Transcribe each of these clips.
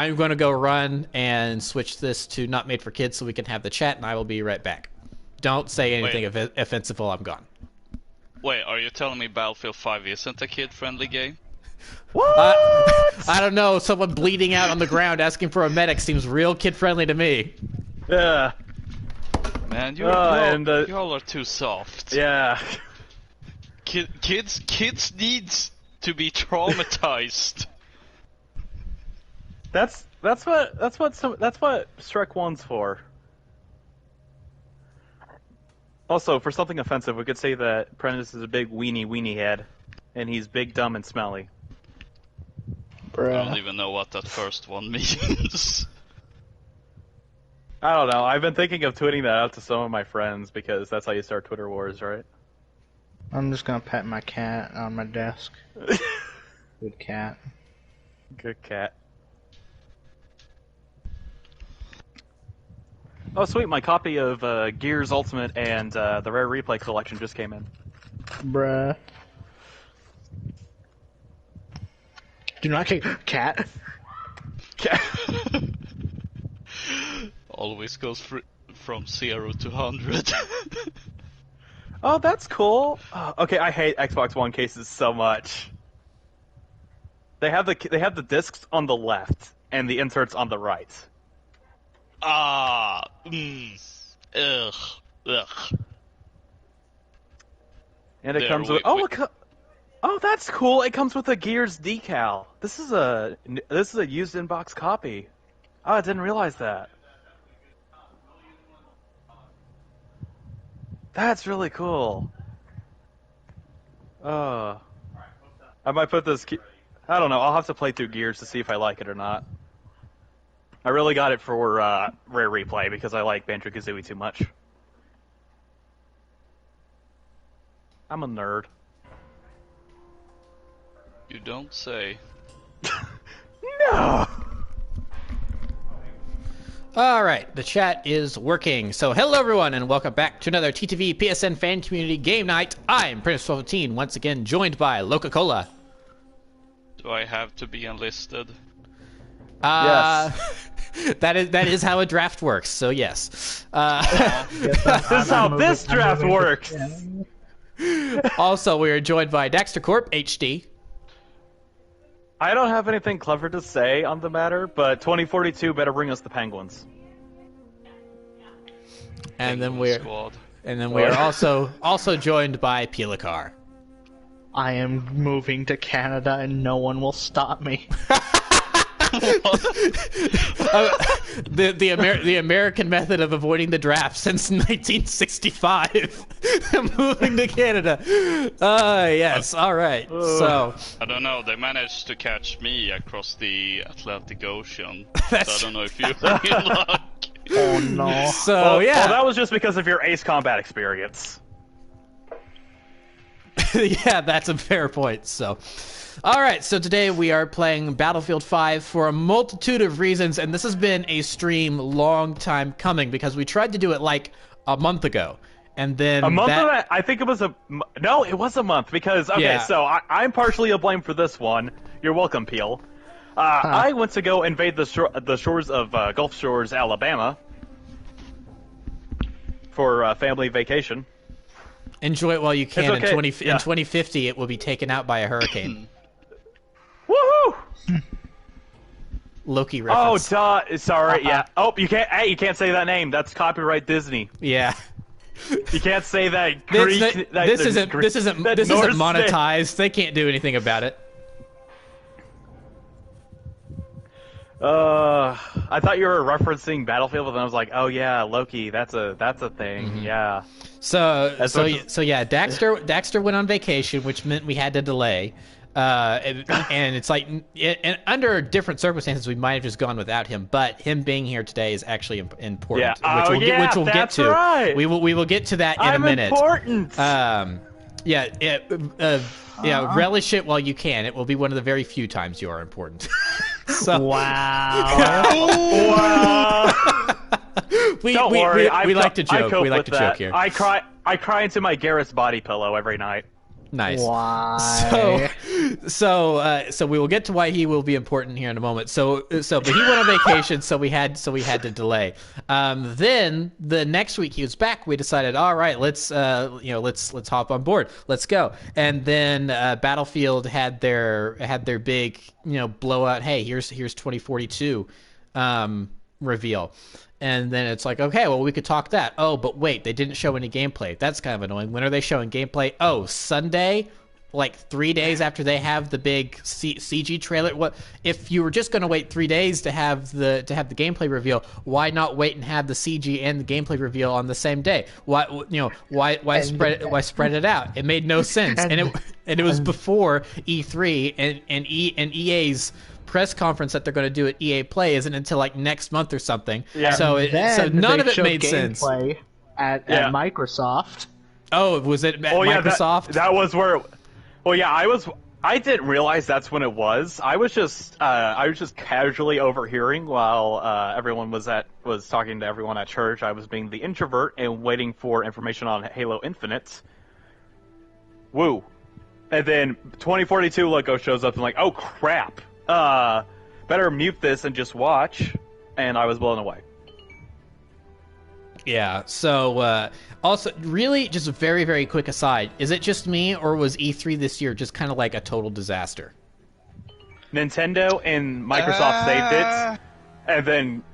I'm going to go run and switch this to not made for kids so we can have the chat, and I will be right back. Don't say anything offensive while I'm gone. Wait, are you telling me Battlefield 5 isn't a kid-friendly game? What? I don't know. Someone bleeding out on the ground asking for a medic seems real kid-friendly to me. Yeah. Man, y'all are too soft. Yeah. Kids needs to be traumatized. That's what Shrek 1's for. Also, for something offensive, we could say that Prentice is a big weenie head, and he's big, dumb, and smelly. Bruh. I don't even know what that first one means. I don't know. I've been thinking of tweeting that out to some of my friends because that's how you start Twitter wars, right? I'm just gonna pet my cat on my desk. Good cat. Good cat. Oh, sweet, my copy of Gears Ultimate and the Rare Replay collection just came in. Bruh. Do not kick cat. Cat. Always goes from 0 to 100. Oh, that's cool. Oh, okay, I hate Xbox One cases so much. They have the discs on the left and the inserts on the right. Ugh. And it comes with oh, that's cool. It comes with a Gears decal. This is a used in-box copy. Oh, I didn't realize that. That's really cool. I might put this. I don't know. I'll have to play through Gears to see if I like it or not. I really got it for Rare Replay because I like Banjo-Kazooie too much. I'm a nerd. You don't say. No! Alright, the chat is working. So hello everyone and welcome back to another TTV PSN fan community game night. I'm Prince1215, once again joined by Loca-Cola. Do I have to be enlisted? Yes. that is how a draft works, so yes. This is how this draft works! Also, we are joined by Daxter Corp HD. I don't have anything clever to say on the matter, but 2042 better bring us the Penguins. And then we are also joined by Pilikar. I am moving to Canada and no one will stop me. The American method of avoiding the draft since 1965. Moving to Canada. Yes. All right. So I don't know. They managed to catch me across the Atlantic Ocean. So I don't know if you're in luck. Oh no. So yeah. Well, that was just because of your Ace Combat experience. Yeah, that's a fair point. So. Alright, so today we are playing Battlefield 5 for a multitude of reasons, and this has been a stream long time coming, because we tried to do it like a month ago, and then I think it was it was a month, because, okay, yeah. So I'm partially to blame for this one. You're welcome, Peel. I went to go invade the shores of Gulf Shores, Alabama, for family vacation. Enjoy it while you can. Okay. In 2050, it will be taken out by a hurricane. Woohoo! Loki reference. Oh, sorry. Yeah. Oh, you can't. Hey, you can't say that name. That's copyright Disney. Yeah. You can't say that. This isn't monetized. They can't do anything about it. I thought you were referencing Battlefield, and I was like, oh yeah, Loki. That's a thing. Mm-hmm. Yeah. So yeah, Daxter went on vacation, which meant we had to delay. And it's like, and under different circumstances, we might have just gone without him. But him being here today is actually important, yeah. which we'll get to. Right. We will get to that in a minute. Important. Relish it while you can. It will be one of the very few times you are important. So, wow. Don't worry. We like to joke. We like to joke here. I cry into my Garrus body pillow every night. Nice. Why? So we will get to why he will be important here in a moment. But he went on vacation, so we had to delay. Then the next week he was back. We decided, all right, let's hop on board. Let's go. And then Battlefield had their big blowout. Hey, here's 2042 reveal. And then it's like, okay, well, we could talk that. Oh, but wait, they didn't show any gameplay. That's kind of annoying. When are they showing gameplay? Oh, Sunday? Like 3 days after they have the big CG trailer? What if you were just going to wait 3 days to have the gameplay reveal? Why not wait and have the CG and the gameplay reveal on the same day? Why spread it out? It made no sense. And it was before E3 and EA's press conference that they're going to do at EA Play isn't until like next month or something. Yeah. So none of it made sense. At Microsoft. Oh, was it at Microsoft? That was where. Well, yeah, I didn't realize that's when it was. I was just casually overhearing while everyone was talking to everyone at church. I was being the introvert and waiting for information on Halo Infinite. Woo. And then 2042 logo shows up and like, oh crap. Better mute this and just watch, and I was blown away. Yeah, so, also, really, just a very, very quick aside, is it just me, or was E3 this year just kind of like a total disaster? Nintendo and Microsoft saved it, and then,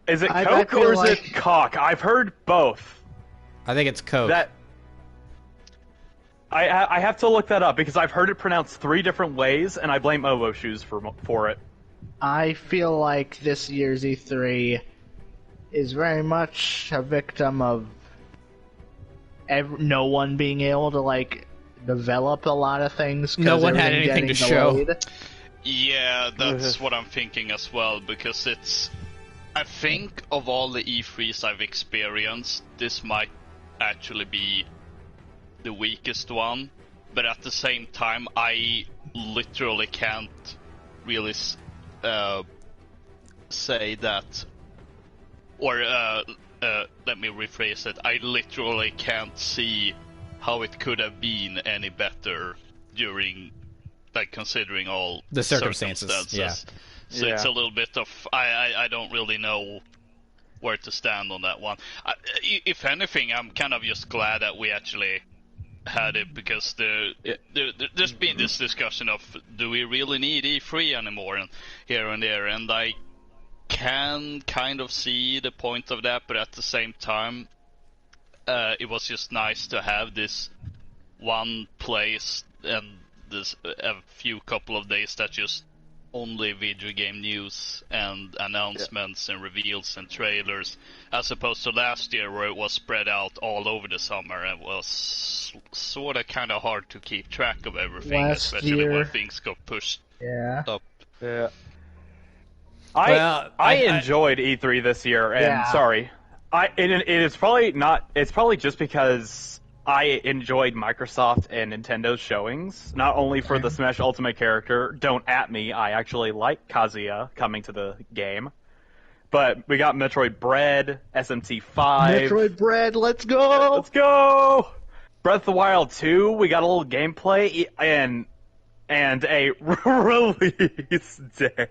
is it Coke or is it Cock? I've heard both. I think it's Coke. I have to look that up because I've heard it pronounced 3 different ways, and I blame Ovo Shoes for it. I feel like this year's E3 is very much a victim of no one being able to develop a lot of things. No one had anything to show. Yeah, that's what I'm thinking as well, because I think of all the E3s I've experienced, this might actually be the weakest one, but at the same time I literally can't really say that, or let me rephrase it, I literally can't see how it could have been any better during, considering all the circumstances. Yeah. So it's a little bit of, I don't really know where to stand on that one. If anything, I'm kind of just glad that we actually had it, because there's been this discussion of, do we really need E3 anymore, and here and there, and I can kind of see the point of that, but at the same time, it was just nice to have this one place and this a few couple of days that just only video game news and announcements and reveals and trailers, as opposed to last year where it was spread out all over the summer and was sort of kind of hard to keep track of everything, especially when things got pushed up. Yeah. I enjoyed E3 this year, and sorry, it's probably just because I enjoyed Microsoft and Nintendo's showings, not only for the Smash Ultimate character. Don't at me, I actually like Kazuya coming to the game. But we got Metroid Bread, SMT5. Metroid Bread, let's go! Let's go! Breath of the Wild 2, we got a little gameplay, and a release day.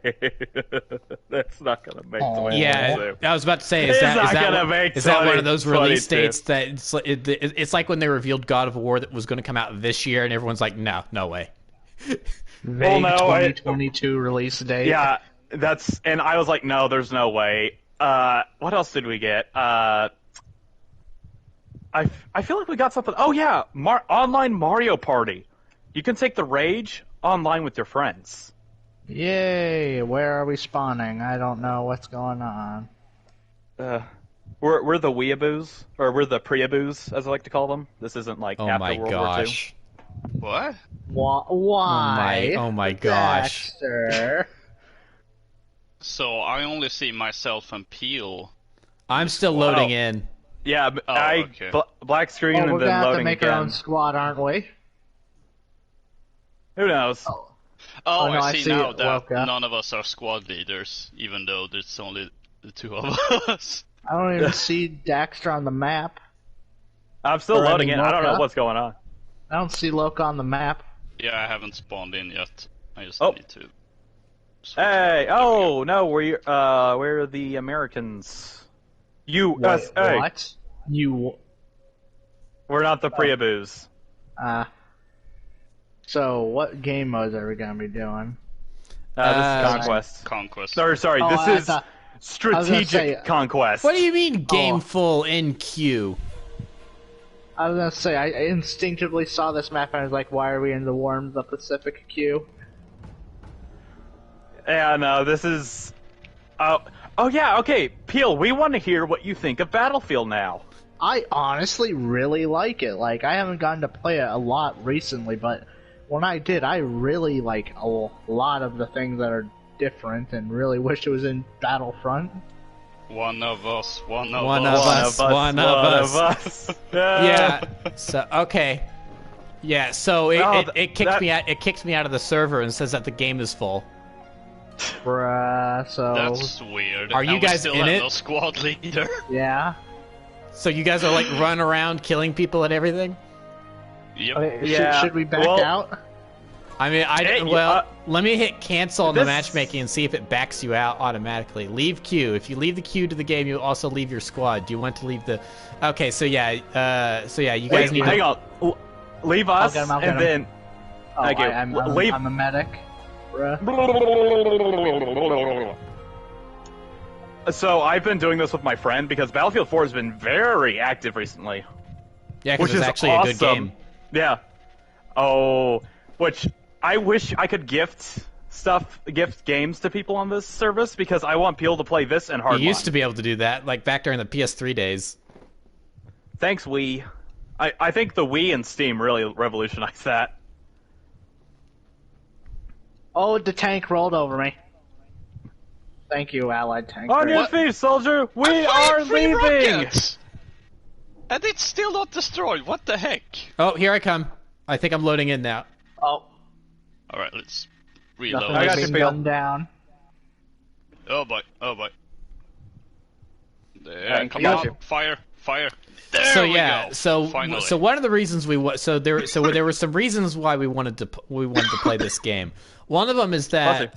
That's not gonna make the way. Yeah, I was about to say, is that one of those release dates that it's like when they revealed God of War that was going to come out this year, and everyone's like, no way. Vague 2022 release date. Yeah, and I was like, no, there's no way. What else did we get? I feel like we got something. Oh yeah, online Mario Party. You can take the Rage online with your friends. Yay! Where are we spawning? I don't know what's going on. We're the weeaboos, or we're the preaboos, as I like to call them. This isn't like after World War II. What? Why? Oh my gosh, sir. So I only see myself and Peel. I'm still loading in. Yeah, black screen and then loading again. We're gonna have to make our own squad, aren't we? Who knows? Oh, no, I see now that none of us are squad leaders, even though there's only the 2 of us. I don't even see Daxter on the map. I'm still loading it. I don't know what's going on. I don't see Loka on the map. Yeah, I haven't spawned in yet. I just Oh. need to. Hey! Oh no, where are the Americans? USA. What? You. We're not the Priaboos. So what game modes are we gonna be doing? This is Conquest. Conquest. Or sorry, Oh, this is Strategic Conquest. What do you mean game full in queue? I was gonna say, I instinctively saw this map and I was like, why are we in the Pacific queue? Yeah, no, this is... oh yeah, okay, Peel, we want to hear what you think of Battlefield now. I honestly really like it. Like, I haven't gotten to play it a lot recently, but when I did, I really like a lot of the things that are different and really wish it was in Battlefront. One of us. Yeah. So okay. Yeah. So it kicks me out of the server and says that the game is full. Bruh, so... That's weird. Are you guys still in have it? No squad leader. Yeah. So you guys are like running around killing people and everything? Yep. Okay, Yeah, should we back out? I mean, Hey, let me hit cancel on the this- matchmaking and see if it backs you out automatically. Leave queue. If you leave the queue to the game, you also leave your squad. Do you want to leave the? Okay, so yeah, you guys need hang to. on. Leave us, I'll get and him. then... Oh, Okay, leave... I'm a medic. Bruh. So I've been doing this with my friend because Battlefield 4 has been very active recently. Yeah, Which because it's is actually awesome. a good game. Yeah. Oh, which I wish I could gift games to people on this service because I want people to play this and Hardline. You used to be able to do that, like back during the PS3 days. Thanks, Wii. I think the Wii and Steam really revolutionized that. Oh, the tank rolled over me. Thank you, Allied tank. On your feet, soldier! We are leaving! Rockets! And it's still not destroyed. What the heck? Oh, here I come. I think I'm loading in now. Oh, Alright, let's reload. nothing I got being you, Phil. gunned down. Oh boy. There, Yeah, come got on. you. Fire. There So we yeah, go. so Finally. one of the reasons there were some reasons why we wanted to play this game. One of them is that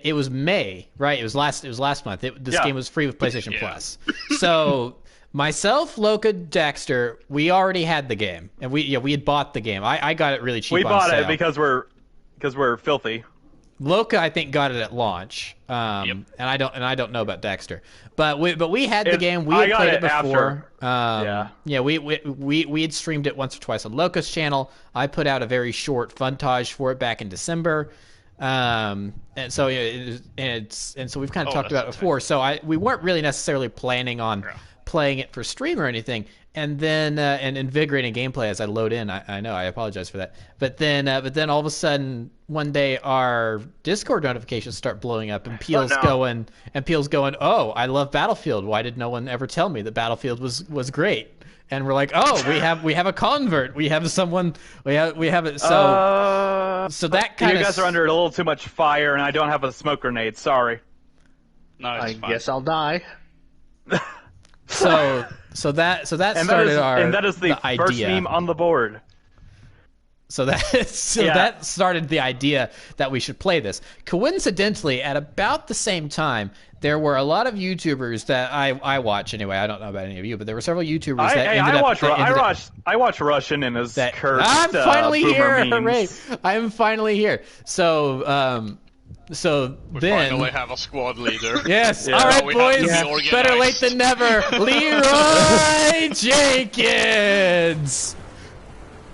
it was May, right? It was last month. This game was free with PlayStation Yeah. Plus. So myself, Loka, Dexter, we already had the game, and we had bought the game. I got it really cheap. We on bought sale. it because we're filthy. Loka, I think, got it at launch, and I don't know about Dexter, but we had the game. We had got played it it before. after. We had streamed it once or twice on Loka's channel. I put out a very short funtage for it back in December, and so we've kind of talked about it before. So we weren't really necessarily planning on playing it for stream or anything. And then and invigorating gameplay as I load in. I know, I apologize for that. But then all of a sudden one day our Discord notifications start blowing up and Peel's going, "Oh, I love Battlefield. Why did no one ever tell me that Battlefield was great?" And we're like, "Oh, we have a convert. We have someone. We have it." So that kind of you guys are under a little too much fire, and I don't have a smoke grenade. Sorry. No, it's I fine. guess I'll die. So that started that is the first idea. meme on the board. That started the idea that we should play this. Coincidentally, at about the same time, there were a lot of YouTubers that I watch anyway. I don't know about any of you, but there were several YouTubers that ended up. I watch Russian and his cursed I'm finally boomer here! memes. Hooray! I'm finally here. So We then finally have a squad leader. yes, Yeah. all right, We have to boys. be organized. Better late than never. Leroy Jenkins.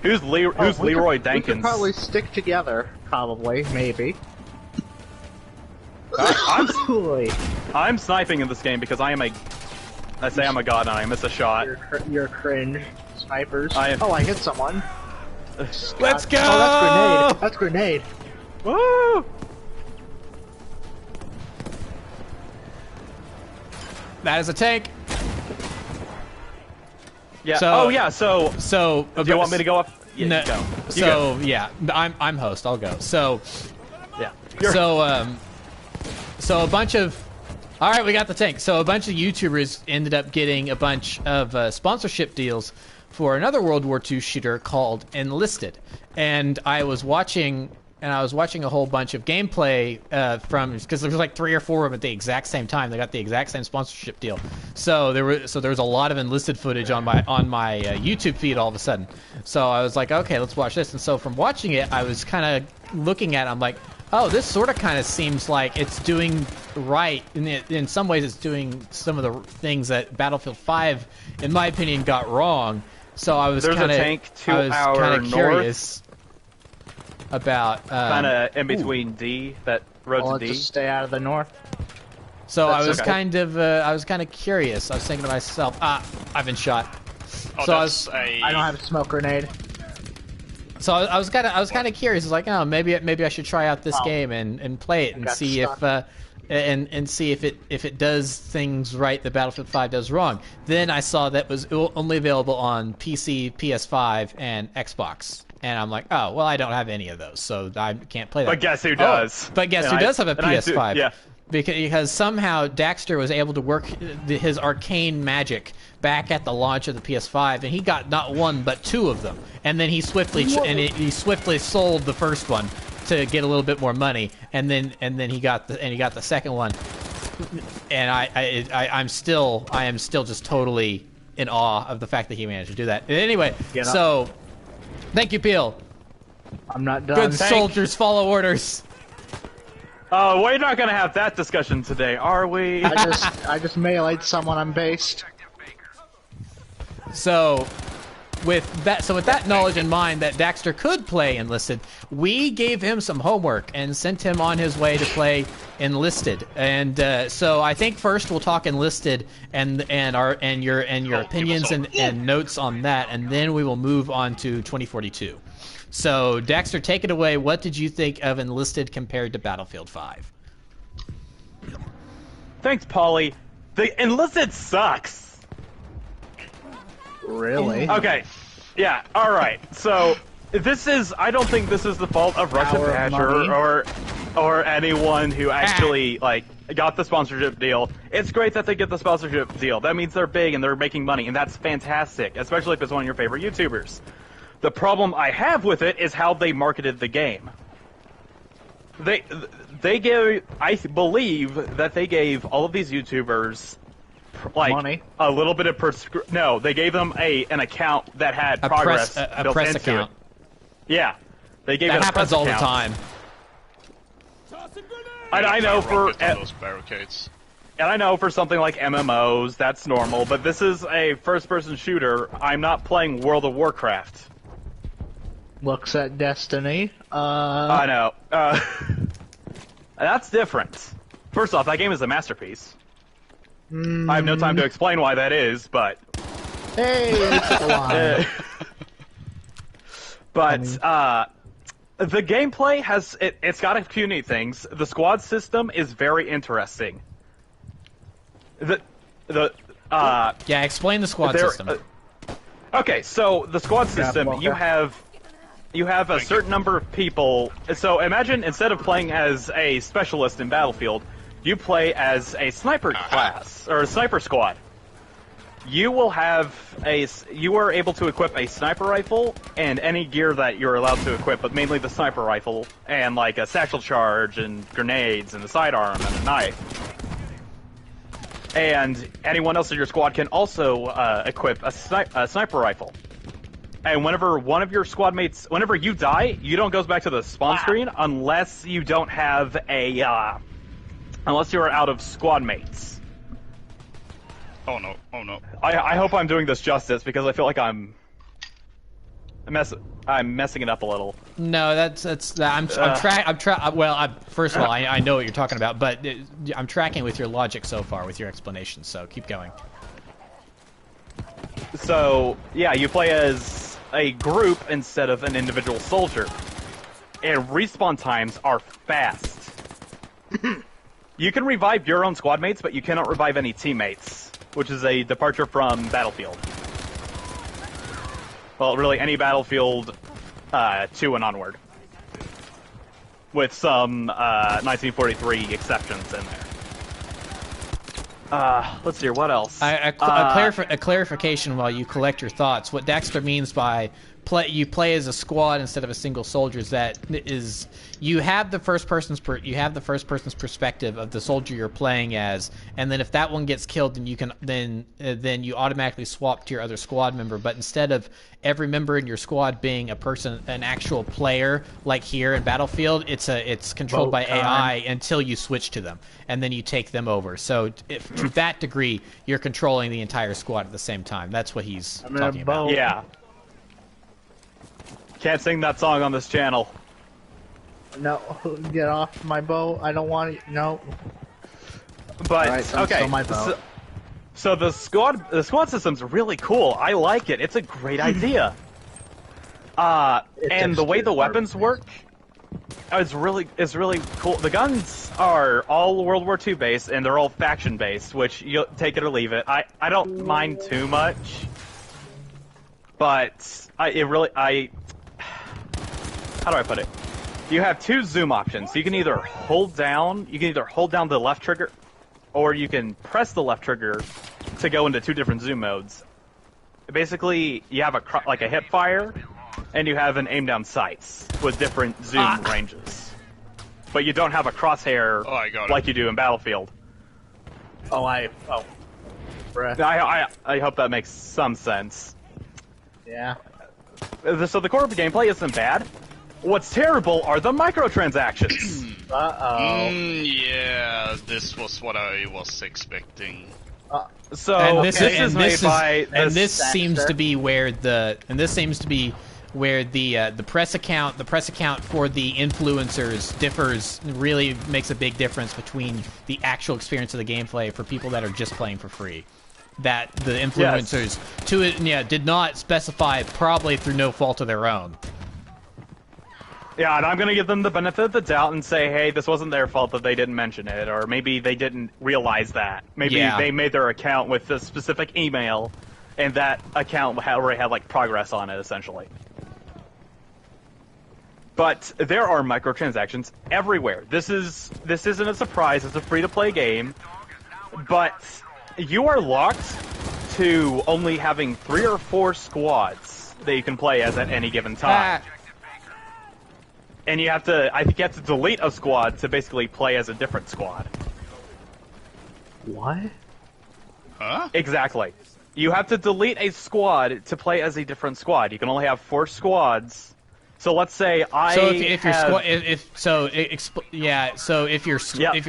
Who's Leroy We could Dankins? probably stick together. Probably, maybe. I'm sniping in this game because I say I'm a god and I miss a shot. You're cringe snipers. I am- Oh, I hit someone. Let's go. Oh, that's grenade. Woo! That is a tank. Yeah. So, So, do you want me to go up? Yeah, No, you go. You so go. yeah, I'm host. I'll go. So Yeah. so a bunch of all right, we got the tank. So a bunch of YouTubers ended up getting a bunch of sponsorship deals for another World War II shooter called Enlisted, and I was watching a whole bunch of gameplay from, because there was like 3 or 4 of them at the exact same time. They got the exact same sponsorship deal, so there was a lot of Enlisted footage on my YouTube feed all of a sudden. So I was like, okay, let's watch this. And so from watching it, I was kind of looking at it, I'm like, oh, this sort of kind of seems like it's doing right. In some ways, it's doing some of the things that Battlefield 5, in my opinion, got wrong. So I was kind of curious about kind of in between D, that road to D. Just stay out of the north. So I was kind of curious. I was thinking to myself, I've been shot. Oh, so I don't have a smoke grenade. So I was kind of curious. It's like, oh, maybe I should try out this game and play it and see if it does things right that Battlefield 5 does wrong. Then I saw that was only available on PC, PS5, and Xbox. And I'm like, oh, well, I don't have any of those, so I can't play that. But guess who does? But guess who does have a PS5? Yeah. Because somehow Daxter was able to work his arcane magic back at the launch of the PS5, and he got not 1 but 2 of them. And then he swiftly sold the first one to get a little bit more money, and then he got the second one. And I am still just totally in awe of the fact that he managed to do that. Anyway, so thank you, Peel. I'm not done. Good soldiers follow orders. Oh, we're not gonna have that discussion today, are we? I just meleeed someone on base. So, with that knowledge in mind that Daxter could play Enlisted, we gave him some homework and sent him on his way to play Enlisted. And so I think first we'll talk Enlisted and your opinions and notes on that, and then we will move on to 2042. So, Daxter, take it away. What did you think of Enlisted compared to Battlefield 5? Thanks, Paulie. The Enlisted sucks. Really? Okay. Yeah, alright. So, I don't think this is the fault of Russian Badger or anyone who actually, got the sponsorship deal. It's great that they get the sponsorship deal. That means they're big and they're making money, and that's fantastic, especially if it's one of your favorite YouTubers. The problem I have with it is how they marketed the game. I believe that they gave all of these YouTubers money. A little bit of no, they gave them an account that had progress a built press into account. It. Yeah, they gave that it a happens press all account. the time. And I know for those barricades. And I know for something like MMOs, that's normal, but this is a first-person shooter. I'm not playing World of Warcraft. Looks at Destiny. I know. That's different. First off, that game is a masterpiece. I have no time to explain why that is, but... Hey, it's a lie. But, the gameplay has... It's got a few neat things. The squad system is very interesting. Yeah, explain the squad system. Okay, so the squad system, you have a certain number of people. So imagine instead of playing as a specialist in Battlefield, you play as a sniper class or a sniper squad. You are able to equip a sniper rifle and any gear that you're allowed to equip, but mainly the sniper rifle and like a satchel charge and grenades and a sidearm and a knife. And anyone else in your squad can also equip a sniper rifle. And whenever one of your squad mates, whenever you die, you don't go back to the spawn screen unless you don't have unless you are out of squad mates. Oh no! Oh no! I hope I'm doing this justice because I feel like I'm messing it up a little. No, first of all, I know what you're talking about, but I'm tracking with your logic so far with your explanation. So keep going. So yeah, you play as a group instead of an individual soldier, and respawn times are fast. You can revive your own squad mates, but you cannot revive any teammates, which is a departure from Battlefield. Well, really, any Battlefield 2 and onward. With some 1943 exceptions in there. Let's see. What else? A clarification while you collect your thoughts. What Dexter means by you play as a squad instead of a single soldier is you have the first person's perspective of the soldier you're playing as, and then if that one gets killed, then you automatically swap to your other squad member. But instead of every member in your squad being an actual player like here in Battlefield, it's controlled by AI until you switch to them, and then you take them over. So to that degree, you're controlling the entire squad at the same time. That's what he's talking about. Yeah. Can't sing that song on this channel. No, get off my boat. I don't want it. No. But right, okay, so the squad system's really cool. I like it. It's a great idea. And the way the weapons work is really cool. The guns are all World War II based, and they're all faction based, which you take it or leave it. I don't mind too much, but how do I put it? You have two zoom options. You can either hold down the left trigger, or you can press the left trigger to go into two different zoom modes. Basically, you have a hip fire, and you have an aim down sights with different zoom ranges. But you don't have a crosshair like you do in Battlefield. Bruh. I hope that makes some sense. Yeah. So the core of the gameplay isn't bad. What's terrible are the microtransactions. Yeah, this was what I was expecting. This seems to be where the press account for the influencers differs. Really makes a big difference between the actual experience of the gameplay for people that are just playing for free. That the influencers did not specify, probably through no fault of their own. Yeah, and I'm gonna give them the benefit of the doubt and say, hey, this wasn't their fault that they didn't mention it, or maybe they didn't realize that. Maybe they made their account with a specific email, and that account already had like progress on it, essentially. But there are microtransactions everywhere. This isn't a surprise. It's a free-to-play game, but you are locked to only having 3 or 4 squads that you can play as at any given time. And I think you have to delete a squad to basically play as a different squad. What? Huh? Exactly. You have to delete a squad to play as a different squad. You can only have 4 squads. So let's say if your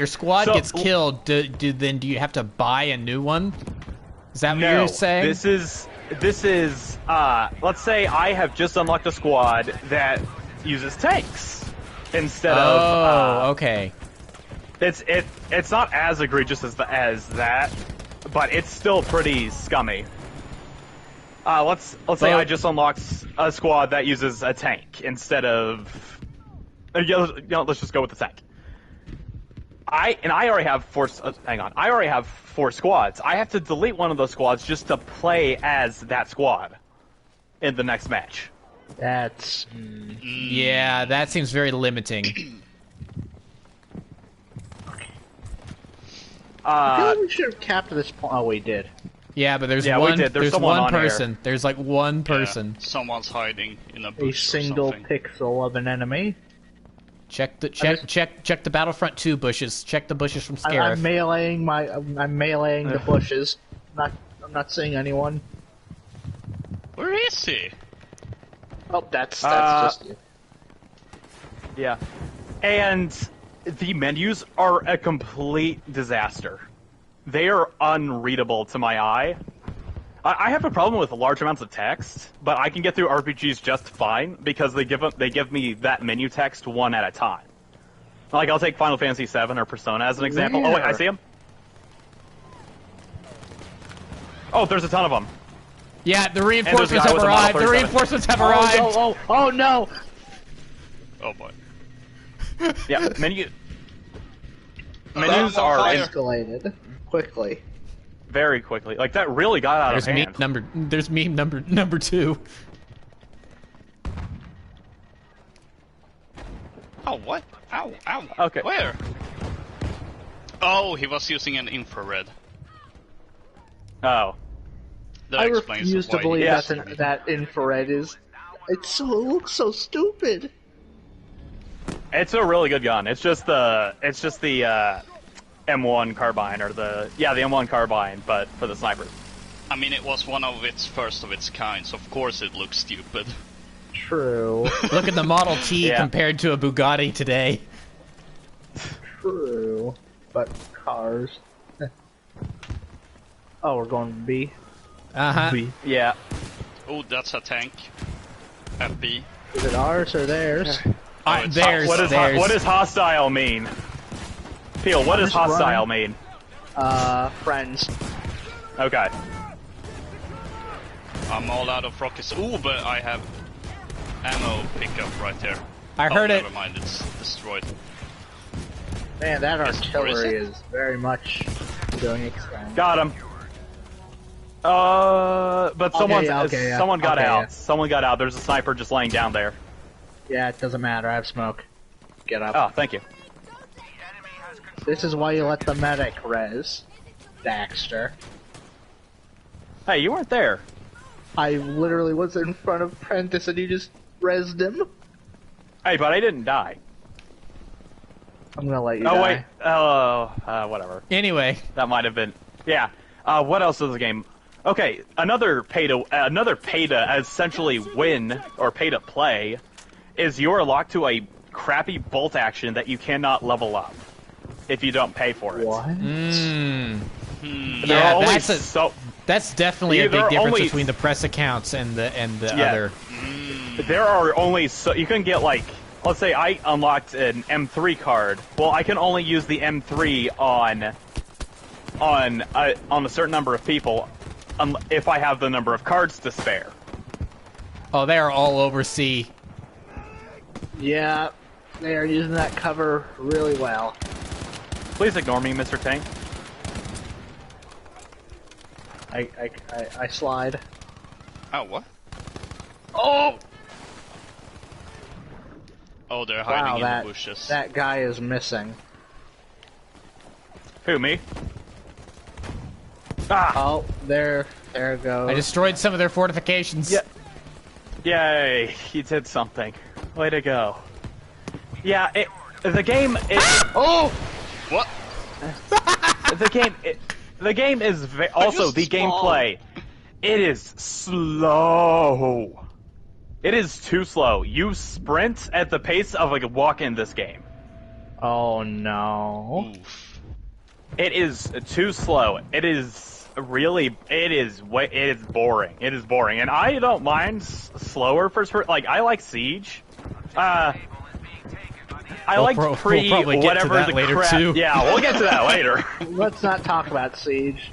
squad gets killed, then do you have to buy a new one? Is that what you're saying? This is let's say I have just unlocked a squad that uses tanks instead of okay. It's not as egregious as that, but it's still pretty scummy. Let's say I just unlocked a squad that uses a tank instead of let's just go with the tank. I already have 4 I already have 4 squads. I have to delete one of those squads just to play as that squad in the next match. That's... Yeah, that seems very limiting. I feel like we should have capped this point. Oh, we did. Yeah, but there's There's one person. There's like one person. Yeah, someone's hiding in a bush. A single or something. pixel of an enemy. Check the Battlefront 2 bushes. Check the bushes from Scarif. I'm meleeing the bushes. I'm not seeing anyone. Where is he? Oh, that's just you. Yeah. And the menus are a complete disaster. They are unreadable to my eye. I have a problem with large amounts of text, but I can get through RPGs just fine because they give me that menu text one at a time. Like, I'll take Final Fantasy VII or Persona as an example. Where? Oh, wait, I see him. Oh, there's a ton of them. Yeah, the reinforcements have arrived. The reinforcements have arrived. Oh no! Oh boy. Yeah, menus are escalated quickly. Very quickly. Like, that really got out of hand. There's meme number 2. Oh, what? Ow, ow. Okay. Where? Oh, he was using an infrared. Oh. That I explains refuse to why believe he- that infrared is. It looks so stupid. It's a really good gun. It's just the M1 carbine, or the M1 carbine, but for the snipers. I mean, it was one of its first of its kind, so of course it looks stupid. True. Look at the Model T Yeah. compared to a Bugatti today. True. But cars. Oh, we're going B. Uh-huh. B. Yeah. Oh, that's a tank. FB. Is it ours or theirs? it's There's, What does hostile mean? Peel, what does Just run. hostile mean? Friends. Okay. I'm all out of rockets. Ooh, but I have ammo pickup right there. I heard it. Never mind, it's destroyed. Man, that Yes, where is artillery it? is very much doing its thing. Got him. But someone got Okay, out. yeah. Someone got out. There's a sniper just laying down there. Yeah, it doesn't matter. I have smoke. Get up. Oh, thank you. This is why you let the medic res, Daxter. Hey, you weren't there. I literally was in front of Prentice and you just resed him. Hey, but I didn't die. I'm gonna let you Oh die. wait. Oh, whatever. Anyway, That might have been. Yeah. What else is the game? Okay, another pay to essentially win or pay to play is you're locked to a crappy bolt action that you cannot level up if you don't pay for it. What? There Yeah, are only that's that's definitely a Yeah, there big are difference only- between the press accounts and the Yeah. other. There are only you can get like, let's say I unlocked an M3 card. Well, I can only use the M3 on a certain number of people if I have the number of cards to spare. Oh, they are all over C. Yeah, they are using that cover really well. Please ignore me, Mr. Tank. I slide. Oh, what? Oh! Oh, they're Wow, hiding in that, the bushes. that guy is missing. Who, me? Ah! Oh, there it goes. I destroyed some of their fortifications. Yeah. Yay, you did something. Way to go. Yeah, the game is... Oh! What? The game is also the gameplay. It is slow. It is too slow. You sprint at the pace of like a walk in this game. Oh no. Oof. It is too slow. It is really. It is boring. It is boring, and I don't mind slower first. Like I like Siege. I like we'll probably get to whatever that the later, crap. too. Yeah, we'll get to that later. Let's not talk about Siege.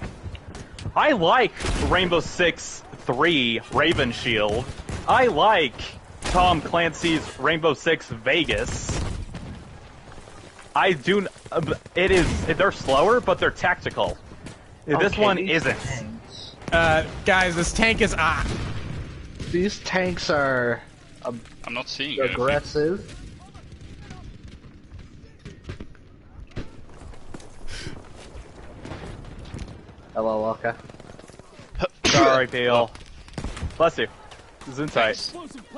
I like Rainbow Six 3 Raven Shield. I like Tom Clancy's Rainbow Six Vegas. I do. They're slower, but they're tactical. This Okay, one these isn't. tanks- Guys, this tank is These tanks are I'm not seeing it. aggressive. Hello, Waka. Sorry, Peel. Bless you. This is insight,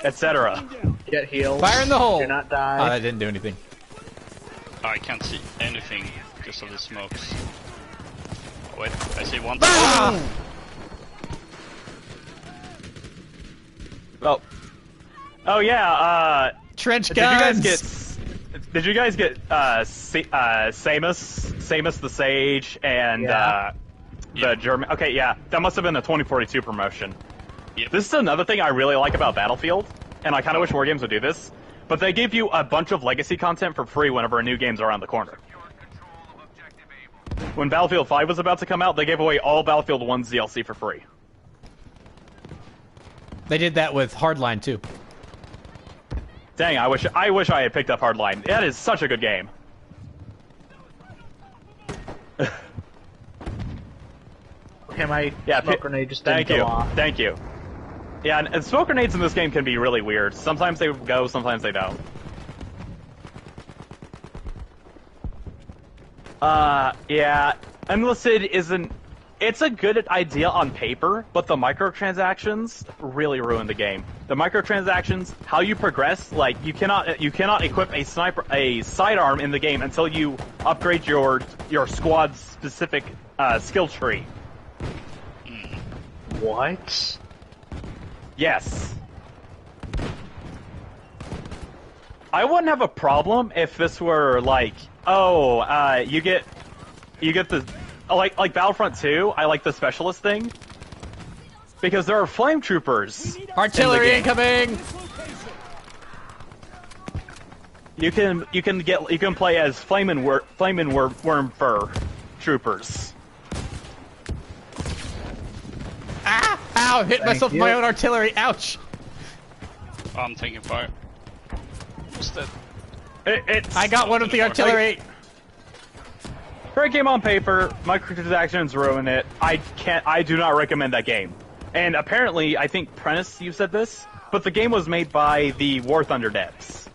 etc. Get healed. fire in the hole. Do not Oh, die. that didn't do anything. I can't see anything because of the smokes. Oh, wait, I see one. Ah! Oh yeah. Trench Did you guys guns. get Samus the Sage and Yeah. the German? Okay, yeah, that must have been a 2042 promotion. Yep. This is another thing I really like about Battlefield, and I kind of wish more games would do this. But they give you a bunch of legacy content for free whenever a new game's around the corner. When Battlefield 5 was about to come out, they gave away all Battlefield 1's DLC for free. They did that with Hardline too. Dang, I wish I had picked up Hardline. That is such a good game. Okay, my Yeah, smoke grenade just didn't Thank go you. off. Thank you. Yeah, and smoke grenades in this game can be really weird. Sometimes they go, sometimes they don't. Yeah, Enlisted isn't... it's a good idea on paper, but the microtransactions really ruin the game. The microtransactions, how you progress, like you cannot equip a sidearm in the game until you upgrade your squad's specific skill tree. What? Yes. I wouldn't have a problem if this were like, you get the like Battlefront 2. I like the specialist thing because there are flame troopers. Artillery incoming. You can play as flame and worm fur troopers. Ah! Ow! Hit myself with my own artillery. Ouch! I'm taking fire. Instead. I got one with the artillery. Great game on paper. Microtransactions ruin it. I do not recommend that game. And apparently, I think Prentice, you said this, but the game was made by the War Thunder devs.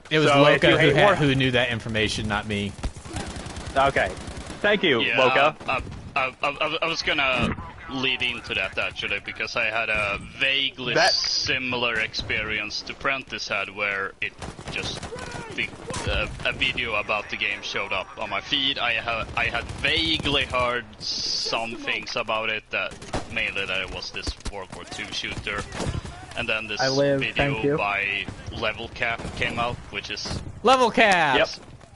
It was Loka who knew that information, not me. Okay. Thank you, yeah, Loka. I was gonna lead into that actually, because I had a vaguely similar experience to Prentice had, where it just a video about the game showed up on my feed. I had vaguely heard some things about it, that mainly that it was this World War II shooter, and then this video by Level Cap came out, which is Level Cap. Yep.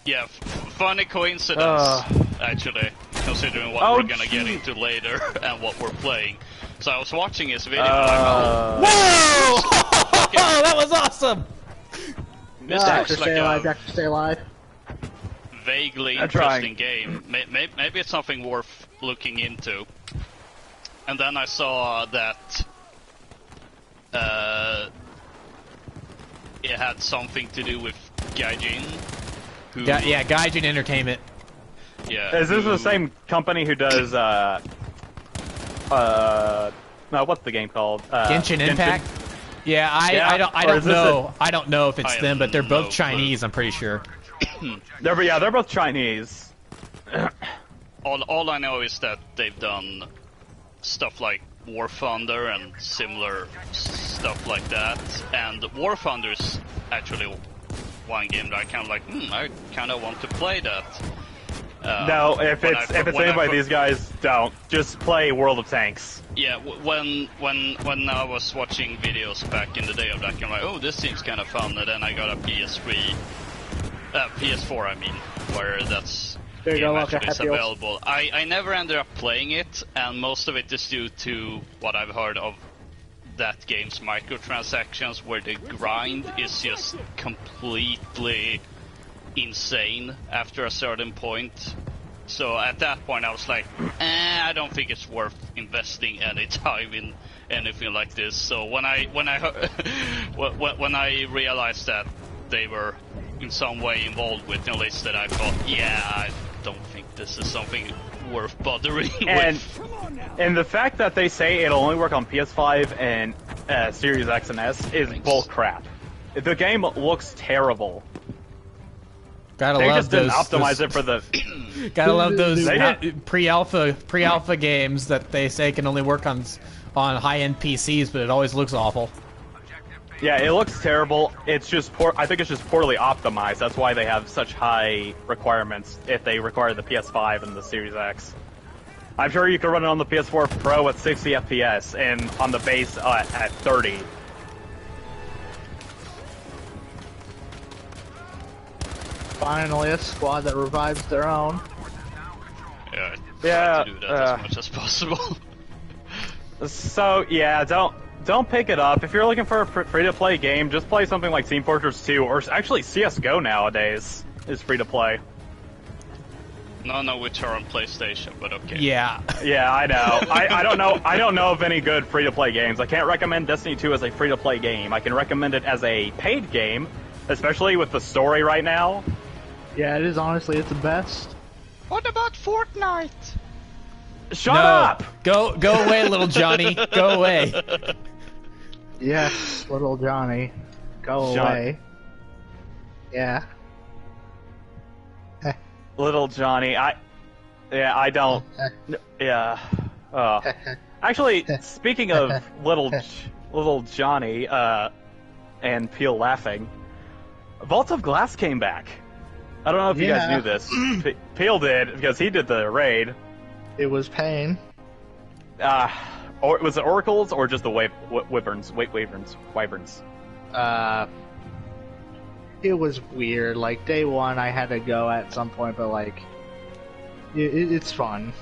Yeah, funny coincidence actually, considering what we're gonna get into later and what we're playing. So I was watching his video. Whoa! That was awesome. This Dexter, looks like stay alive, Dexter, stay alive. Vaguely interesting game. Maybe it's something worth looking into. And then I saw that it had something to do with Gaijin. Gaijin Entertainment. Yeah. Is this the same company who does no, what's the game called? Genshin Impact? Yeah, I don't know. I don't know if it's them, but they're both Chinese, I'm pretty sure. They're both Chinese. All I know is that they've done stuff like War Thunder and similar stuff like that. And War Thunder's actually one game that I kind of like, I kind of want to play that. No, if it's anybody, these guys don't. Just play World of Tanks. Yeah, when I was watching videos back in the day of that, I'm like, oh, this seems kind of fun, and then I got a PS4, I mean, where that's game actually is available. I never ended up playing it, and most of it is due to what I've heard of that game's microtransactions, where the grind is just completely insane after a certain point. So at that point I was like, I don't think it's worth investing any time in anything like this. So when I realized that they were in some way involved with Enlisted, I thought, I don't think this is something worth bothering with. And the fact that they say it'll only work on PS5 and Series X and S is bull crap. The game looks terrible. They just didn't optimize it for the. Gotta love those pre-alpha games that they say can only work on high-end PCs, but it always looks awful. Yeah, it looks terrible. It's just I think it's just poorly optimized. That's why they have such high requirements. If they require the PS5 and the Series X, I'm sure you can run it on the PS4 Pro at 60 FPS and on the base at 30. Finally, a squad that revives their own. Try to do that as much as possible. So don't pick it up. If you're looking for a free-to-play game, just play something like Team Fortress 2, or actually CS:GO nowadays is free-to-play. No, which are on PlayStation, but okay. Yeah. Yeah, I know. I don't know of any good free-to-play games. I can't recommend Destiny 2 as a free-to-play game. I can recommend it as a paid game, especially with the story right now. Yeah, it is honestly, it's the best. What about Fortnite? Shut up! Go away, little Johnny. Go away. Yes, little Johnny. Go away. Yeah. Little Johnny, I don't. Yeah. Actually, speaking of little Johnny and Peel laughing, Vault of Glass came back. I don't know if you guys knew this. Peel did, because he did the raid. It was pain. Or was it oracles or just the wyverns? Wyverns. It was weird. Like, day one, I had to go at some point, but like, it's fun.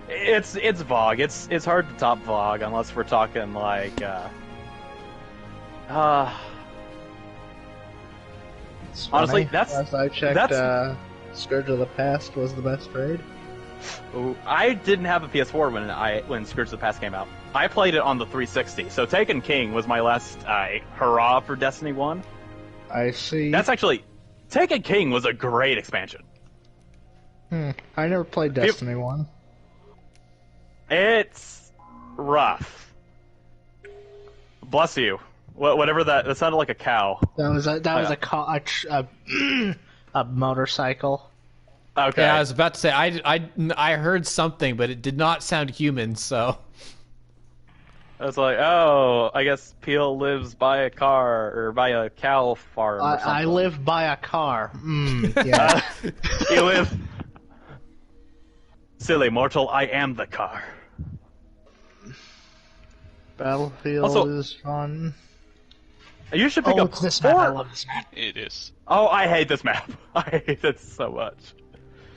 It's Vogue. It's hard to top Vogue unless we're talking like honestly, last I checked, Scourge of the Past was the best raid. Ooh, I didn't have a PS4 when Scourge of the Past came out. I played it on the 360. So Taken King was my last hurrah for Destiny 1. I see. That's actually Taken King was a great expansion. I never played Destiny 1. It's rough. Bless you. Whatever that sounded like a cow. That was a motorcycle. Okay. Yeah, I was about to say I heard something, but it did not sound human. So I was like, oh, I guess Peel lives by a car or by a cow farm. Or something. I live by a car. Yeah. You live. Silly mortal, I am the car. Battlefield Also, is fun. You should pick up it's this map. I love this map. It is. Oh, I hate this map. I hate it so much.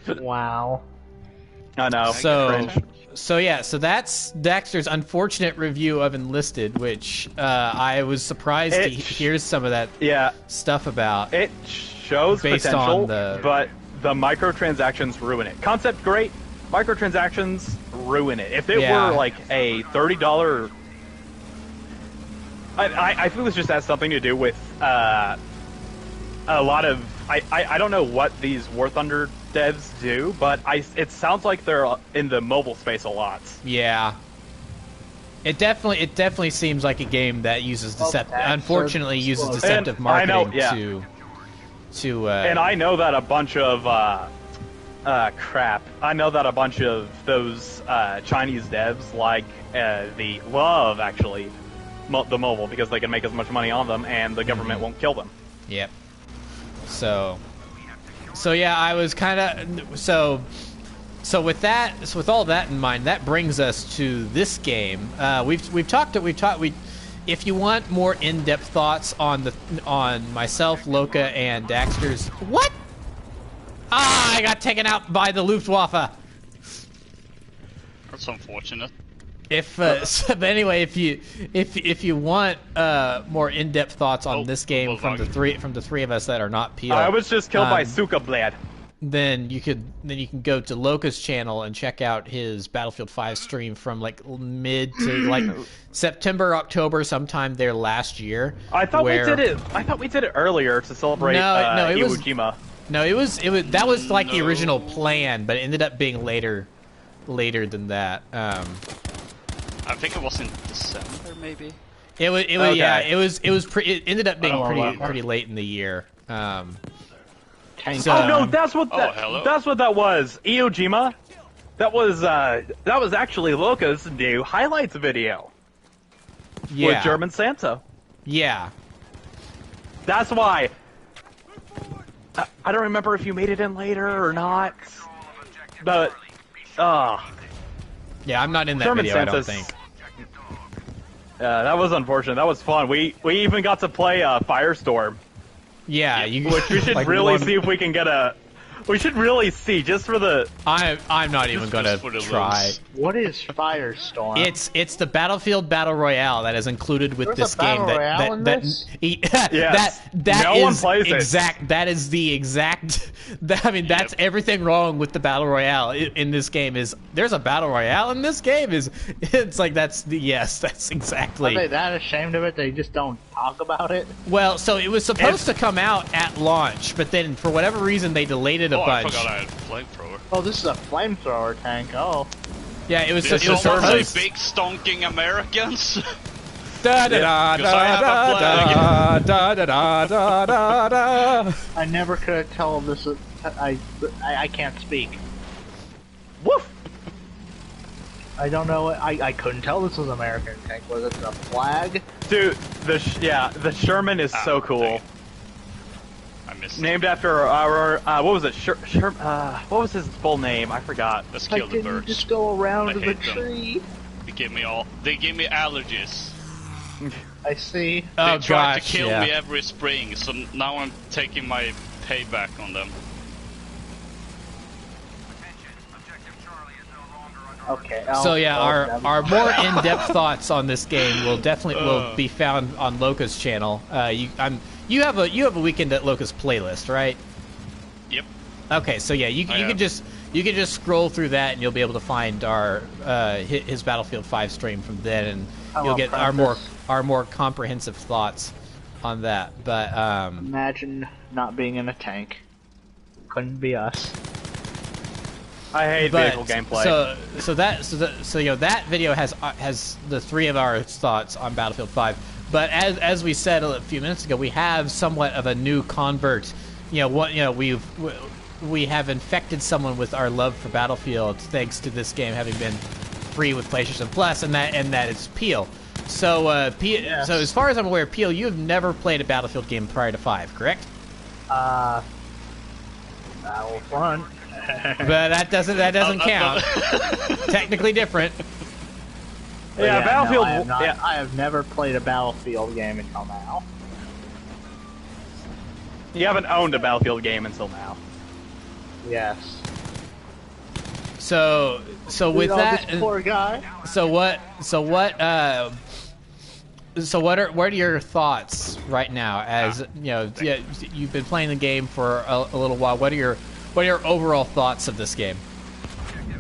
Wow. I know. So that's Dexter's unfortunate review of Enlisted, which I was surprised to hear some of that stuff about. It shows based potential, on but the microtransactions ruin it. Concept great, microtransactions ruin it. If it were like a $30, I think this just has something to do with a lot of I don't know what these War Thunder devs do, but it sounds like they're in the mobile space a lot. Yeah. It definitely seems like a game that uses unfortunately uses deceptive marketing to and I know that a bunch of crap. I know that a bunch of those Chinese devs like the mobile because they can make as much money on them and the government won't kill them. Yep. So yeah, I was kind of so with all that in mind, that brings us to this game. We've talked. If you want more in-depth thoughts on myself, Loka, and Daxter's what? I got taken out by the Luftwaffe. That's unfortunate. But anyway, if you want more in-depth thoughts on this game from the three of us that are not Peel, I was just killed by Suka Blad. Then you can go to Loka's channel and check out his Battlefield 5 stream from like mid to like September, October, sometime there last year. I thought we did it earlier to celebrate Iwo Jima. No, it was that was like the original plan, but it ended up being later than that. I think it was in December, maybe. It ended up being pretty late in the year. Oh no, that's what that was. Iwo Jima. That was actually Loka's new highlights video. Yeah. With German Santa. Yeah. That's why. I don't remember if you made it in later or not. But yeah, I'm not in that German video, Santa's, I don't think. That was unfortunate. That was fun. We even got to play Firestorm. Yeah, which we should like really see if we can get a. We should really see just for the. I'm not even gonna try. What is Firestorm? It's the Battlefield Battle Royale that is included with There's this a Battle Royale game. Yes. One plays exact. That is the exact. That's everything wrong with the Battle Royale in this game. Is there's a Battle Royale in this game? It's like that's exactly. Are they that ashamed of it they just don't talk about it? Well, so it was supposed to come out at launch, but then for whatever reason they delayed it a bunch. I forgot I had a flamethrower. Oh, this is a flamethrower tank. Oh. Yeah, it was supposed supposed big stonking Americans. Da da da da da da da da. I never could tell this. I can't speak. Woof. I don't know. I couldn't tell this was American tank. Was it the flag? Dude, the Sherman is so cool. Dang. I missed. Named after our what was it? What was his full name? I forgot. Let's Why kill the didn't you birds. just go around I the hate them. tree? They give me allergies. I see. Oh They try gosh, to kill yeah. me every spring, so now I'm taking my payback on them. Okay. So yeah, our more in-depth thoughts on this game will definitely be found on Loca's channel. You have a Weekend at Loca's playlist, right? Yep. Okay, so yeah, you can just scroll through that and you'll be able to find our his Battlefield 5 stream from then, and you'll get our more comprehensive thoughts on that. But Imagine not being in a tank. Couldn't be us. I hate vehicle gameplay. So that video has the three of our thoughts on Battlefield 5. But as we said a few minutes ago, we have somewhat of a new convert. We have infected someone with our love for Battlefield thanks to this game having been free with PlayStation Plus, and that is Peel. So Yes. so as far as I'm aware, Peel, you have never played a Battlefield game prior to 5, correct? Battlefront. But that doesn't count. Technically different. Yeah, Battlefield. I have never played a Battlefield game until now. You haven't owned a Battlefield game until now. Yes. So with that, this poor guy. What are your thoughts right now? As you've been playing the game for a little while. What are your overall thoughts of this game?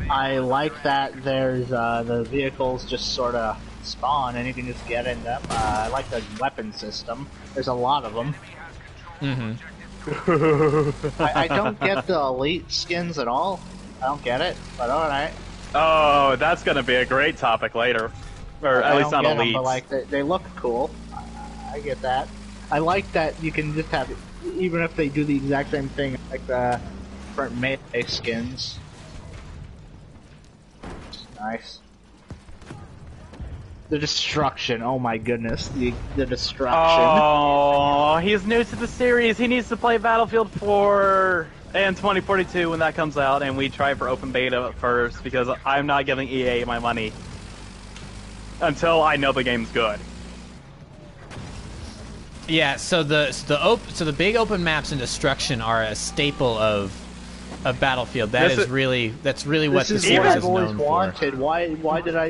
I like that there's the vehicles just sort of spawn and you can just get in them. I like the weapon system. There's a lot of them. I don't get the elite skins at all. I don't get it, but alright. Oh, that's gonna be a great topic later. Or at least not elite. But like, they look cool. I get that. I like that you can just have, even if they do the exact same thing, like the different melee skins. Nice. The destruction, oh my goodness, the destruction. Oh, he's new to the series. He needs to play Battlefield 4 and 2042 when that comes out, and we try for open beta first because I'm not giving EA my money until I know the game's good. Yeah, so the big open maps and destruction are a staple of Battlefield. That's really what the series is known wanted. for. Why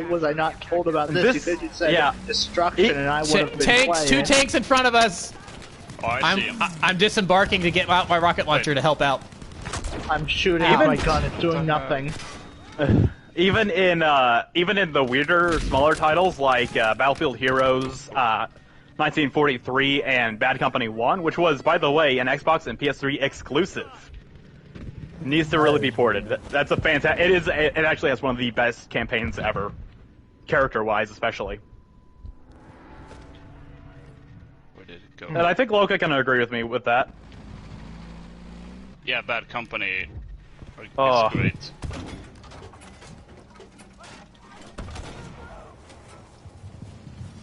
was I not told about this? Because you said destruction, and I would have been tanks. playing. 2 tanks in front of us. Oh, I see him. I'm disembarking to get out my rocket launcher to help out. I'm shooting with my gun. It's doing nothing. Even in the weirder, smaller titles like Battlefield Heroes, 1943, and Bad Company 1, which was, by the way, an Xbox and PS3 exclusive. Needs to really be ported. That's a fantastic. It actually has one of the best campaigns ever, character-wise, especially. Where did it go? And I think Loka can agree with me with that. Yeah, Bad Company is Oh. great.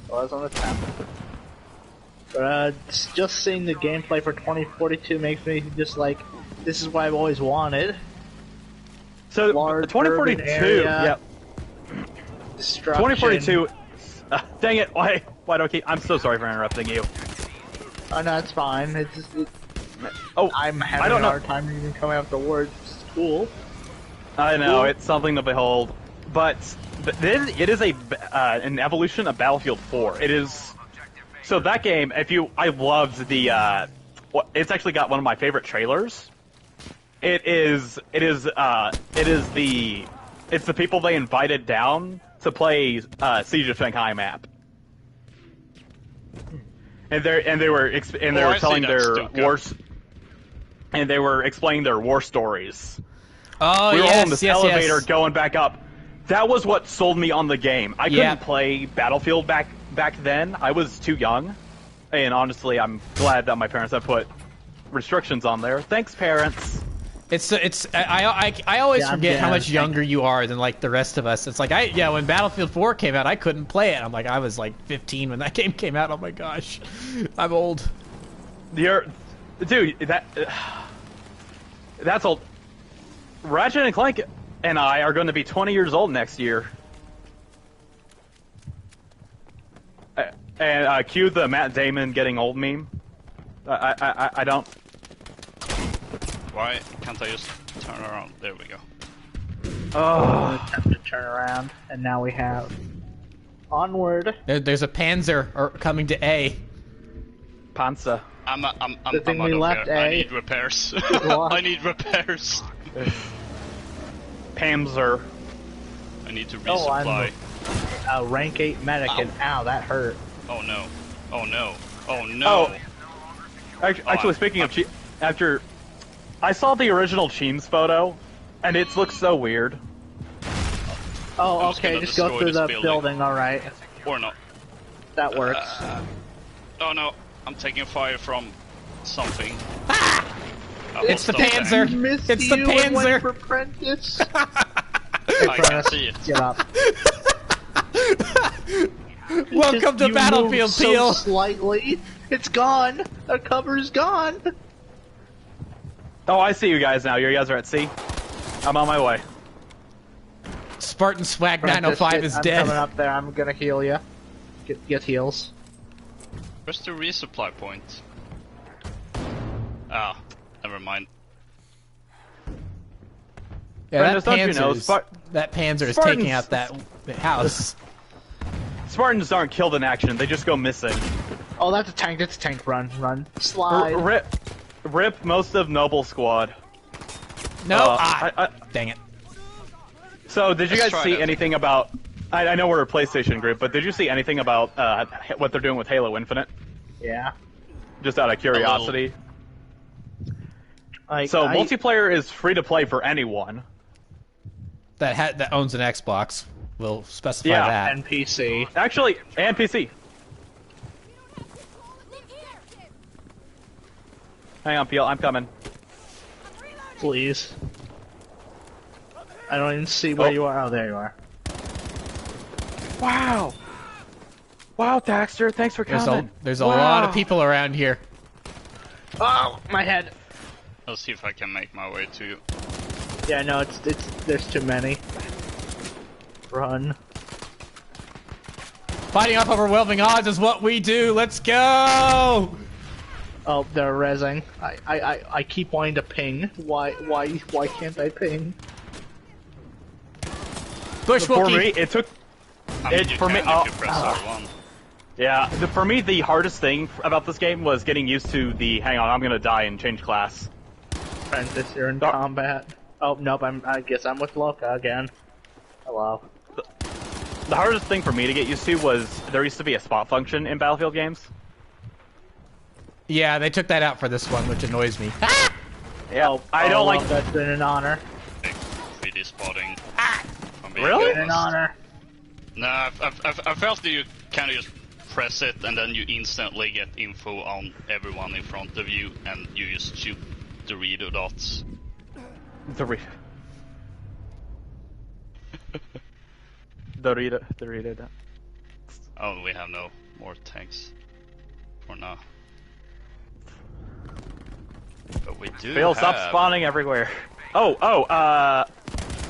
Well, I was on the 10th. But just seeing the gameplay for 2042 makes me just like, this is what I've always wanted. So, Large 2042, urban area, yep. Destruction. 2042, dang it, why do I keep, I'm so sorry for interrupting you. Oh no, it's fine. It's just, Oh, I'm I having don't a know. hard time even coming up with the words. It's cool. I know, Cool. it's something to behold. But it is an evolution of Battlefield 4. It is... So that game, I loved the, it's actually got one of my favorite trailers. It's the people they invited down to play Siege of Shanghai map. And they were telling their wars, and they were explaining their war stories. Oh, We were all yes, in this yes, elevator yes. going back up. That was what sold me on the game. I couldn't play Battlefield back then. I was too young. And honestly, I'm glad that my parents have put restrictions on there. Thanks, parents. I always forget how much younger you are than like the rest of us. It's like when Battlefield 4 came out, I couldn't play it. I'm like, I was like 15 when that game came out. Oh my gosh, I'm old. Dude, that's old. Ratchet and Clank and I are going to be 20 years old next year. And cue the Matt Damon getting old meme. I don't. Why can't I just turn around? There we go. Oh, attempt to turn around, and now we have onward. There's a Panzer coming to A. Panzer. I'm out we of left here. A. I need repairs. I need repairs. Panzer. I need to Oh, resupply. I'm a rank 8 medic, and ow, that hurt. Oh no. Oh no. Oh no. Actually, speaking of after I saw the original Cheems photo, and it looks so weird. Oh, I'm okay, just go destroy through this the building, alright. Or not. That works. Oh no, I'm taking fire from something. It's the Stop there. Panzer. It's the Panzer. For Prentice. I can't see it. Get up. Welcome to You Battlefield, moved Peel. So slightly. It's gone. The cover's gone. Oh, I see you guys now. You guys are at sea. I'm on my way. Spartan Swag Prentice, 905 is I'm dead. coming up there. I'm gonna heal you. Get heals. Where's the resupply point? Ah, never mind. Yeah, Prentice, don't you know, that Panzer is Spartans- taking out that house. Spartans aren't killed in action. They just go missing. Oh, that's a tank. That's a tank. Run. Slide. Rip most of Noble Squad. No, dang it. So, did you Let's guys try see that. anything about... I know we're a PlayStation group, but did you see anything about what they're doing with Halo Infinite? Yeah. Just out of curiosity. So, multiplayer is free to play for anyone. That owns an Xbox will specify Yeah, that. And PC. Actually, and PC. Hang on, Peel, I'm coming. Please. I don't even see where you are. Oh, there you are. Wow! Wow, Daxter, thanks for coming. There's a lot of people around here. Oh, my head. Let's see if I can make my way to you. Yeah, no, it's there's too many. Run. Fighting off overwhelming odds is what we do. Let's go! Oh, they're rezzing. I keep wanting to ping. Why can't I ping? For me, Bushwookie. it took... I mean, you for me, can if you press R1. Yeah, for me, the hardest thing about this game was getting used to the, hang on, I'm gonna die and change class. Prentice, you're in combat. Oh, nope, I guess I'm with Loka again. Hello. The hardest thing for me to get used to was, there used to be a spot function in Battlefield games. Yeah, they took that out for this one, which annoys me. Yeah, I don't like... That's been an honor. 3D spotting. Really? Been an honor. Nah, I felt that you kind of just press it and then you instantly get info on everyone in front of you and you just shoot Dorito dots. Dorito. Oh, we have no more tanks for now. But we do Phil, have... stop spawning everywhere. Whoa!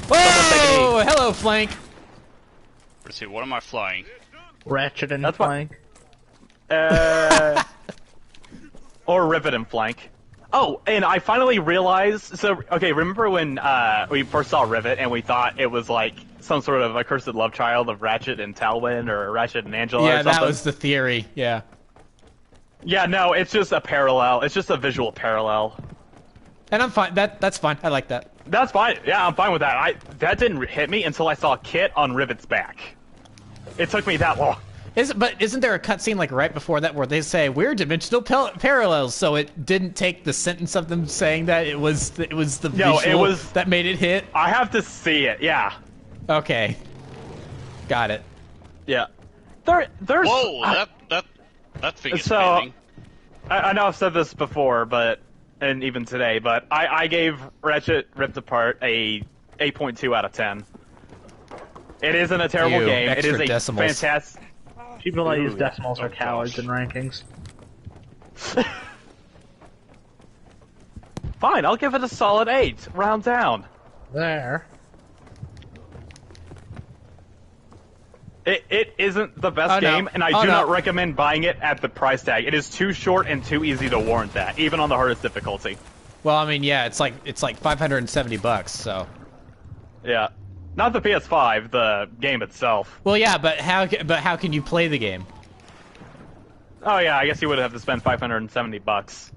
Whoa! Hello, Flank. Let's see, what am I flying? Ratchet and That's flank. Or Rivet and Flank. Oh, and I finally realized, so, okay, remember when we first saw Rivet and we thought it was like some sort of accursed love child of Ratchet and Talwyn or Ratchet and Angela or Yeah, something? that was the theory, yeah. Yeah, no, it's just a parallel. It's just a visual parallel. And I'm fine, that's fine, I like that. That's fine. Yeah, I'm fine with that. That didn't hit me until I saw Kit on Rivet's back. It took me that long. But isn't there a cutscene like right before that where they say we're dimensional parallels? So it didn't take the sentence of them saying that it was the visual that made it hit. I have to see it. Yeah. Okay, got it. Yeah. There's. Whoa! That thing is So, spinning. I know I've said this before, but and even today, but I gave Ratchet Ripped Apart a 8.2 out of 10. It isn't a terrible game. It is a fantastic. People that use decimals are cowards in rankings. Fine, I'll give it a solid 8. Round down. There. It isn't the best game, and I do not recommend buying it at the price tag. It is too short and too easy to warrant that, even on the hardest difficulty. Well, I mean, yeah, it's like $570, so. Yeah, not the PS5, the game itself. Well, yeah, but how can you play the game? Oh yeah, I guess you would have to spend $570.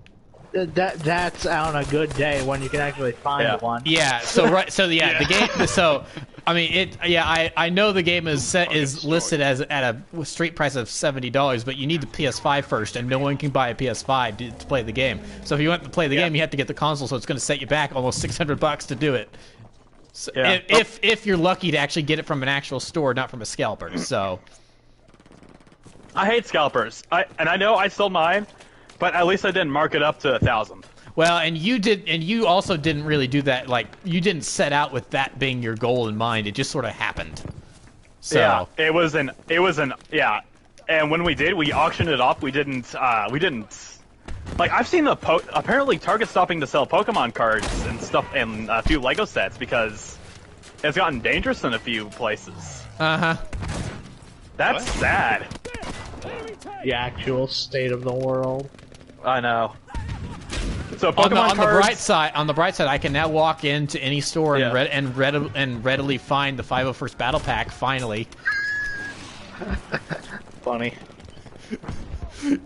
That's on a good day when you can actually find one. Yeah. The game. So, I mean, I know the game is listed as at a street price of $70, but you need the PS5 first, and no one can buy a PS5 to play the game. So if you want to play the game, you have to get the console. So it's going to set you back almost $600 to do it. So if you're lucky to actually get it from an actual store, not from a scalper. So. I hate scalpers. I know I sold mine. But at least I didn't mark it up to 1,000. Well, and you also didn't really do that. Like, you didn't set out with that being your goal in mind. It just sort of happened. So. Yeah, it was an yeah. And when we did, we auctioned it off. We didn't. Like, I've seen apparently Target stopping to sell Pokemon cards and stuff and a few Lego sets because it's gotten dangerous in a few places. That's sad. The actual state of the world. I know. So Pokemon on the bright side, I can now walk into any store and readily find the 501st Battle Pack. Finally. Funny.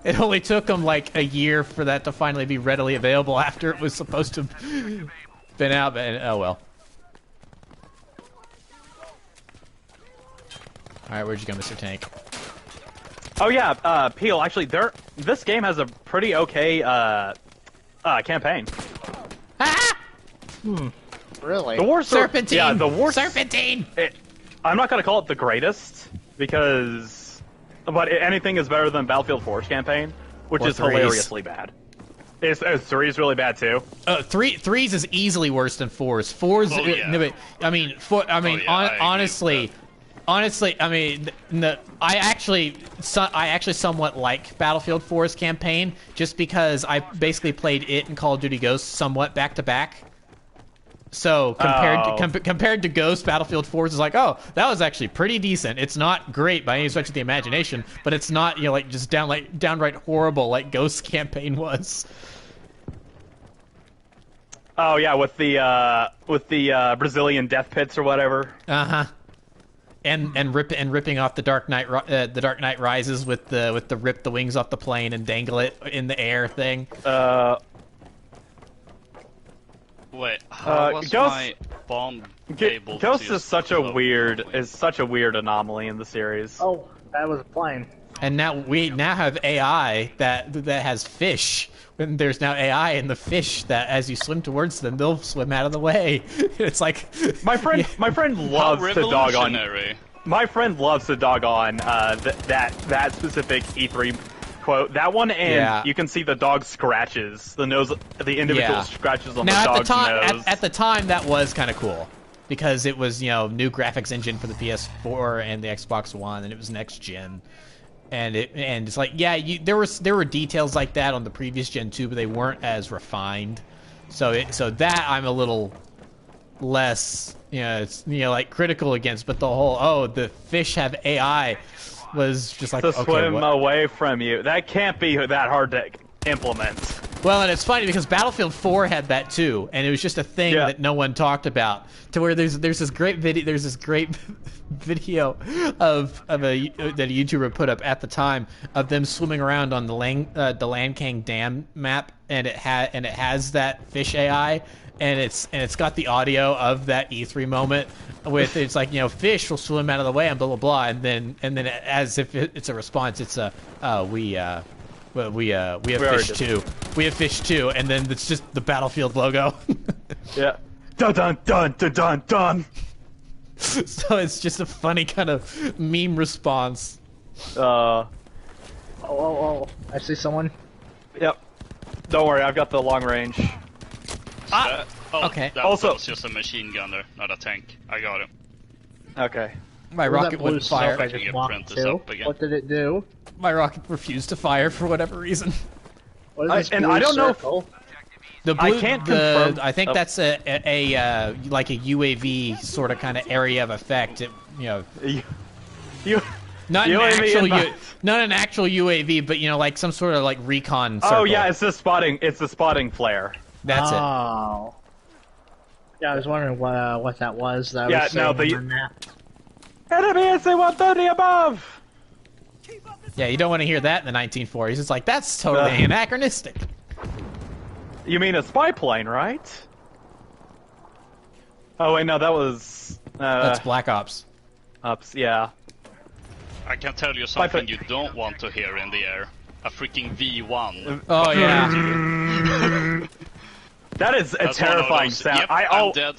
It only took them like a year for that to finally be readily available after it was supposed to have been out. But oh well. All right, where'd you go, Mr. Tank? Oh yeah, Peel. Actually, this game has a pretty okay campaign. Ah! Really? The War Serpentine. Yeah, the War Serpentine. I'm not gonna call it the greatest but anything is better than Battlefield 4's campaign, which is hilariously bad. Is 3 is really bad too? 3's is easily worse than 4's. 4's. Oh, yeah. Honestly, I mean, I actually somewhat like Battlefield 4's campaign just because I basically played it and Call of Duty Ghosts somewhat back to back. So compared to Ghost, Battlefield 4's is like, oh, that was actually pretty decent. It's not great by any stretch of the imagination, but it's not like just downright horrible like Ghost's campaign was. Oh yeah, with the Brazilian death pits or whatever. And ripping off the Dark Knight Rises with the rip the wings off the plane and dangle it in the air thing. Wait, how was my bomb able Ghost to is such a weird anomaly in the series. Oh, that was a plane. And now we have AI that has fish. And there's now AI in the fish that as you swim towards them, they'll swim out of the way. It's like my friend loves to dog on. My friend loves to dog on that specific E3 quote. That one, and you can see the dog scratches the individual scratches on the dog's nose. At the time, that was kind of cool because it was new graphics engine for the PS4 and the Xbox One, and it was next gen. And it's like there were details like that on the previous gen too, but they weren't as refined. So that I'm a little less like critical against. But the whole the fish have AI was just like to swim away from you. That can't be that hard to implement. Well, and it's funny because Battlefield 4 had that too, and it was just a thing that no one talked about. To where there's this great video of that a YouTuber put up at the time of them swimming around on the Lankang Dam map, and it has that fish AI, and it's got the audio of that E3 moment with it's like fish will swim out of the way and blah blah blah, and then as if it's a response, it's we have fish too. We have fish too, and then it's just the Battlefield logo. Yeah. Dun dun dun dun dun dun. So it's just a funny kind of meme response. Oh! I see someone. Yep. Don't worry, I've got the long range. Okay. That was just a machine gunner, not a tank. I got him. Okay. My What was rocket that blue wouldn't fire. stuff I just walked Apprentice to? up again. What did it do? My rocket refused to fire for whatever reason. What is this And blue I don't know if- circle? The blue, I can't confirm- I think that's a like a UAV sort of kind of area of effect. It, you know, You. not an UAV actual invite. not an actual UAV, but you know, like some sort of like recon circle. Oh yeah, it's the spotting. It's the spotting flare. That's it. Oh. Yeah, I was wondering what that was. That Yeah, was no, saying the- on the map. Enemy SC-130 above. Yeah, you don't want to hear that in the 1940s. It's like that's totally anachronistic. You mean a spy plane, right? Oh wait, no, that was. That's Black Ops. Ups, yeah. I can tell you something you don't want to hear in the air. A freaking V1. Oh yeah. That is a That's one of terrifying those, sound. Yep, I'm dead.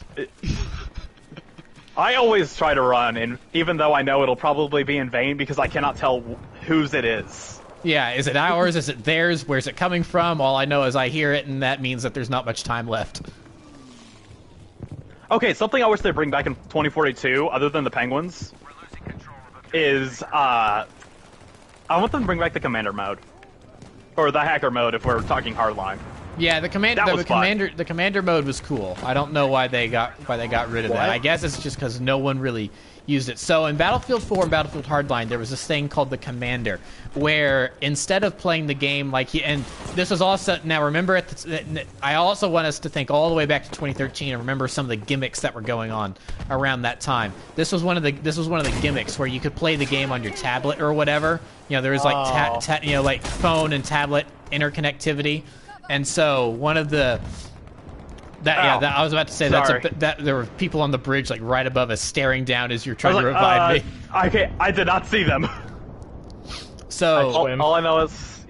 I always try to run, and even though I know it'll probably be in vain because I cannot tell whose it is. Yeah, is it ours? Is it theirs? Where's it coming from? All I know is I hear it, and that means that there's not much time left. Okay, something I wish they bring back in 2042, other than the penguins, is I want them to bring back the commander mode, or the hacker mode if we're talking hardline. Yeah, the commander mode was cool. I don't know why they got rid of that. I guess it's just because no one really used it. So in Battlefield 4 and Battlefield Hardline, there was this thing called the commander, where instead of playing the game and this was also now remember I also want us to think all the way back to 2013 and remember some of the gimmicks that were going on around that time. This was one of the gimmicks where you could play the game on your tablet or whatever. You know, there was like like phone and tablet interconnectivity. And so one of the I was about to say that there were people on the bridge like right above us staring down as you're trying to revive me. I did not see them. So all I know is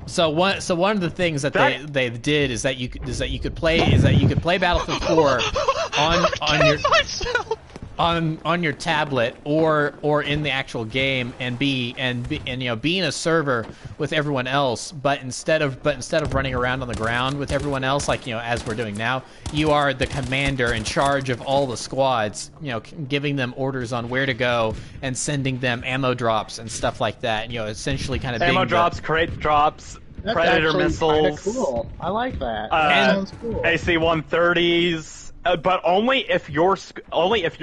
So one of the things that they did is that you could play Battlefield 4 on your tablet or in the actual game and be in a server with everyone else, but instead of running around on the ground with everyone else like as we're doing now, you are the commander in charge of all the squads, giving them orders on where to go and sending them ammo drops and stuff like that. Essentially kind of ammo drops, crate drops, That's predator missiles. Cool. I like that. That sounds cool. AC-130s. But only if your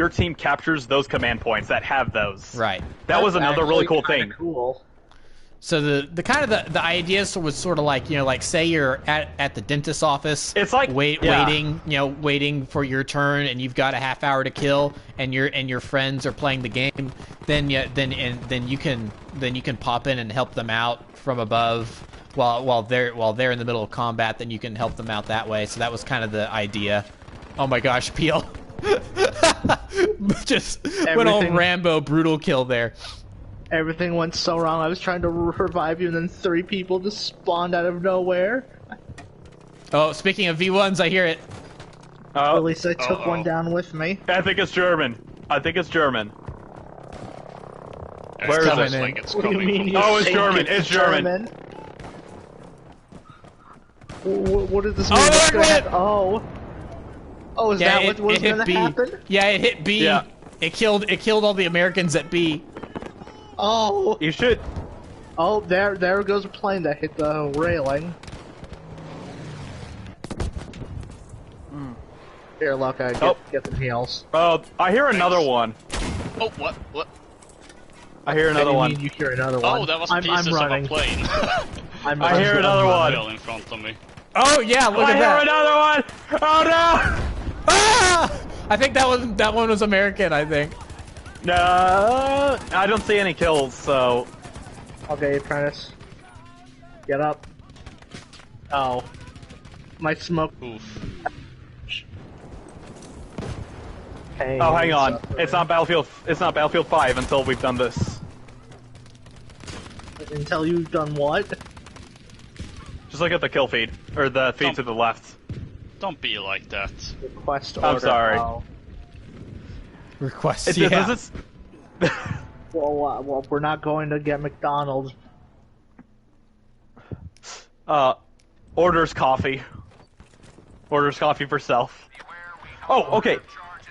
team captures those command points that have those. Right. That was another really cool kinda thing. Cool. So the kind of the idea was sort of like like say you're at the dentist's office. It's like waiting for your turn, and you've got a half hour to kill, and your friends are playing the game. Then you can pop in and help them out from above while they're in the middle of combat. Then you can help them out that way. So that was kind of the idea. Oh my gosh, Peel. Just went all Rambo brutal kill there. Everything went so wrong. I was trying to revive you, and then 3 people just spawned out of nowhere. Oh, speaking of V1s, I hear it. At least I took one down with me. I think it's German. Where is Sounds it? like it's What do you coming mean from- you Oh, it's think German. It's German. What did this Oh, mean? What's there gonna it happen? Oh, is that what was it hit gonna B. happen? Yeah, it hit B. Yeah. It killed all the Americans at B. Oh, You should. oh, there goes a plane that hit the railing. Here, look, get the heals. Oh, I hear another one. Oh, what? I hear another one. You hear another one? Oh, that was I'm pieces running. of a plane. I hear another one. Fell in front of me. Oh yeah, look I at hear that. another one. Oh no! Ah! I think that one was American. I think. No, I don't see any kills. So Okay, apprentice. Get up. Oh. My smoke. Oof. Pain oh, hang on. suffering. It's not Battlefield 5 until we've done this. Until you've done what? Just look at the kill feed or the feed to the left. Don't be like that. Request I'm order. sorry. Oh. Request. Yeah. Does Well, we're not going to get McDonald's. Well, Orders coffee. Orders coffee for self. Oh, okay.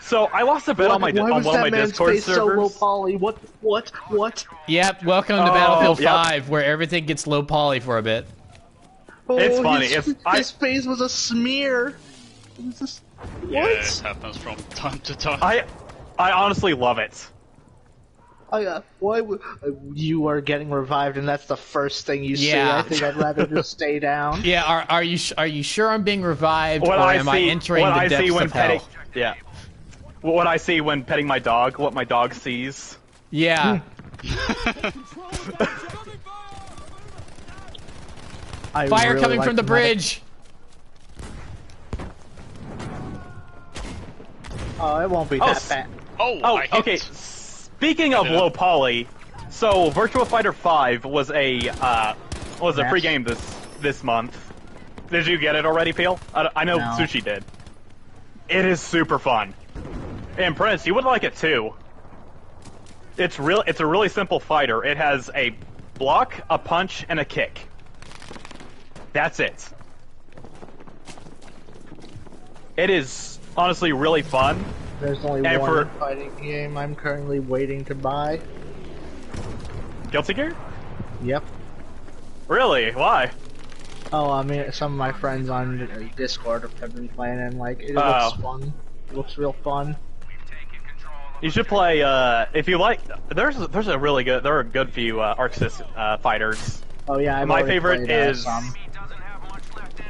So I lost a bet on my on one of my Discord servers. So low poly? What? Yep. Welcome to Battlefield 5, where everything gets low poly for a bit. Oh, it's funny. His face was a smear. What? Yeah, it happens from time to time. I honestly love it. Why would you are getting revived and that's the first thing you see? I think I'd rather just stay down. Yeah, are you sure I'm being revived, or am I entering the depths of hell? Yeah. What I see when petting my dog, what my dog sees. Yeah. Fire really coming from the bridge. Oh, it won't be that bad. Oh, okay. Speaking of low poly, so Virtua Fighter 5 was a free game this month. Did you get it already, Peel? I know Sushi did. It is super fun. And Prince, you would like it too. It's a really simple fighter. It has a block, a punch, and a kick. That's it. It is honestly really fun. There's only one fighting game I'm currently waiting to buy. Guilty Gear? Yep. Really? Why? Oh, I mean, some of my friends on Discord have been playing, and like, it looks fun. It looks real fun. You should play. If you like, there are a good few Arc Sys fighters. Oh yeah, my favorite is.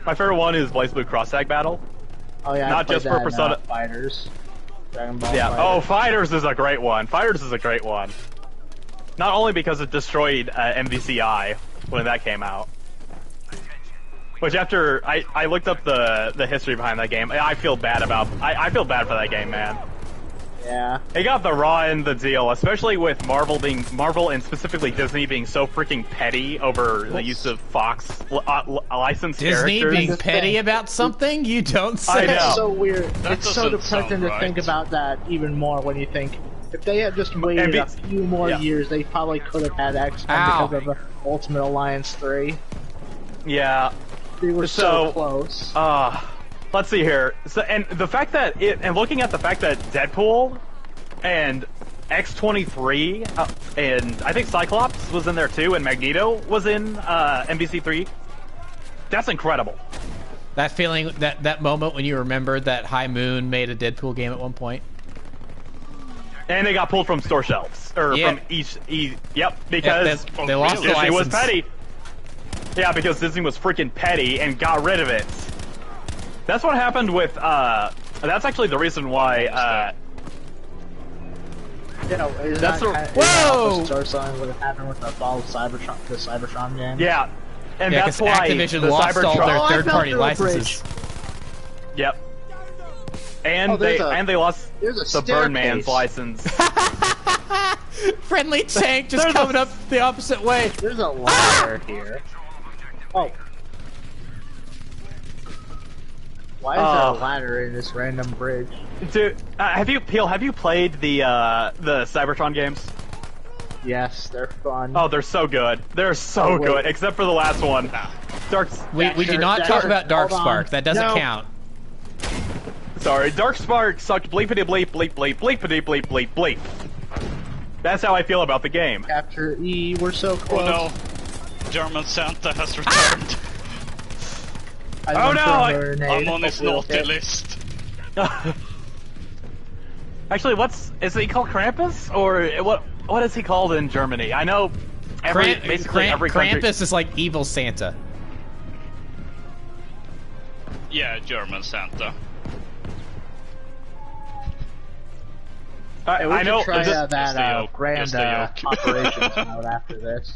My favorite one is BlazBlue Cross Tag Battle. Oh yeah, not just for Persona Fighters. Dragon Ball yeah. Fighters. Oh, Fighters is a great one. Fighters is a great one. Not only because it destroyed MVCI when that came out, which after I looked up the history behind that game, I feel bad about. I feel bad for that game, man. Yeah. It got the raw end of the deal, especially with Marvel and specifically Disney being so freaking petty over the use of Fox licensed Disney characters. being petty about something? You don't say. I know. It's so weird. That it's so depressing to think about that even more when you think if they had just waited a few more years, they probably could have had X-Men because of Ultimate Alliance 3. Yeah. They were so close. Let's see here. So, and the fact that and looking at the fact that Deadpool and X-23 and I think Cyclops was in there too, and Magneto was in MBC3. That's incredible. That feeling, that moment when you remembered that High Moon made a Deadpool game at one point. And they got pulled from store shelves from each. Yep, because they lost the license. Disney was petty. Yeah, because Disney was freaking petty and got rid of it. That's what happened with, that's actually the reason why, that's whoa! What happened with the fall of the Cybertron game? Yeah, and that's why Activision the lost all their Oh, third-party licenses. Yep. And they lost the Birdman's license. Friendly tank just coming up the opposite way. There's a ladder here. Oh. Why is there a ladder in this random bridge? Dude, have you played the Cybertron games? Yes, they're fun. Oh, they're so good. They're so good, except for the last one. We did not talk about Darkspark. That doesn't count. Sorry, Darkspark sucked bleepity bleep bleep bleep bleepity bleep bleep bleep. That's how I feel about the game. After E, we're so close. Oh no, German Santa has returned. Oh no! I'm on his naughty list. Actually, is he called Krampus, or what is he called in Germany? I know basically every country. Krampus is like evil Santa. Yeah, German Santa. I know. Try that grand operations mode after this.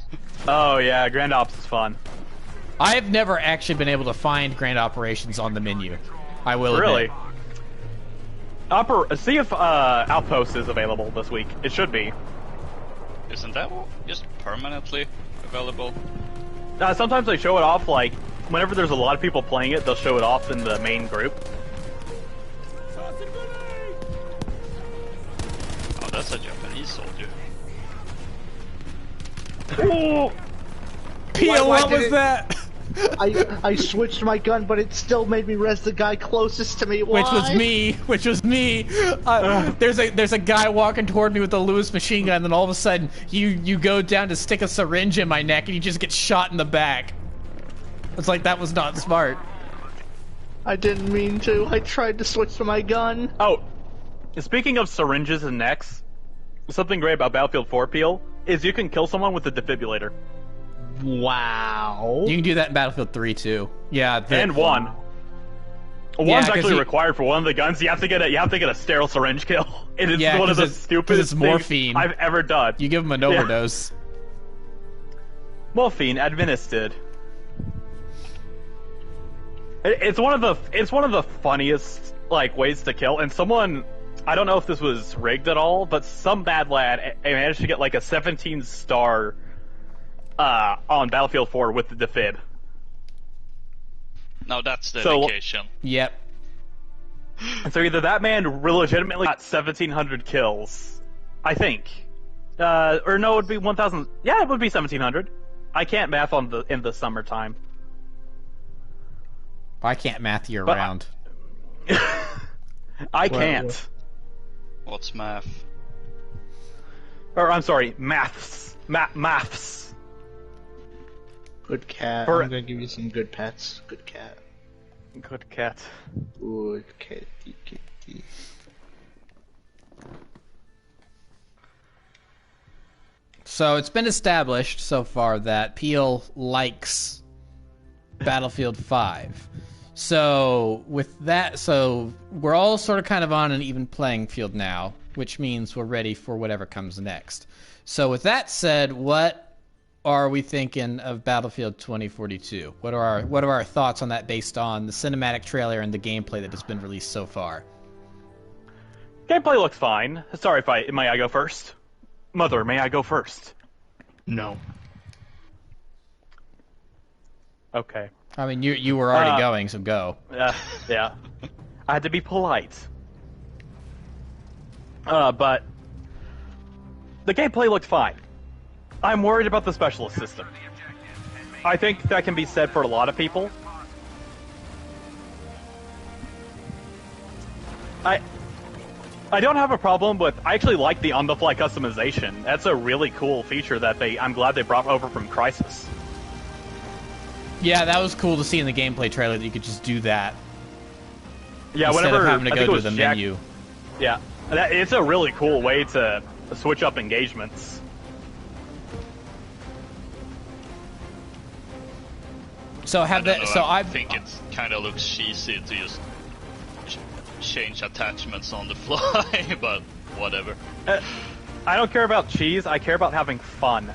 Oh yeah, Grand Ops is fun. I have never actually been able to find Grand Operations on the menu. I will admit. Really? See if Outpost is available this week. It should be. Isn't that just permanently available? Sometimes they show it off, like, whenever there's a lot of people playing it, they'll show it off in the main group. Oh, that's a Japanese soldier. Oh! Peel, what was that? I switched my gun, but it still made me res the guy closest to me. Why? Which was me. There's a guy walking toward me with a Lewis machine gun, and then all of a sudden you go down to stick a syringe in my neck, and you just get shot in the back. It's like, that was not smart. I didn't mean to. I tried to switch to my gun. Oh, speaking of syringes and necks, something great about Battlefield 4, Peel, is you can kill someone with the defibrillator. Wow. You can do that in Battlefield 3 too. Yeah, and 1. Yeah, One's actually required for one of the guns. You have to get a sterile syringe kill. It is one of the stupidest morphine things I've ever done. You give them an overdose. Morphine administered. It's one of the funniest ways to kill. And someone, I don't know if this was rigged at all, but some bad lad managed to get a 17-star on Battlefield 4 with the defib. No, that's dedication. Yep. So either that man legitimately got 1,700 kills, I think, or no, it would be 1,000. Yeah, it would be 1,700. I can't math in the summertime. I can't math year round. I can't. What's math? Or I'm sorry, maths. Maths. Good cat. I'm gonna give you some good pets. Good cat. Good cat. Good kitty kitty. So it's been established so far that Peel likes Battlefield 5. So with that, so we're all sort of kind of on an even playing field now, which means we're ready for whatever comes next. So with that said, what are we thinking of Battlefield 2042? What are our thoughts on that based on the cinematic trailer and the gameplay that has been released so far? Gameplay looks fine. Sorry may I go first? Mother, may I go first? No. Okay. I mean, you were already going, so go. Yeah. I had to be polite. But the gameplay looked fine. I'm worried about the specialist system. I think that can be said for a lot of people. I don't have a problem with. I actually like the on-the-fly customization. That's a really cool feature that I'm glad they brought over from Crysis. Yeah, that was cool to see in the gameplay trailer that you could just do that. Yeah, instead whenever of having to go to the Jack, menu. Yeah, it's a really cool way to switch up engagements. So I think it kind of looks cheesy to just change attachments on the fly, but whatever. I don't care about cheese. I care about having fun.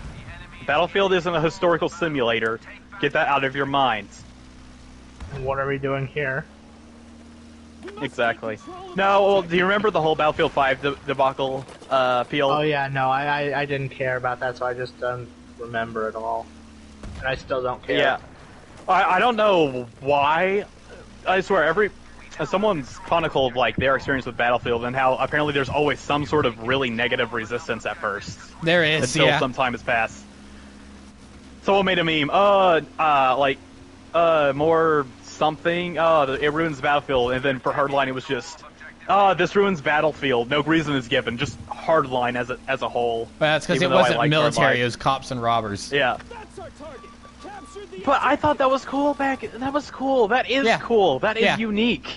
Battlefield isn't a historical simulator. Get that out of your minds. What are we doing here? Exactly. No, well, do you remember the whole Battlefield 5 debacle, Peel? Oh yeah, no, I didn't care about that, so I just don't remember it all. And I still don't care. Yeah. I don't know why. I swear, someone's chronicled their experience with Battlefield and how apparently there's always some sort of really negative resistance at first. There is, until some time has passed. Someone made a meme. More something. It ruins Battlefield, and then for Hardline it was just, this ruins Battlefield. No reason is given. Just Hardline as a whole. But that's because it wasn't military. It was cops and robbers. Yeah. But I thought that was cool that was cool. That is cool. That is unique.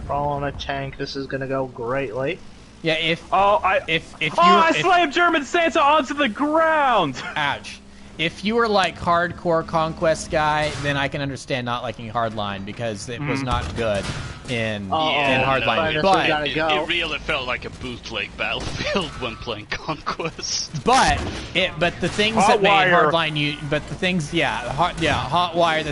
Crawling a tank. This is gonna go greatly. Yeah, I slammed German Santa onto the ground! Ouch. If you were hardcore conquest guy, then I can understand not liking Hardline because it was not good in Hardline. No, but it really felt like a bootleg Battlefield when playing Conquest. But the things that made Hardline Hotwire, the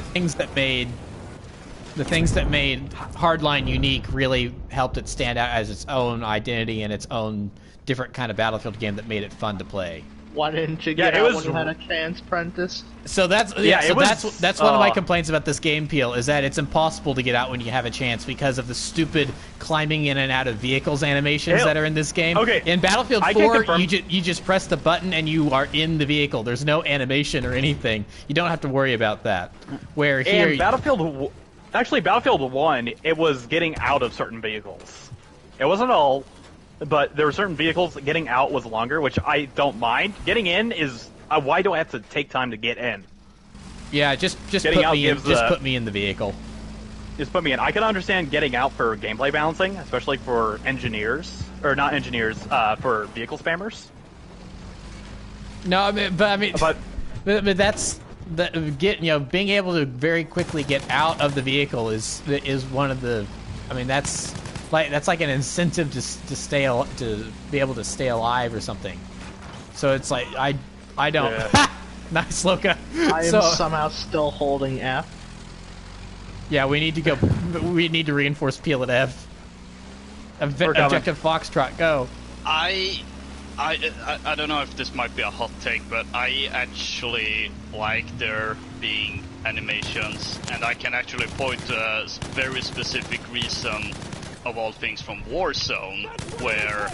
things that made Hardline unique really helped it stand out as its own identity and its own different kind of Battlefield game that made it fun to play. Why didn't you get out when you had a chance, Prentice? So that's that's one of my complaints about this game, Peel, is that it's impossible to get out when you have a chance because of the stupid climbing in and out of vehicles animations that are in this game. Okay. In Battlefield 4, you just press the button and you are in the vehicle. There's no animation or anything. You don't have to worry about that. Where here, Battlefield 1, it was getting out of certain vehicles. It wasn't all. But there were certain vehicles getting out was longer, which I don't mind. Getting in is why do I have to take time to get in? Yeah, just put me in the vehicle. Just put me in. I can understand getting out for gameplay balancing, especially for engineers or not engineers, for vehicle spammers. No, but that's being able to very quickly get out of the vehicle is one of the. I mean, that's like an incentive to be able to stay alive or something. So it's like I don't. Yeah. Nice, Loka. I am somehow still holding F. Yeah, we need to go. We need to reinforce Peel at F. Objective Foxtrot, go. I don't know if this might be a hot take, but I actually like there being animations, and I can actually point to a very specific reason of all things from Warzone, where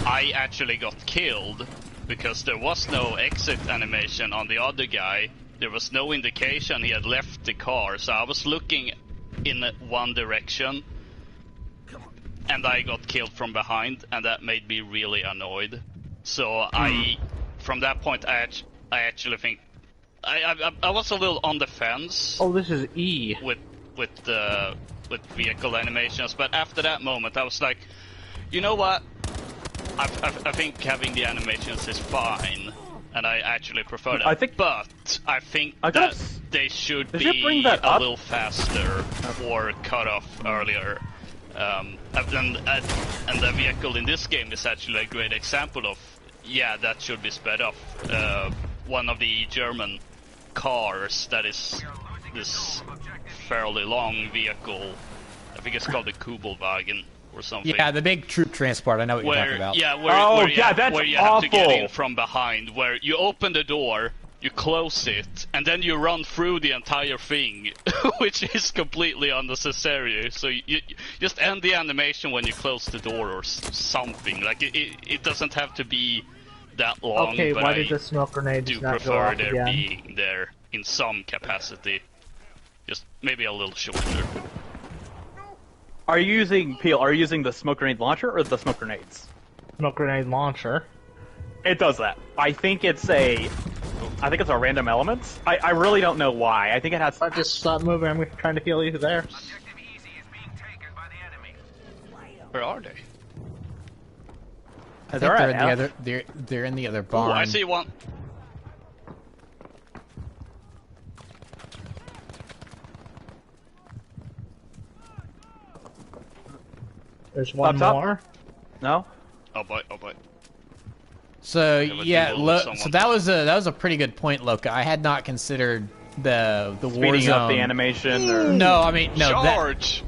I actually got killed because there was no exit animation on the other guy. There was no indication he had left the car, so I was looking in one direction and I got killed from behind, and that made me really annoyed. So from that point, I actually think I was a little on the fence. Oh, this is E with vehicle animations, but after that moment, I was like, you know what? I think having the animations is fine, and I actually prefer that. But I think that they should be a little faster or cut off earlier. And the vehicle in this game is actually a great example of, that should be sped up. One of the German cars that is this fairly long vehicle, I think it's called the Kubelwagen or something. Yeah, the big troop transport, I know what you're talking about. Yeah, where you have to get in from behind, where you open the door, you close it, and then you run through the entire thing, which is completely unnecessary. So you just end the animation when you close the door or something. Like, it doesn't have to be that long, okay, but why did the smoke grenades do not prefer go off there again? being there in some capacity. Just maybe a little shorter. Are you using the smoke grenade launcher or the smoke grenades? Smoke grenade launcher. It does that. I think it's a random element. I really don't know why. I think it has. I just stop moving. I'm trying to heal you there. Where are they? I think they're in the other. They're in the other barn. Oh, I see one. There's one more. No. Oh boy! Oh boy! So so that was a pretty good point, Loka. I had not considered the speeding Warzone up the animation. Or... No, I mean no. Charge.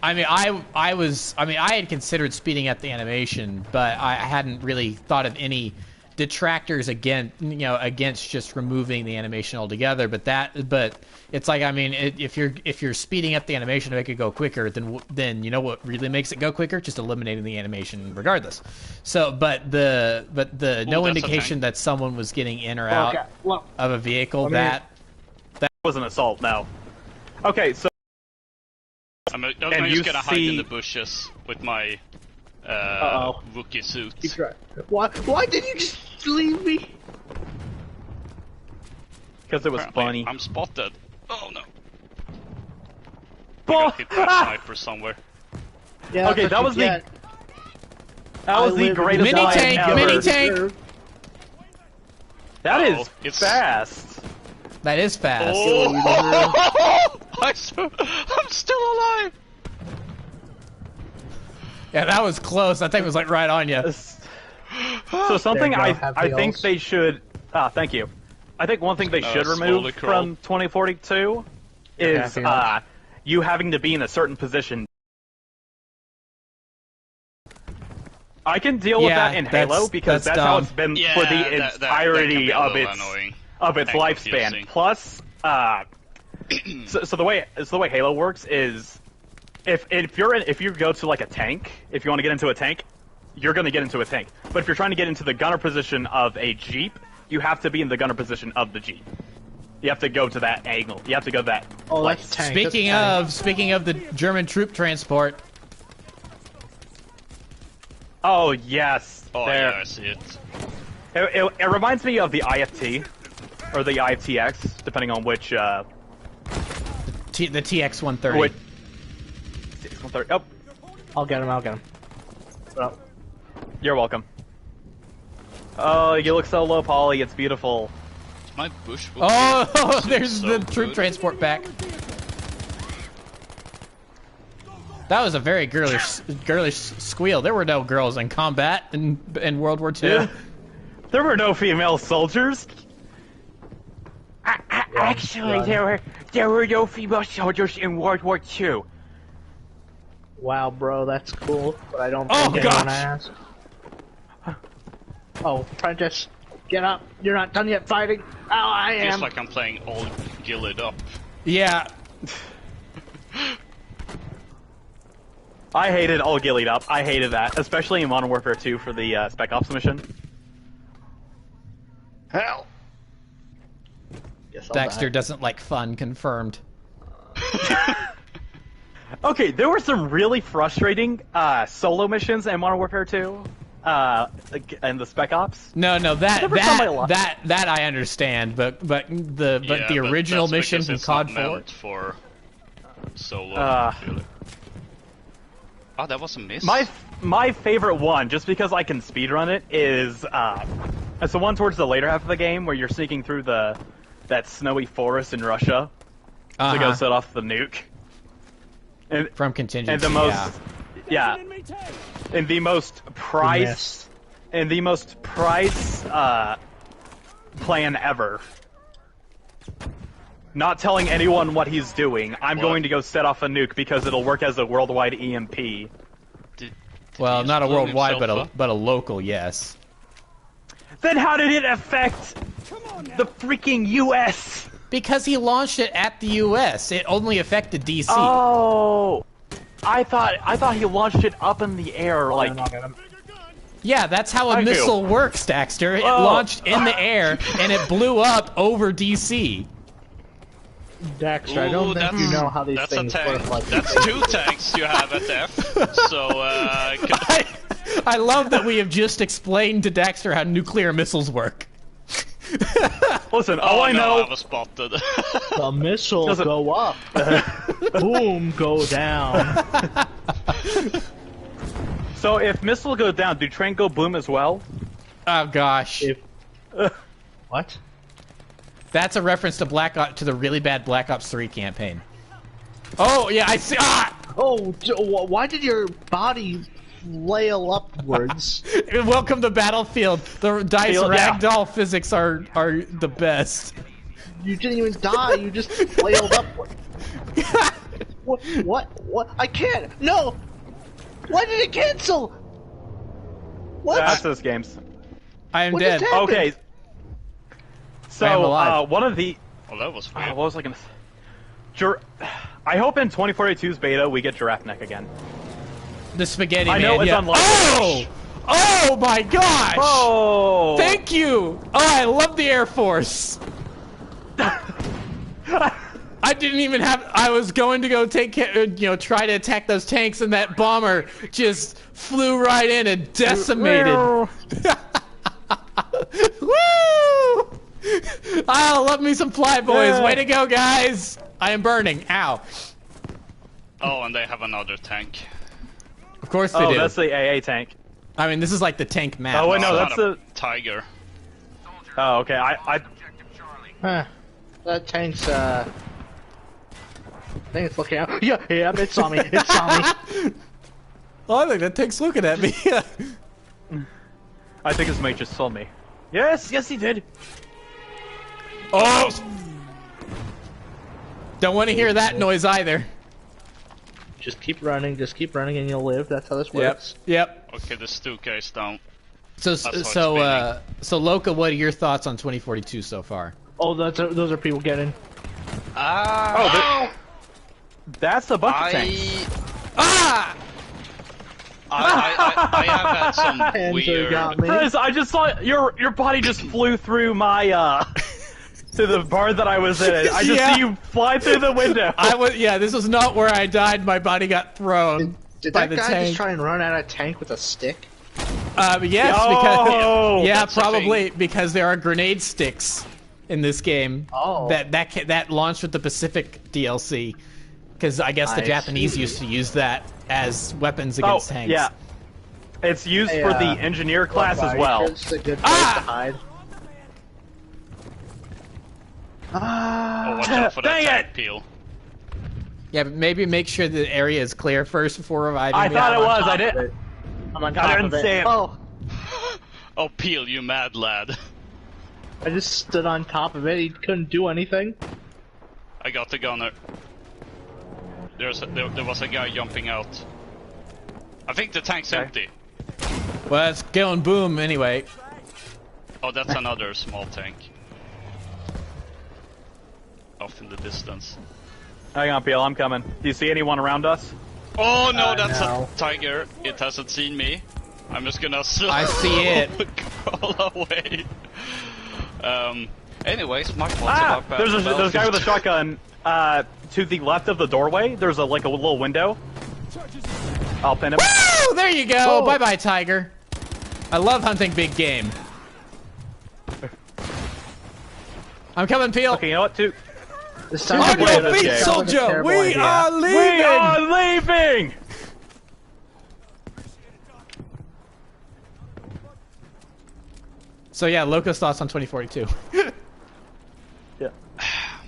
I mean, I had considered speeding up the animation, but I hadn't really thought of any detractors against just removing the animation altogether. But it's like, I mean, if you're speeding up the animation to make it go quicker, then you know what really makes it go quicker? Just eliminating the animation regardless. So, but the no indication that someone was getting in or out of a vehicle, that was an assault. No. Okay, so. I'm just gonna hide in the bushes with my Wookiee suit. Why did you just leave me? Because it was funny. I'm spotted. Oh no. I got hit by a sniper somewhere. Yeah, okay, that was the greatest mini tank. ever. Mini tank. That is fast. That is fast. Oh! I'm still alive. Yeah, that was close. That thing was like right on you. So something I think they should. Thank you. I think one thing they should remove from 2042 is you having to be in a certain position. I can deal with that in Halo because that's how it's been for the entirety of its lifespan. Confusing. Plus, so the way Halo works is if you go to like a tank, if you want to get into a tank, you're going to get into a tank. But if you're trying to get into the gunner position of a Jeep, you have to be in the gunner position of the Jeep. You have to go to that angle. You have to go that. Oh, that's tank. Speaking of the German troop transport. Oh yes. Oh there. yeah, I see it. It reminds me of the IFT or the IFTX, depending on which. The TX-130. TX-130. Oh. I'll get him. Oh. You're welcome. Oh, you look so low poly. It's beautiful. My bush. Oh, there's so the troop transport back. That was a very girlish squeal. There were no girls in combat in World War II. Yeah. There were no female soldiers. Actually, there were no female soldiers in World War II. Wow, bro, that's cool, but I don't think anyone asked. Oh, Prentice, get up! You're not done yet fighting. Oh, I am. Feels like I'm playing all gillied up. Yeah. I hated all gillied up. I hated that, especially in Modern Warfare 2 for the Spec Ops mission. Hell. Dexter doesn't like fun, confirmed. Okay, there were some really frustrating solo missions in Modern Warfare 2 and the Spec Ops. No, that I understand, but the original mission from COD 4 for solo. Oh, that was a miss. My favorite one, just because I can speedrun it, is it's the one towards the later half of the game where you're sneaking through that snowy forest in Russia to go set off the nuke. And, from contingency, and the most, and the most price plan ever. Not telling anyone what he's doing. I'm going to go set off a nuke because it'll work as a worldwide EMP. Well, not a worldwide, but a local, yes. Then how did it affect the freaking U.S.? Because he launched it at the U.S. It only affected D.C. Oh, I thought he launched it up in the air, like. Yeah, that's how a missile works, Daxter. It launched in the air and it blew up over D.C. Daxter, I don't think you know how these things work. Like that's 2 tanks you have at F. So I love that we have just explained to Daxter how nuclear missiles work. Listen, all I know. I was spotted. The missiles go up, boom, go down. So if missile go down, do train go boom as well? Oh gosh. What? That's a reference to the really bad Black Ops 3 campaign. Oh yeah, I see. Ah! Oh, why did your body flail upwards? Welcome to Battlefield. The dice ragdoll physics are the best. You didn't even die. You just flailed upwards. What? I can't. No. Why did it cancel? What? That's those games. I am dead. Okay. So one of the. Oh, that was weird. What was I gonna say? I hope in 2042's beta we get Giraffe Neck again. The spaghetti man. I know it's unlikely. Oh my gosh! Oh! Thank you! Oh, I love the Air Force! I didn't even have. I was going to go try to attack those tanks, and that bomber just flew right in and decimated. Woo! Oh, love me some Flyboys. Way to go, guys! I am burning. Ow. Oh, and they have another tank. Of course they do. Oh, that's the AA tank. I mean, this is like the tank map. Oh, wait, no, that's the Tiger. Oh, okay. That tank's I think it's looking out. Yeah, it saw me. It saw me. Oh, I think that tank's looking at me. I think his mate just saw me. Yes, he did. Oh! Don't want to hear that noise either. Just keep running, and you'll live. That's how this works. Yep. Okay, the Stuka is down. So Loka, what are your thoughts on 2042 so far? Oh, those are people getting. That's a bunch of tanks. I have had some Panzer weird. got me. Chris, I just saw your body just flew through my to the bar that I was in. I just see you fly through the window. This was not where I died. My body got thrown Did by that the guy tank. just try and run out of tank with a stick? Yes, Oh! because That's the probably because there are grenade sticks in this game. Oh. That launched with the Pacific DLC. Because I guess the I Japanese see. used to use that as weapons against tanks. Yeah. It's used for the engineer class as well. It's a good place to hide. Oh, watch out for that Dang tank it! peel. Yeah, but maybe make sure the area is clear first before reviving I me. thought it I'm on was. top I of did. it. I'm on I top didn't of it. see it. Oh, Oh, Peel, you mad lad. I just stood on top of it. He couldn't do anything. I got the gunner. There was a guy jumping out. I think the tank's empty. Well, it's going boom anyway. Oh, that's another small tank. Off in the distance. Hang on, Peel. I'm coming. Do you see anyone around us? Oh no, that's no. a tiger. It hasn't seen me. I'm just gonna I see it. crawl away. Anyways, my thoughts about There's a guy with a shotgun. To the left of the doorway, there's a little window. I'll pin him. Woo! There you go. Oh. Bye bye, tiger. I love hunting big game. I'm coming, Peel. Okay, you know what? This On sounds your like a feet, terrible soldier. We idea. are leaving. We are leaving. So yeah, Loco's thoughts on 2042. Yeah.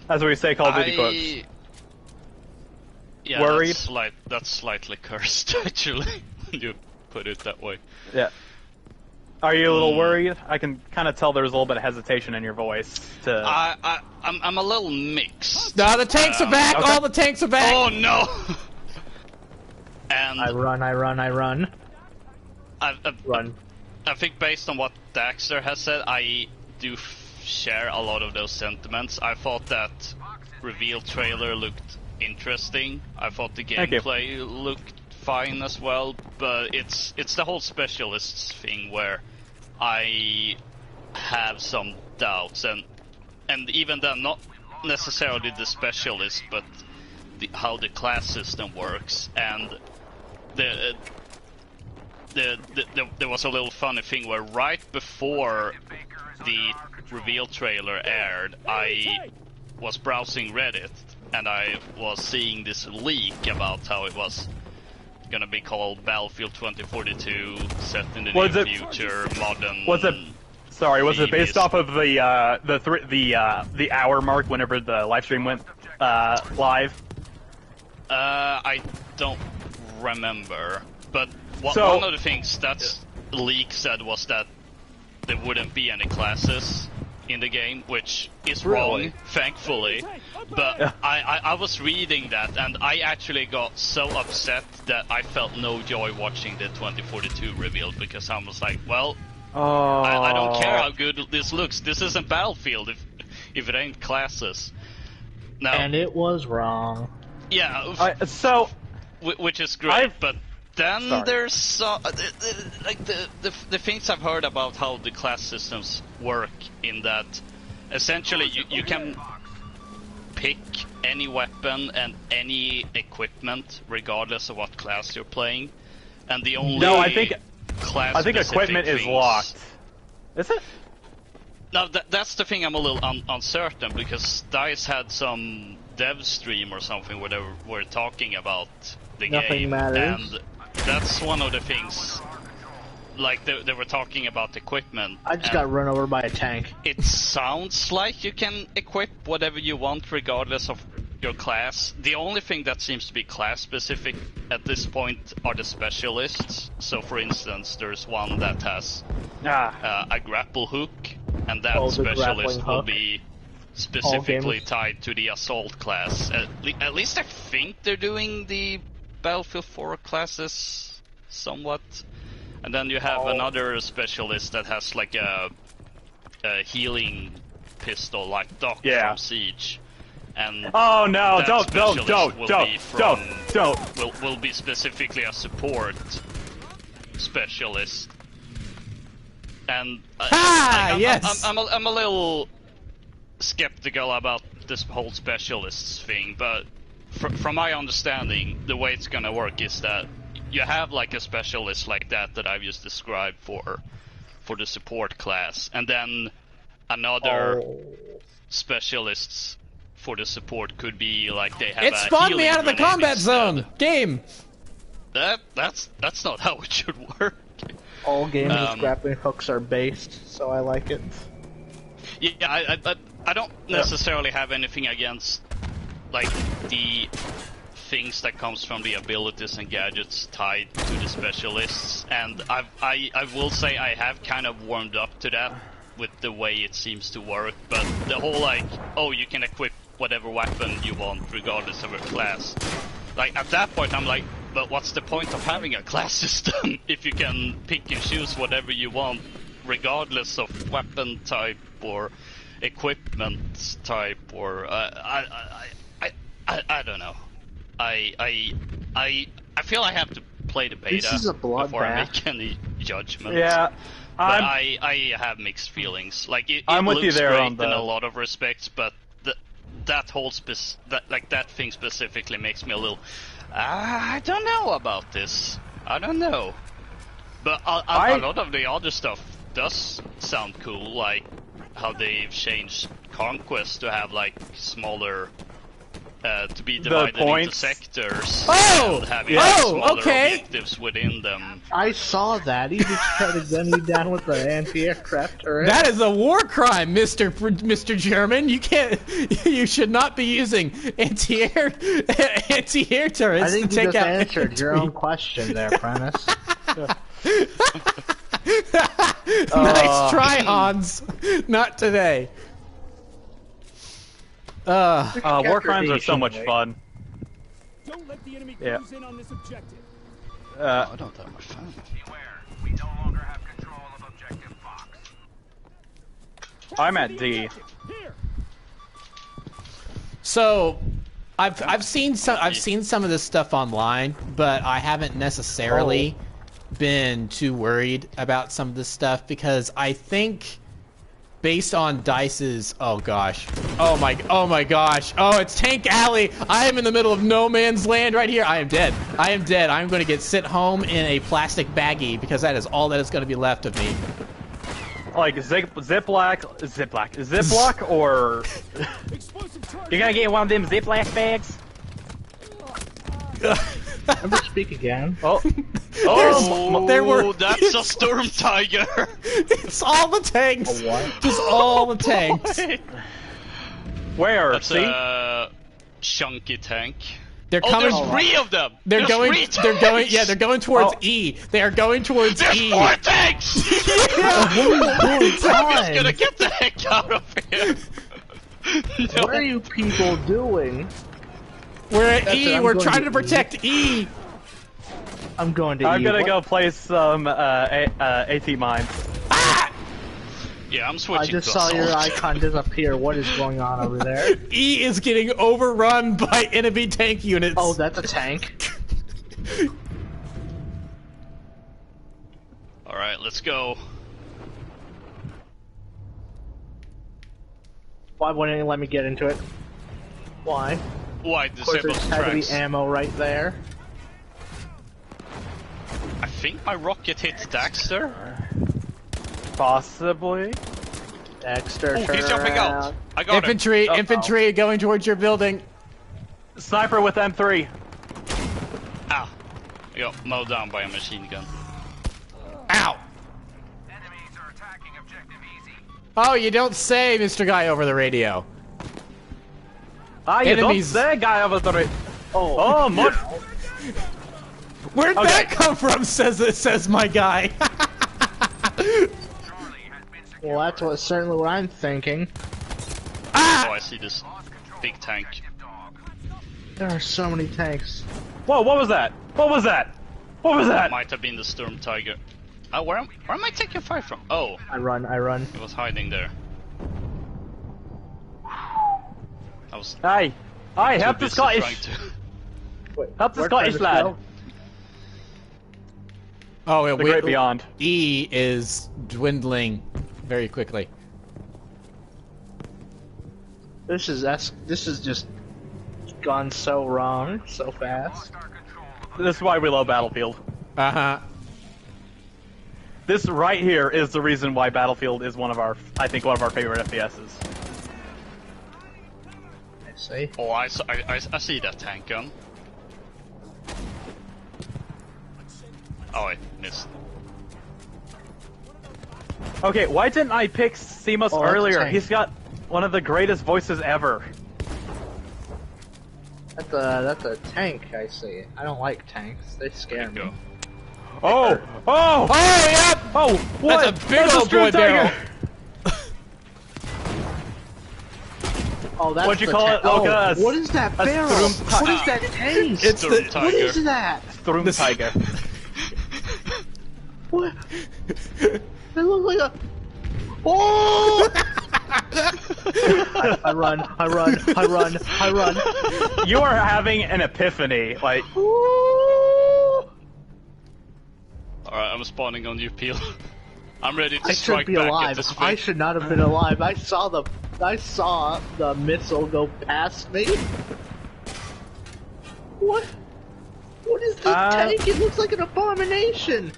That's what we say. Call of Duty quotes. Yeah, Worried? That's slightly cursed, actually, when you put it that way. Yeah. Are you a little worried? I can kind of tell there's a little bit of hesitation in your voice. I'm a little mixed. No, the tanks are back. Okay. All the tanks are back. Oh no! And I run. run. Uh, I think based on what Daxter has said, I do share a lot of those sentiments. I thought that reveal trailer looked interesting. I thought the Thank you. gameplay looked fine as well, but it's the whole specialists thing where I have some doubts, and even then, not necessarily the specialist, but how the class system works, and there was a little funny thing where right before the reveal trailer aired, I was browsing Reddit and I was seeing this leak about how it was gonna be called Battlefield 2042, set in the near future, modern. Was it based off of the hour mark whenever the live stream went live? I don't remember, but So- one of the things that leak said was that there wouldn't be any classes in the game, which is wrong, thankfully. But I was reading that, and I actually got so upset that I felt no joy watching the 2042 reveal, because I was like, well, I don't care how good this looks. This isn't Battlefield if it ain't classes. Now, And it was wrong. yeah, which is great, but then there's like the things I've heard about how the class systems work, in that essentially you can pick any weapon and any equipment regardless of what class you're playing, and the only I think class-specific equipment is things- locked. Is it? No, that's the thing I'm a little uncertain, because DICE had some dev stream or something where they were talking about the Nothing game, matters. and that's one of the things. Like they were talking about equipment. I just and got run over by a tank. it sounds like you can equip whatever you want regardless of your class. The only thing that seems to be class specific at this point are the specialists. So for instance, there's one that has a grapple hook, and that Oh, the grappling specialist will hook. be specifically gamers. tied to the assault class. At least I think they're doing the Battlefield 4 classes, somewhat. And then you have another specialist that has like a healing pistol, like Doc from Siege. And oh no! Don't! Don't! Will be specifically a support specialist. And yes! I'm a little skeptical about this whole specialists thing, but from my understanding, the way it's gonna work is that you have like a specialist like that I've just described for the support class, and then another specialists for the support could be like they have. It spawned me out of the combat instead. zone. Game. That's not how it should work. All gaming's grappling hooks are based, so I like it. Yeah, I don't necessarily have anything against like the things that comes from the abilities and gadgets tied to the specialists, and I will say I have kind of warmed up to that with the way it seems to work, but the whole like, oh, you can equip whatever weapon you want regardless of your class. Like at that point I'm like, but what's the point of having a class system if you can pick and choose whatever you want regardless of weapon type or equipment type or I don't know. I feel I have to play the beta before I make any judgments. Yeah, but I have mixed feelings. Like it I'm with looks you there great on the... in a lot of respects, but that whole that thing specifically makes me a little. I don't know about this. I don't know. But a lot of the other stuff does sound cool, like how they've changed Conquest to have like smaller. To be divided into sectors and having smaller objectives within them. I saw that. He just tried to gun you down with the anti-aircraft turret. That is a war crime, Mr. German. You can't. You should not be using anti-air turrets I think to take you just out answered your own question there, Prentice. Nice try, Hans. Not today. war crimes are so much fun. Don't let the enemy close in on this objective. I don't that much fun. Beware, we no longer have control of objective Fox. I'm at D. So, I've seen some of this stuff online, but I haven't necessarily been too worried about some of this stuff because I think. Based on Dice's, oh gosh, oh my gosh, oh it's Tank Alley. I am in the middle of no man's land right here. I am dead. I am dead. I'm going to get sent home in a plastic baggie because that is all that is going to be left of me. Like Ziploc, or you're gonna get one of them Ziploc bags. Never speak again. That's a Storm Tiger. It's all the tanks. Just all the tanks. Where? That's a chunky tank. They're coming. There's 3 of them. They're going. They're going. Yeah, they're going towards E. They are going towards E. There's 4 tanks. I'm just gonna get the heck out of here. No. What are you people doing? We're at E. We're trying to protect E. I'm going to E. I'm gonna go play some AT mines. Ah! Yeah, I'm switching. I just to saw assault. your icon disappear. What is going on over there? E is getting overrun by enemy tank units. Oh, that's a tank. Alright, let's go. Why wouldn't you let me get into it? Why? Why Of course, disable there's the heavy tracks? ammo right there. I think my rocket hit Daxter. Possibly. Dexter, Oh, turn he's jumping out. around. I got him. Infantry going towards your building. Sniper with M3. Ah. I got mowed down by a machine gun. Ow. Enemies are attacking objective easy. Oh, you don't say, Mr. Guy over the radio. Ah, you Enemies. don't say, guy over the... Oh, more... Where'd that come from? Says my guy. well, that's certainly what I'm thinking. Oh, I see this big tank. There are so many tanks. Whoa, what was that? What was that? What was that? Might have been the Storm Tiger. Where am I taking fire from? Oh, I run. it was hiding there. I was Hey, help the busy Scottish. trying to- Wait, Help the where'd Scottish Travis lad. go? Oh, The Great Beyond. E is dwindling very quickly. This is just gone so wrong so fast. This is why we love Battlefield. Uh-huh. This right here is the reason why Battlefield is one of our favorite FPSs. I see. Oh, I see that tank gun. Oh, I missed. Okay, why didn't I pick Seamus Oh, that's a earlier? tank. He's got one of the greatest voices ever. That's a tank. I see. I don't like tanks. They scare me. Go. Oh! Oh, yep! Oh! What? That's a big old Storm boy barrel. Tiger. Oh, that's What'd you the call tank. it, Loka? Oh, A what is that a barrel? Storm What is that tank? It's Storm the... Tiger. What is that? Storm Tiger. What? It looks like a. Oh! I run. You are having an epiphany. Like, Ooh. Alright, I'm spawning on you, Peel. I'm ready to I strike should be back alive. at this I thing. should not have been alive. I saw the missile go past me. What? What is this tank? It looks like an abomination.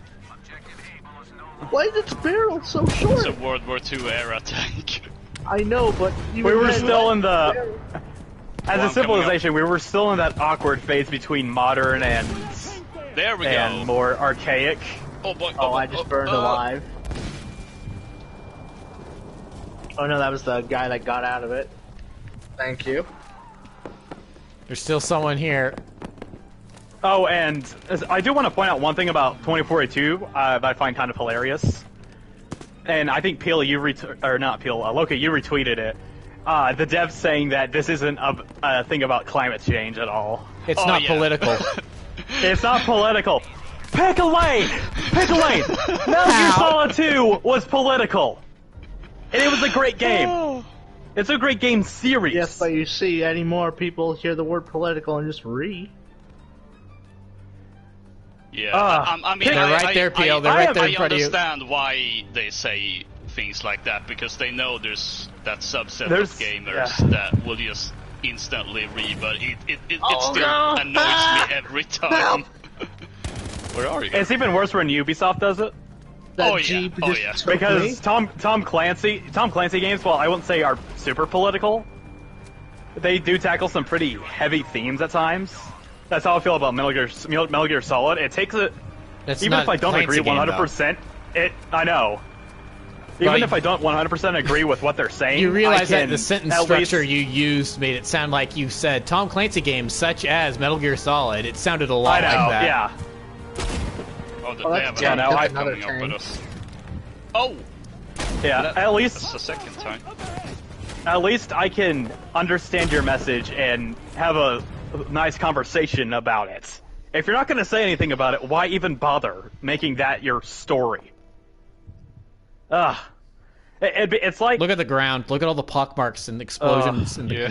Why is its barrel so short? It's a World War II era tank. I know, but we were still in the... As Well, a civilization, we were still in that awkward phase between modern and There we and go. more archaic. Oh boy. Oh, I just burned alive. Oh no, that was the guy that got out of it. Thank you. There's still someone here. Oh, and I do want to point out one thing about 2042 that I find kind of hilarious. And I think Peel, Loka, you retweeted it. The devs saying that this isn't a thing about climate change at all. It's Oh, not yeah. political. It's not political. Pick a lane! Pick a lane! Metal Gear Solid 2 was political. And it was a great game. It's a great game series. Yes, but you see, any more people hear the word political and just Yeah, Ah, I mean, they're right there, Peel. They're right there in front of you. I understand why they say things like that, because they know there's that subset There's- of gamers yeah. that will just instantly read, but it Oh, still no. annoys Ah! me every time. Help! Where are you? It's even worse when Ubisoft does it. Oh, yeah. Jeep Oh, just yeah. took me. Because Tom Clancy games, well, I wouldn't say are super political. They do tackle some pretty heavy themes at times. That's how I feel about Metal Gear Solid. It takes it, That's even not if I don't Clancy agree game, 100%. I know. Even Well, if I don't 100% agree with what they're saying, You realize I that can the sentence at structure least- you used made it sound like you said Tom Clancy games such as Metal Gear Solid. It sounded a I lot know, like that. yeah. Oh, Oh, they that's have a tank. another That's guy another coming up with tank. us. Oh, Yeah, at least that's the second time. I can understand your message and have a nice conversation about it. If you're not going to say anything about it, why even bother making that your story? Ugh. It's like... Look at the ground. Look at all the pockmarks and explosions in the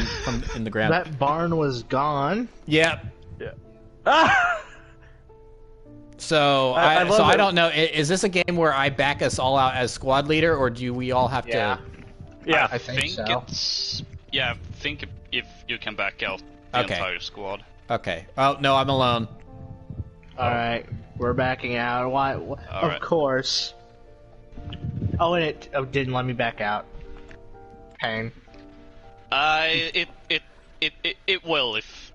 in the ground. That barn was gone. Yeah. Yeah. Ah! So I love I it. don't know. Is this a game where I back us all out as squad leader, or do we all have Yeah. to? Yeah. I think so. it's... Yeah, think if you can back out the Okay. entire squad. Okay. Oh no, I'm alone. Alright, we're backing out. Why? Of Alright. course. Oh, and it didn't let me back out. Pain. It will if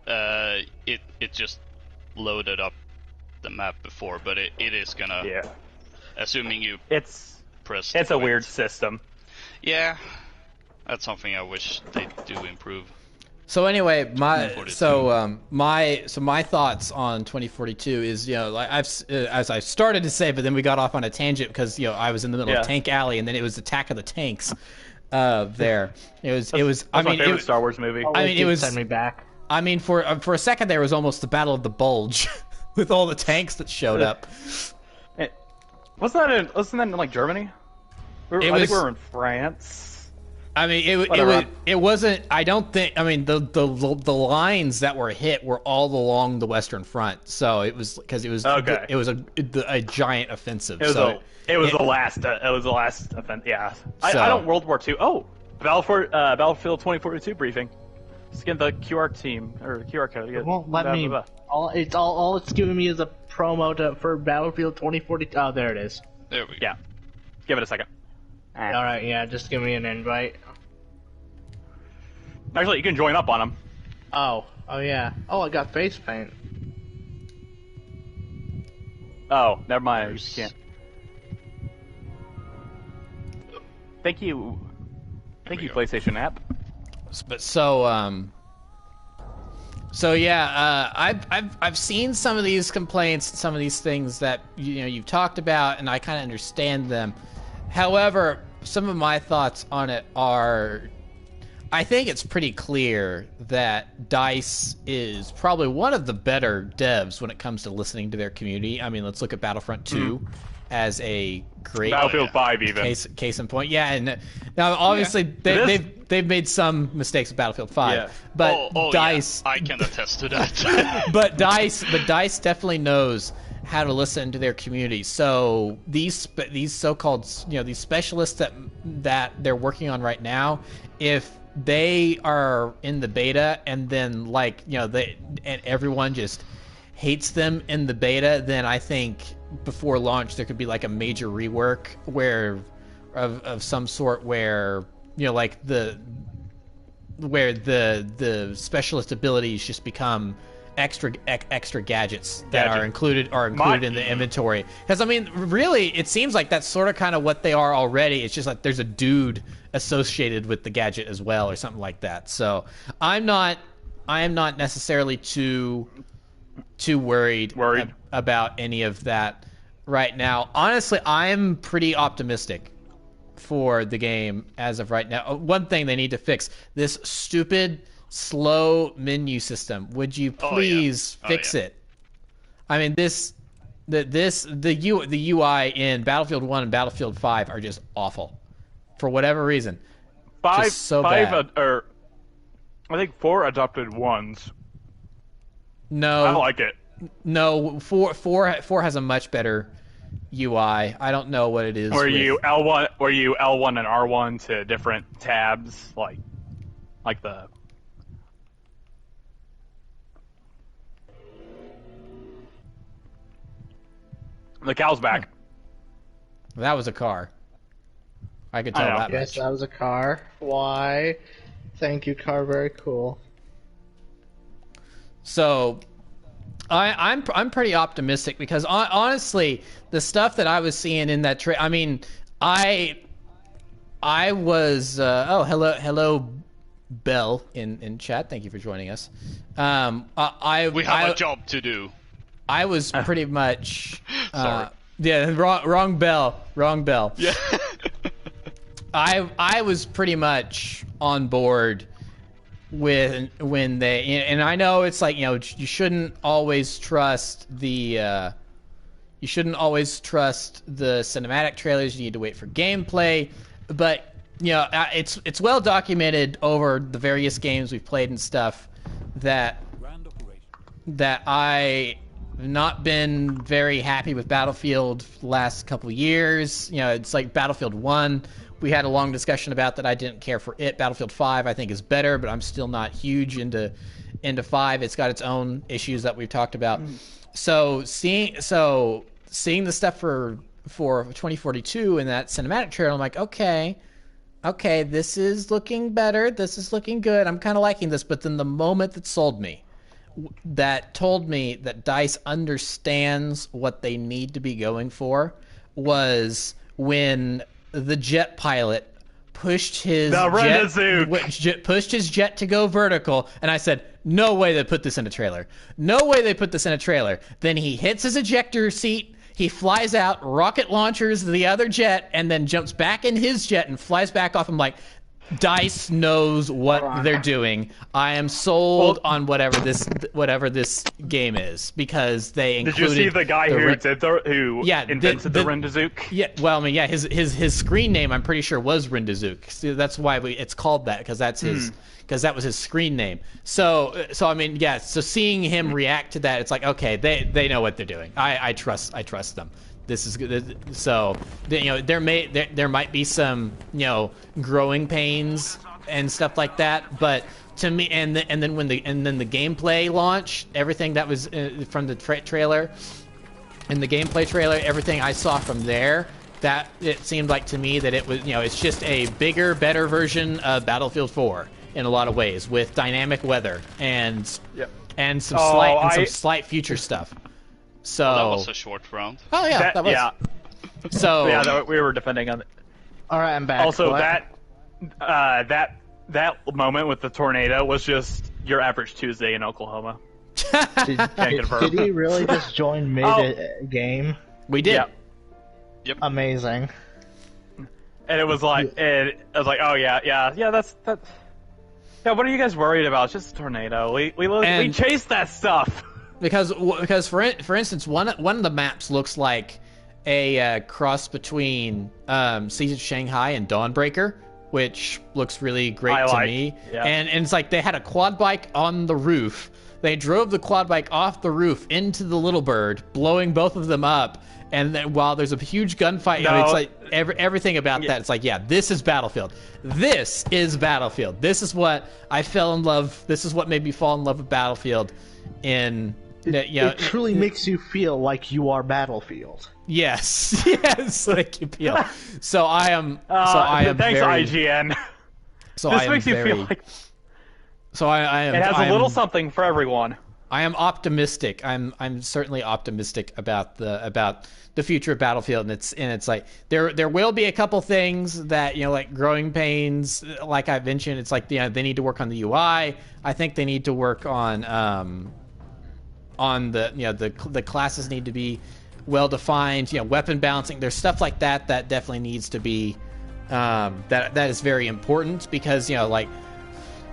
it just loaded up the map before, but it is gonna, Yeah. assuming you It's press. a quit. weird system. Yeah, that's something I wish they do improve. So anyway, my 2042. my thoughts on 2042 is, you know, like as I started to say, but then we got off on a tangent because, you know, I was in the middle Yeah. of Tank Alley, and then it was Attack of the Tanks. There, it was. I That's mean, my favorite Star Wars movie. I mean, it was- Send me back. I mean, for a second there was almost the Battle of the Bulge, with all the tanks that showed up. Wasn't that in like Germany? I think we were in France. I mean, it wasn't. I don't think. I mean, the lines that were hit were all along the Western Front, so it was because it was a giant offensive. It was the last offense. Yeah, I don't World War II. Oh, Battlefield 2042 briefing. Just get the QR team or QR code. It won't let me. All it's giving me is a promo for Battlefield 2042. Oh, there it is. There we go. Yeah, give it a second. All right, yeah, just give me an invite. Actually, you can join up on them. Oh yeah. Oh, I got face paint. Oh, never mind. You can't. Thank you, PlayStation app. But so yeah, I've seen some of these complaints, some of these things that you've talked about, and I kind of understand them. However, some of my thoughts on it are, I think it's pretty clear that DICE is probably one of the better devs when it comes to listening to their community. I mean, let's look at Battlefront 2 as a great Battlefield 5 even case in point. Yeah, and now obviously they've made some mistakes with Battlefield 5, but DICE. Yeah. I can attest to that. but DICE definitely knows how to listen to their community. So these so-called these specialists that they're working on right now, if they are in the beta and then and everyone just hates them in the beta, then I think before launch there could be like a major rework of some sort where the specialist abilities just become extra gadgets that are included in the inventory. Because I mean, really, it seems like that's sort of kind of what they are already. It's just like there's a dude associated with the gadget as well, or something like that. So I am not necessarily too worried about any of that right now. Honestly, I'm pretty optimistic for the game as of right now. One thing they need to fix: this stupid slow menu system. Would you please fix it? I mean, the UI in Battlefield 1 and Battlefield 5 are just awful for whatever reason. Five bad. I think 4 adopted ones. No, I don't like it. No, 4 has a much better UI. I don't know what it is. Were you L1 and R1 to different tabs, like the. The cow's back. That was a car. I could tell that Yes, much. that was a car. Why? Thank you, car. Very cool. So, I'm pretty optimistic because honestly, the stuff that I was seeing in that I mean, I was hello Bell in chat. Thank you for joining us. We have a job to do. I was pretty much Sorry. wrong bell. Yeah. I was pretty much on board with when they, and I know it's like, you shouldn't always trust the cinematic trailers. You need to wait for gameplay, but it's well documented over the various games we've played and stuff that I not been very happy with Battlefield the last couple of years. It's like Battlefield 1. We had a long discussion about that. I didn't care for it. Battlefield 5 I think is better, but I'm still not huge into 5. It's got its own issues that we've talked about. So seeing the stuff for 2042 in that cinematic trailer, I'm like, okay, this is looking better. This is looking good. I'm kind of liking this. But then the moment that sold me, that told me that DICE understands what they need to be going for, was when the jet pilot pushed his jet to go vertical, and I said, no way they put this in a trailer. No way they put this in a trailer. Then he hits his ejector seat, he flies out, rocket launchers the other jet, and then jumps back in his jet and flies back off. I'm like, DICE knows what they're doing. I am sold on whatever this game is because they included. Did you see the guy who invented the Rendazook? Yeah, well, I mean, yeah, his screen name I'm pretty sure was Rendazook. So that's why it's called that because that's his because that was his screen name. So I mean, yeah. So seeing him react to that, it's like okay, they know what they're doing. I trust them. This is good. So there might be some growing pains and stuff like that, but to me, and then the gameplay launched, everything that was from the trailer, and the gameplay trailer, everything I saw from there, that it seemed like to me that it was it's just a bigger, better version of Battlefield 4 in a lot of ways with dynamic weather and some slight future stuff. So that was a short round. Oh yeah, that was. Yeah. So yeah, we were defending on it. All right, I'm back. Also, that moment with the tornado was just your average Tuesday in Oklahoma. Did he really just join mid-game? We did. Yep. Amazing. And it was like, oh yeah, that's. Yeah, what are you guys worried about? It's just a tornado. We chased that stuff. Because for instance, one of the maps looks like a cross between Siege of Shanghai and Dawnbreaker, which looks really great to me. Yeah. And it's like they had a quad bike on the roof. They drove the quad bike off the roof into the Little Bird, blowing both of them up. And then while there's a huge gunfight, it's like everything about that. It's like, yeah, this is Battlefield. This is Battlefield. This is what I fell in love. This is what made me fall in love with Battlefield. It truly makes you feel like you are Battlefield. Yes, like you feel. So I am. Thanks, very, IGN. So this I am makes you feel like. So I am. It has a little something for everyone. I am optimistic. I'm certainly optimistic about the future of Battlefield, and it's like there will be a couple things that like growing pains, like I mentioned. It's like they need to work on the UI. I think they need to work on the classes need to be well defined. Weapon balancing. There's stuff like that definitely needs to be that is very important because like.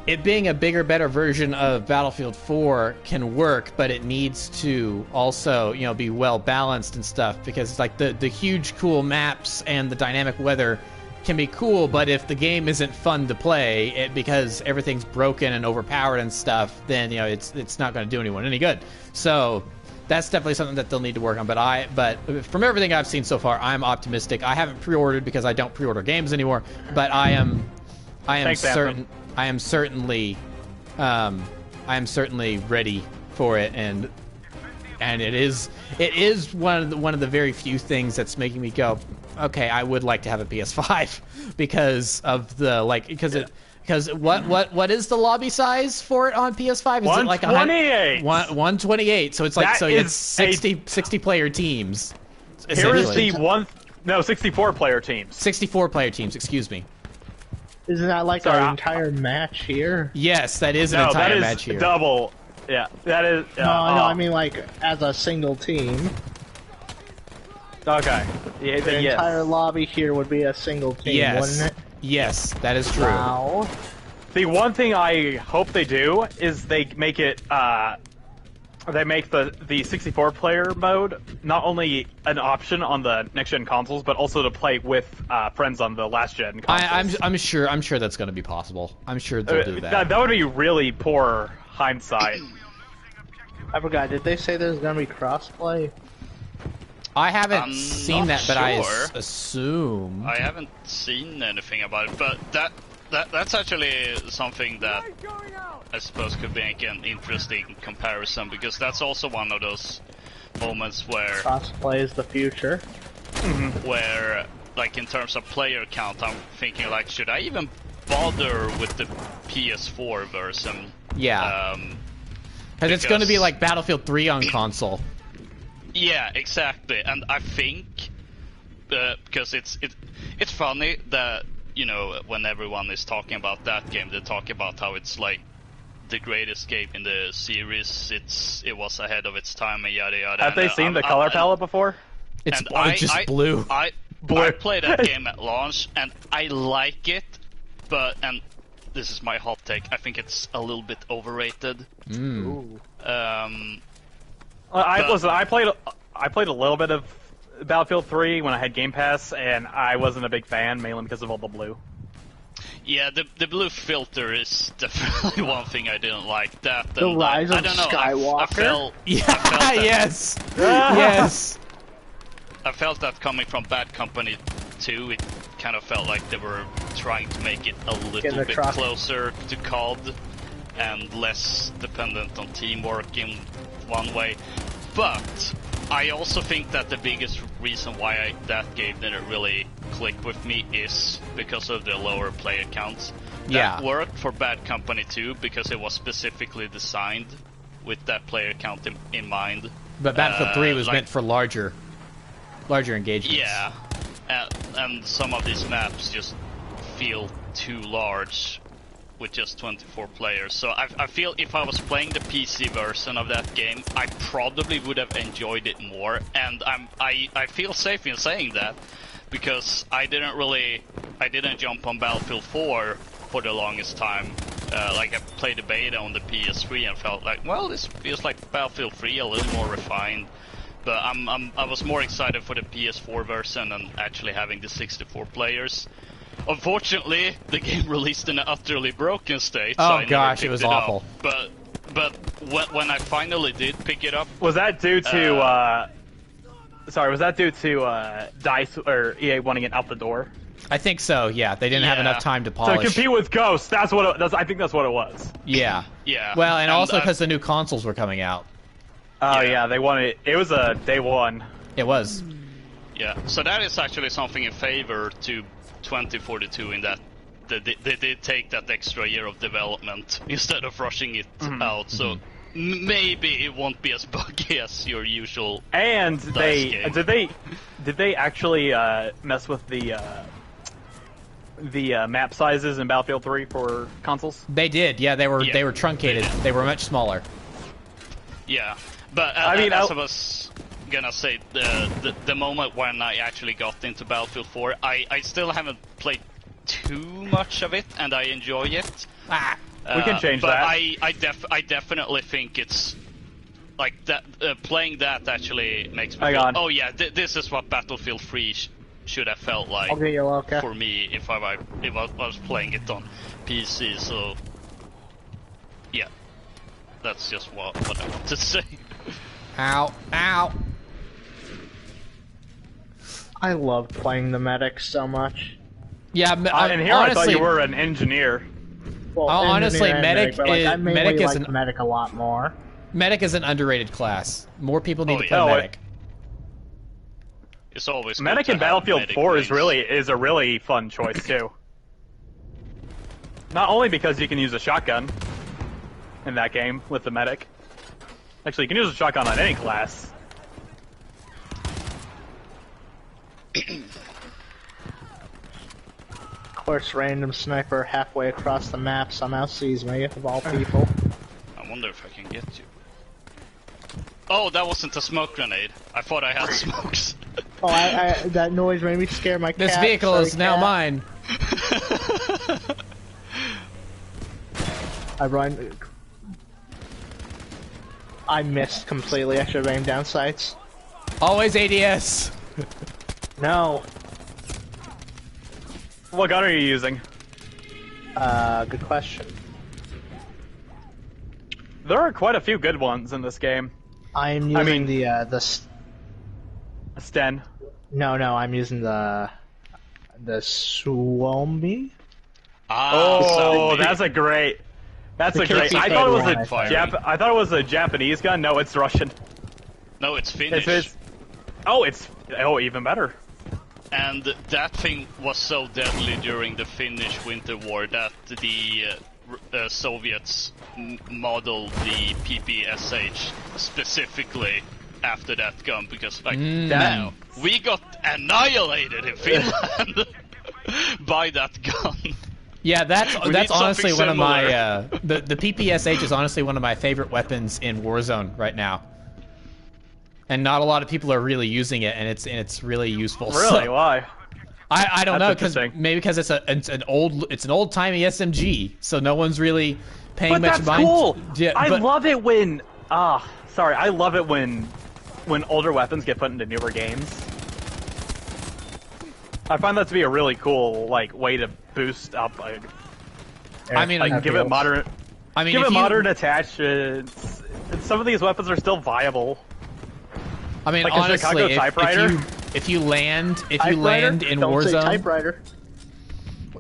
It being a bigger, better version of Battlefield 4 can work, but it needs to also, be well balanced and stuff because it's like the huge, cool maps and the dynamic weather can be cool, but if the game isn't fun to play, because everything's broken and overpowered and stuff, then it's not going to do anyone any good. So that's definitely something that they'll need to work on. But from everything I've seen so far, I'm optimistic. I haven't pre-ordered because I don't pre-order games anymore, but I am certain. I am certainly ready for it, and it is one of the very few things that's making me go, okay, I would like to have a PS5 because of the because what is the lobby size for it on PS5? Is 128. it like 128? So it's like it's 60 player teams. Here is the 64 player teams. 64 player teams. Excuse me. Isn't that like our entire match here? Yes, that is an entire match here. Double. Yeah, that is. No, I mean like as a single team. Okay. The entire lobby here would be a single team, wouldn't it? Yes, that is true. Wow. The one thing I hope they do is they make it. They make the 64-player mode not only an option on the next-gen consoles, but also to play with friends on the last-gen consoles. I'm sure that's going to be possible. I'm sure they'll do that. That would be really poor hindsight. I forgot. Did they say there's going to be crossplay? I haven't seen that, but I assume. I haven't seen anything about it, but that's actually something that I suppose could make an interesting comparison, because that's also one of those moments where crossplay is the future. Where, like, in terms of player count, I'm thinking, like, should I even bother with the PS4 version? Yeah. Because it's going to be like Battlefield 3 on console. Yeah, exactly. And I think because it's funny that when everyone is talking about that game, they talk about how it's like the greatest game in the series. It was ahead of its time and yada yada. Have they seen the color palette before? It's just blue. I played that game at launch and I like it, and this is my hot take, I think it's a little bit overrated. I played a little bit of Battlefield 3 when I had Game Pass, and I wasn't a big fan, mainly because of all the blue. Yeah, the blue filter is definitely one thing I didn't like. That The and Rise I of don't know. Skywalker? Yeah, I felt that, yes! Yes! I felt that coming from Bad Company 2, it kind of felt like they were trying to make it a little bit closer to COD and less dependent on teamwork in one way. But I also think that the biggest reason why that game didn't really click with me is because of the lower player counts. That worked for Bad Company 2 because it was specifically designed with that player count in mind. But Battlefield 3 was meant for larger engagements. Yeah, and some of these maps just feel too large with just 24 players. So I feel if I was playing the PC version of that game, I probably would have enjoyed it more. And I feel safe in saying that because I didn't jump on Battlefield 4 for the longest time. Like I played the beta on the PS3 and felt like, well, this feels like Battlefield 3, a little more refined. But I was more excited for the PS4 version and actually having the 64 players. Unfortunately, the game released in an utterly broken state. Oh so gosh, it was awful. But when I finally did pick it up, was that due to was that due to DICE or EA wanting it out the door? I think so. Yeah, they didn't have enough time to polish. So compete with Ghost. That's what. I think that's what it was. Yeah. Yeah. Well, and also because the new consoles were coming out. Oh yeah, they wanted. It was a day one. It was. Yeah. So that is actually something in favor to 2042 in that they did take that extra year of development instead of rushing it out. So maybe it won't be as buggy as your usual. And game. did they actually mess with the map sizes in Battlefield 3 for consoles? They did. Yeah, they were truncated. They were much smaller. Yeah, but I was gonna say, the moment when I actually got into Battlefield 4, I still haven't played too much of it, and I enjoy it. We can change but that. I definitely think it's like that. Playing that actually makes me Hang feel, on. oh yeah, this is what Battlefield 3 should have felt like for me if I was playing it on PC. So yeah, that's just what I want to say. Ow! Ow! I loved playing the medic so much. Yeah, and here honestly, I thought you were an engineer. Well, honestly, medic but, like, I mainly is like medic a lot more. Medic is an underrated class. More people need to play no, medic. It's always good Medic to in have Battlefield medic 4 wings. is a really fun choice too. Not only because you can use a shotgun in that game with the medic. Actually, you can use a shotgun on any class. Of course, random sniper halfway across the map somehow sees me, of all people. I wonder if I can get you. Oh, that wasn't a smoke grenade. I thought I had smokes. Oh, that noise made me scare my cat. This vehicle Sorry, is now cat. mine. I missed completely. I should have aimed down sights. Always ADS. No. What gun are you using? Good question. There are quite a few good ones in this game. I'm using the Sten. No, I'm using the Suomi. Oh, that's a great. That's a great. I thought it was a Japanese gun. No, it's Russian. No, it's Finnish. Oh, even better. And that thing was so deadly during the Finnish Winter War that the Soviets modeled the PPSH specifically after that gun because, like, now we got annihilated in Finland by that gun. Yeah, that's honestly one of my the PPSH is honestly one of my favorite weapons in Warzone right now. And not a lot of people are really using it, and it's really useful. Really? So, Why? I don't know, because interesting. it's an old timey SMG, so no one's really paying But much that's mind. cool. Yeah, I but- love it when I love it when older weapons get put into newer games. I find that to be a really cool way to boost up. I mean, Give it modern. I mean, Give if it you- modern attachments. Some of these weapons are still viable. I mean, like a honestly, Chicago typewriter? if you land in Typewriter? Don't say Warzone, typewriter.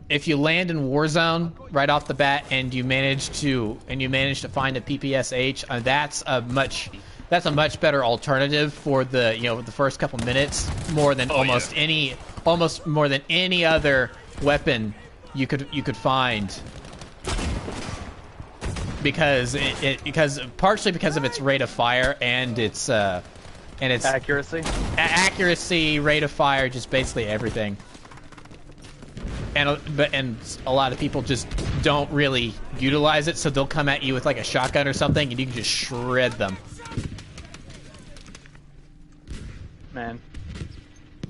if you land in Warzone right off the bat and you manage to find a PPSH, that's a much better alternative for the first couple minutes, more than almost more than any other weapon you could find, because partially because of its rate of fire and its Accuracy. accuracy, rate of fire, just basically everything. And a lot of people just don't really utilize it, so they'll come at you with like a shotgun or something, and you can just shred them. Man,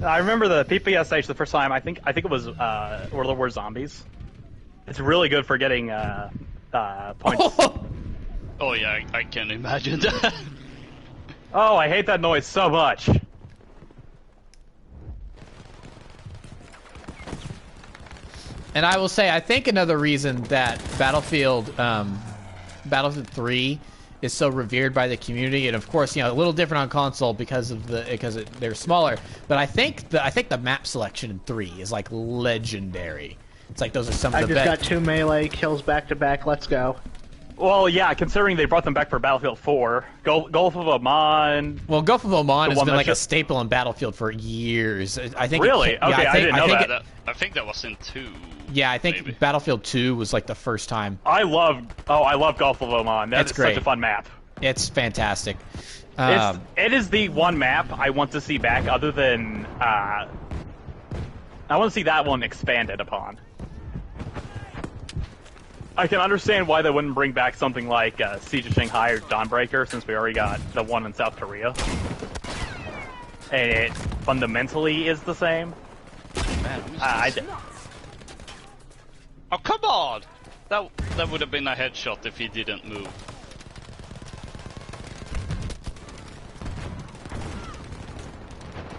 I remember the PPSH the first time. I think it was World of War Zombies. It's really good for getting points. Oh yeah, I can imagine that. Oh, I hate that noise so much. And I will say, I think another reason that Battlefield 3 is so revered by the community, and of course, a little different on console because they're smaller. But I think the map selection in 3 is like legendary. It's like those are some of the best. I just got 2 melee kills back to back. Let's go. Well, yeah, considering they brought them back for Battlefield 4, Gulf of Oman. Well, Gulf of Oman has one been that like a just- staple in Battlefield for years. I think. Really? Okay, I didn't know that. I think that was in 2. Yeah, I think maybe. Battlefield 2 was like the first time. I love Gulf of Oman. That's great. such a fun map. It's fantastic. It is the one map I want to see back, other than I want to see that one expanded upon. I can understand why they wouldn't bring back something like Siege of Shanghai or Dawnbreaker, since we already got the one in South Korea. And it fundamentally is the same. Man, oh come on! That would have been a headshot if he didn't move.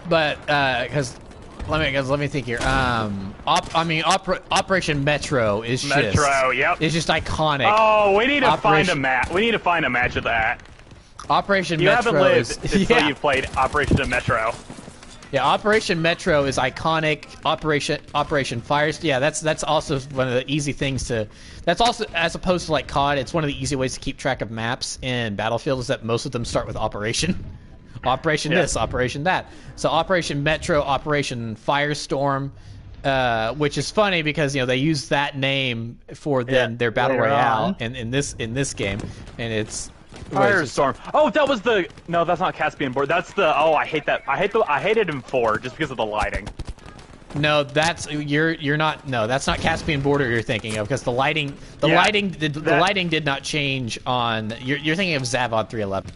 But because let me think here. Operation Metro is yep. It's just iconic. Oh, we need to find a Operation- match. We need to find a match of that. Operation You Metro haven't lived is until you've played Operation Metro. Yeah, Operation Metro is iconic. Operation Fires. Yeah, that's also one of the easy things to. That's also, as opposed to like COD, it's one of the easy ways to keep track of maps in Battlefield is that most of them start with Operation. Operation this, Operation that. So Operation Metro, Operation Firestorm, which is funny because they use that name for their battle later royale on. in this game, and it's. Firestorm. Oh, that was the. No, that's not Caspian Border. That's the. Oh, I hate that. I hate it in 4 just because of the lighting. No, that's you're not. No, that's not Caspian Border you're thinking of because the lighting did not change on. You're thinking of Zavod 311.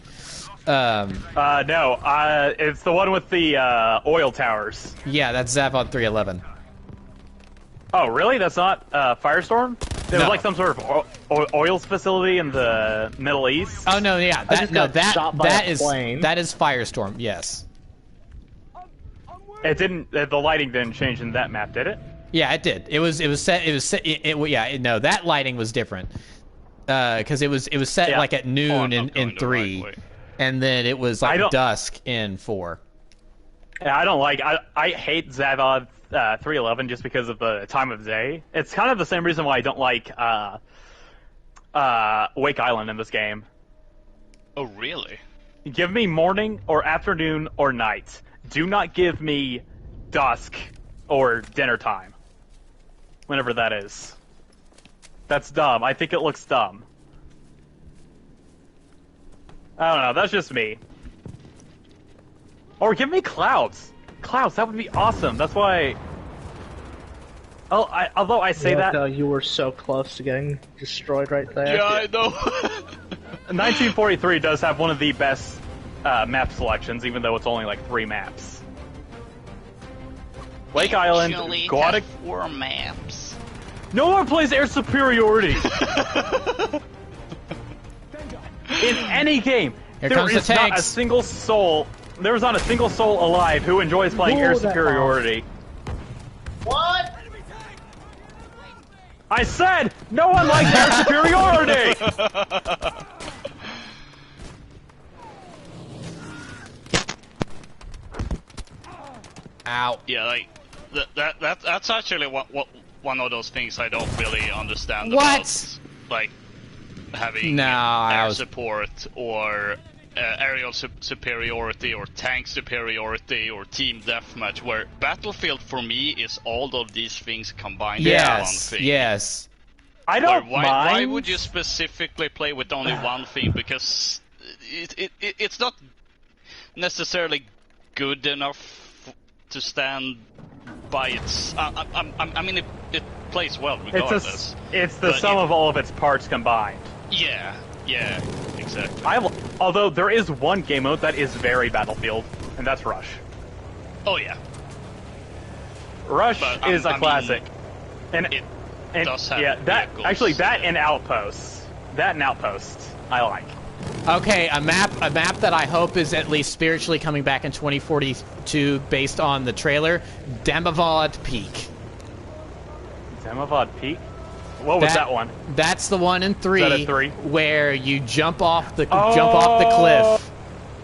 No. It's the one with the oil towers. Yeah, that's Zavod 311. Oh, really? That's not Firestorm? It was No. like some sort of oil facility in the Middle East. Oh no, yeah, just got shot by a plane. that is Firestorm. Yes. It didn't. The lighting didn't change in that map, did it? Yeah, it did. It was set. No, that lighting was different. Because it was set Yeah. like at noon I'm not in going the 3, right way. and then it was I like don't- dusk in 4. Yeah, I don't like. I hate Zavod 311 just because of the time of day. It's kind of the same reason why I don't like Wake Island in this game. Oh really? Give me morning or afternoon or night. Do not give me dusk or dinner time. Whenever that is. That's dumb. I think it looks dumb. I don't know. That's just me. Or give me clouds. Clouds, that would be awesome. That's why. Although I say that, You were so close to getting destroyed right there. Yeah, I know. 1943 does have one of the best map selections, even though it's only like 3 maps. Lake Island, Guadalcanal. 4 maps. No one plays air superiority in any game. Here There comes the is not a tanks. single soul. There is not a single soul alive who enjoys playing air superiority. What? I said no one likes air superiority. Ow. Yeah, like that's actually one of those things I don't really understand What? about, like having No, air support or aerial superiority or tank superiority or team deathmatch, where Battlefield for me is all of these things combined into one Yes. thing. Yes. I don't Why mind. would you specifically play with only one thing? Because it's not necessarily good enough to stand by its. I mean, it plays well regardless. It's the but sum of all of its parts combined. Yeah, exactly. Although there is one game mode that is very Battlefield, and that's Rush. Oh yeah, Rush But, is I a mean, classic, and does have yeah, that vehicles, actually that so- and Outposts, I like. Okay, a map that I hope is at least spiritually coming back in 2042 based on the trailer, Damavod Peak. Damavod Peak. What was that one? That's the one in 3, Is that a 3? where you jump off the cliff.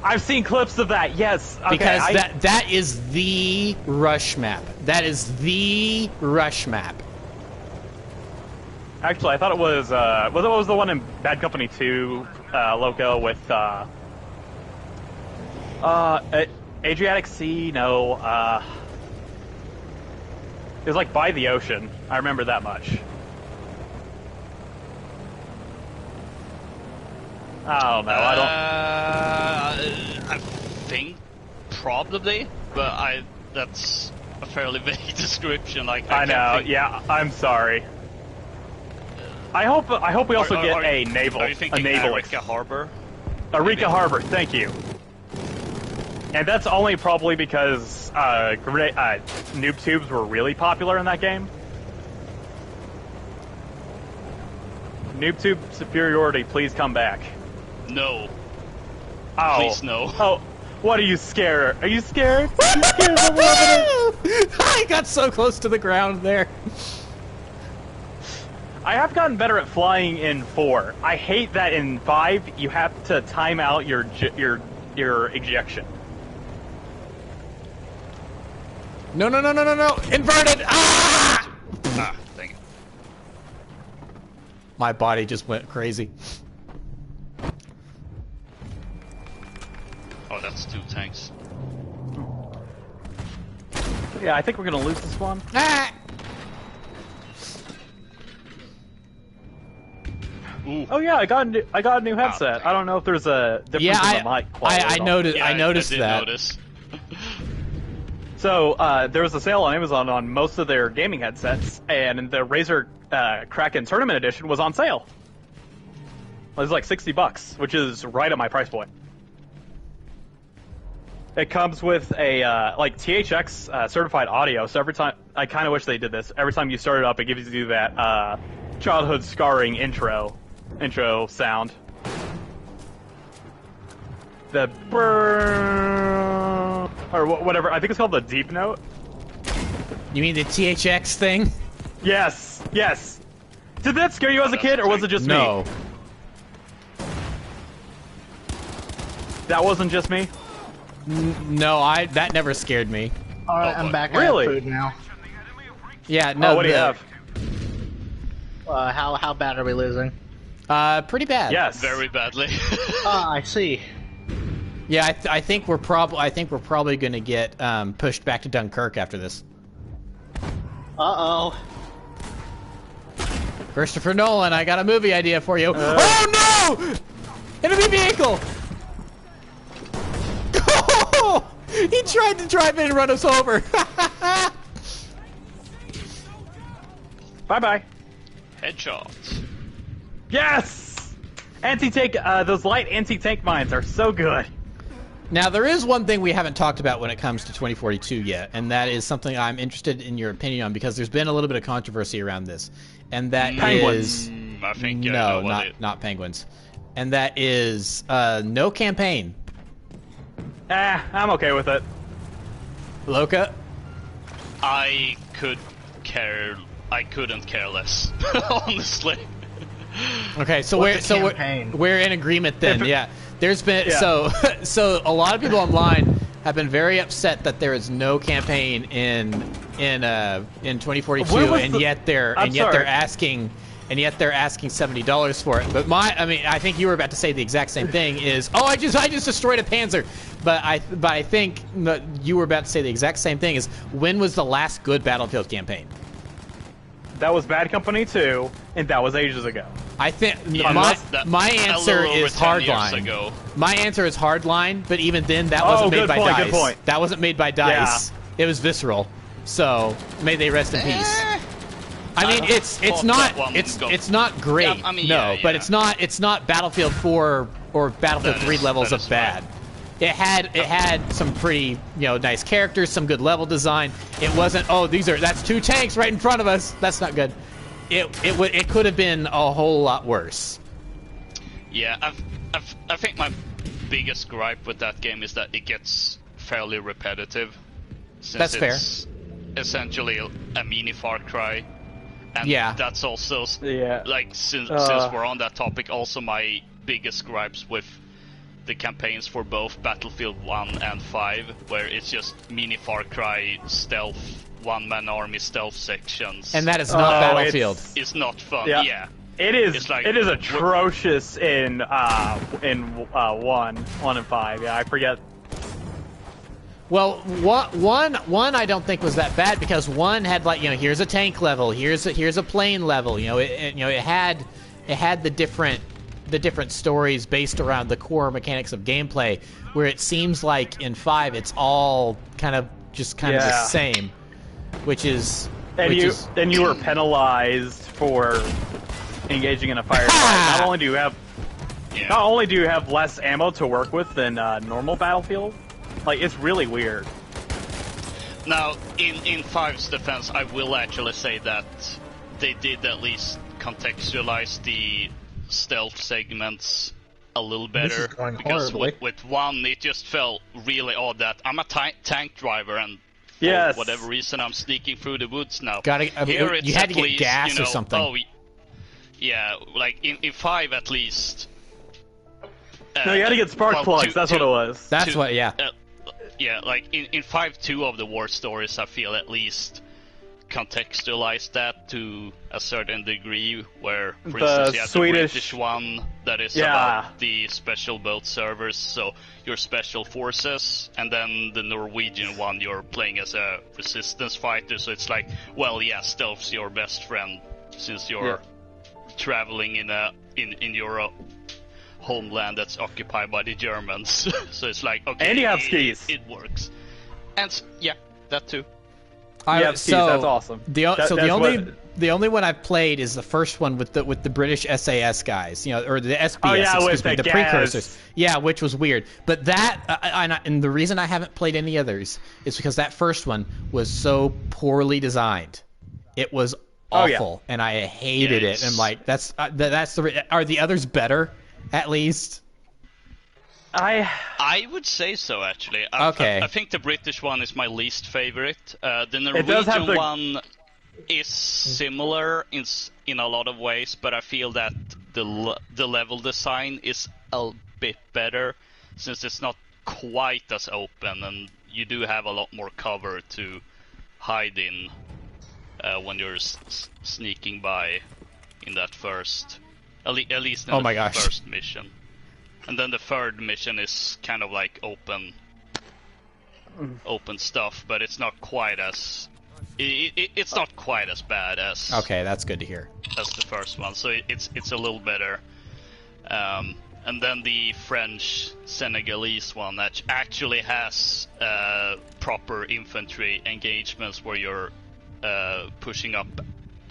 I've seen clips of that. Yes, okay, Because that is the rush map. That is the rush map. Actually, I thought it was what was the one in Bad Company 2, Loco, with Adriatic Sea? No, it was like by the ocean. I remember that much. I don't know. I think probably, but that's a fairly vague description. Like I know. think, Yeah, I'm sorry. I hope we also get a naval. Are you thinking Arica Harbor? Arica Harbor. Thank you. And that's only probably because noob tubes were really popular in that game. Noob tube superiority, please come back. No. Oh. Please no. Oh, what are you scared? Are you scared? Are you scared of I got so close to the ground there. I have gotten better at flying in 4. I hate that in 5 you have to time out your ejection. No! Inverted! Ah! Ah, dang it. My body just went crazy. Oh, that's 2 tanks. Yeah, I think we're gonna lose this one. Ah! Ooh. Oh yeah, I got a new headset. I don't know if there's a difference in the mic quality. I noticed. Yeah, I noticed did that. Notice. So there was a sale on Amazon on most of their gaming headsets, and the Razer Kraken Tournament Edition was on sale. It was like $60, which is right at my price point. It comes with a like THX certified audio, so every time I kind of wish they did this. Every time you start it up, it gives you that childhood scarring intro sound. The brrrr, or whatever. I think it's called the deep note. You mean the THX thing? Yes. Did that scare you as a kid, or was it just me? No. That wasn't just me. No, that never scared me. Alright, I'm back. Really? I have food now. Yeah, no. Oh, what do you have? How bad are we losing? Pretty bad. Yes. Very badly. I see. Yeah, I think we're probably going to get pushed back to Dunkirk after this. Uh-oh. Christopher Nolan, I got a movie idea for you. Oh no! Enemy vehicle! He tried to drive in and run us over. Bye-bye. Headshots. Yes! Anti-tank, those light anti-tank mines are so good. Now, there is one thing we haven't talked about when it comes to 2042 yet, and that is something I'm interested in your opinion on, because there's been a little bit of controversy around this, and that Penguins. is... I think not penguins. And that is no campaign. I'm okay with it. Loka? I couldn't care less, honestly. Okay, so we're in agreement then. Yeah, there's been so a lot of people online have been very upset that there is no campaign in 2042, and yet they're asking $70 for it. But I think you were about to say the exact same thing. Is I just destroyed a Panzer, but I think that you were about to say the exact same thing. Is when was the last good Battlefield campaign? That was Bad Company 2, and that was ages ago. I think my answer is Hardline. My answer is Hardline, but even then, that wasn't made by DICE. Good point. That wasn't made by DICE. Yeah. It was Visceral. So may they rest in peace. I mean, it's not great. Yeah, but it's not Battlefield 4 or Battlefield 3 levels of bad. Right. It had some pretty nice characters, some good level design. It wasn't that's 2 tanks right in front of us. That's not good. It could have been a whole lot worse. Yeah, I think my biggest gripe with that game is that it gets fairly repetitive. Since that's fair. It's essentially a mini Far Cry. And that's also, since we're on that topic, also my biggest gripes with the campaigns for both Battlefield 1 and 5, where it's just mini Far Cry stealth, one-man army stealth sections. And that is not Battlefield. It's not fun, It is atrocious in 1 and 5, I forget. Well, one I don't think was that bad, because one had here's a tank level, here's a plane level. It had the different stories based around the core mechanics of gameplay. Where it seems like in 5 it's all kind of the same, which is you were penalized for engaging in a firefight. Not only do you have less ammo to work with than normal Battlefield. It's really weird. Now, in 5's defense, I will actually say that they did at least contextualize the stealth segments a little better. Because with 1, it just felt really odd that I'm a tank driver, and for whatever reason I'm sneaking through the woods now. You had to get gas or something. Oh, yeah, in 5 at least. No, you had to get spark plugs. That's what it was. That's what. Yeah. In 5, 2 of the war stories, I feel at least contextualize that to a certain degree, where, for instance, you have the British one that is about the special boat servers, so your special forces, and then the Norwegian one, you're playing as a resistance fighter, so it's stealth's your best friend, since you're traveling in your homeland that's occupied by the Germans. So it's okay, and you have skis. It works. And that too. You have skis, that's awesome. The only one I've played is the first one with the British SAS guys, or the SBS, the precursors. Yeah, which was weird. But and the reason I haven't played any others is because that first one was so poorly designed. It was awful, and I hated it. And are the others better? At least, I would say so. Actually, I think the British one is my least favorite. The Norwegian one is similar in a lot of ways, but I feel that the level design is a bit better, since it's not quite as open, and you do have a lot more cover to hide in when you're sneaking by in that first. At least in the first mission. And then the third mission is kind of open stuff, but it's not quite as it's not quite as bad as that's good to hear, as the first one. So it's a little better. And then the French Senegalese one that actually has proper infantry engagements where you're pushing up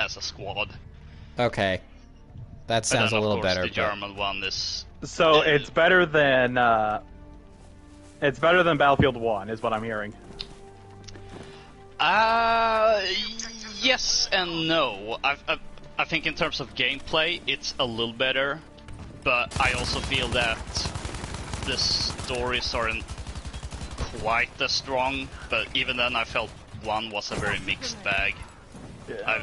as a squad. Okay. That sounds a little better. The German one is... So it's better than It's better than Battlefield 1, is what I'm hearing. Yes and no. I think in terms of gameplay, it's a little better, but I also feel that the stories aren't quite as strong. But even then, I felt 1 was a very mixed bag. Yeah. I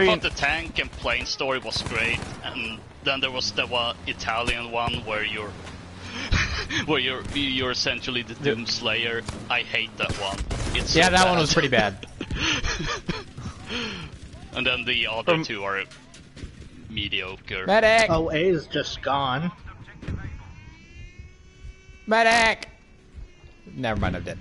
mean, thought the tank and plane story was great, and then there was the Italian one where you're you're essentially the Doomslayer. I hate that one. It's Yeah, so that bad. one was pretty bad. And then the other two are mediocre. Medic! Oh, A is just gone. Medic! Never mind, I'm dead.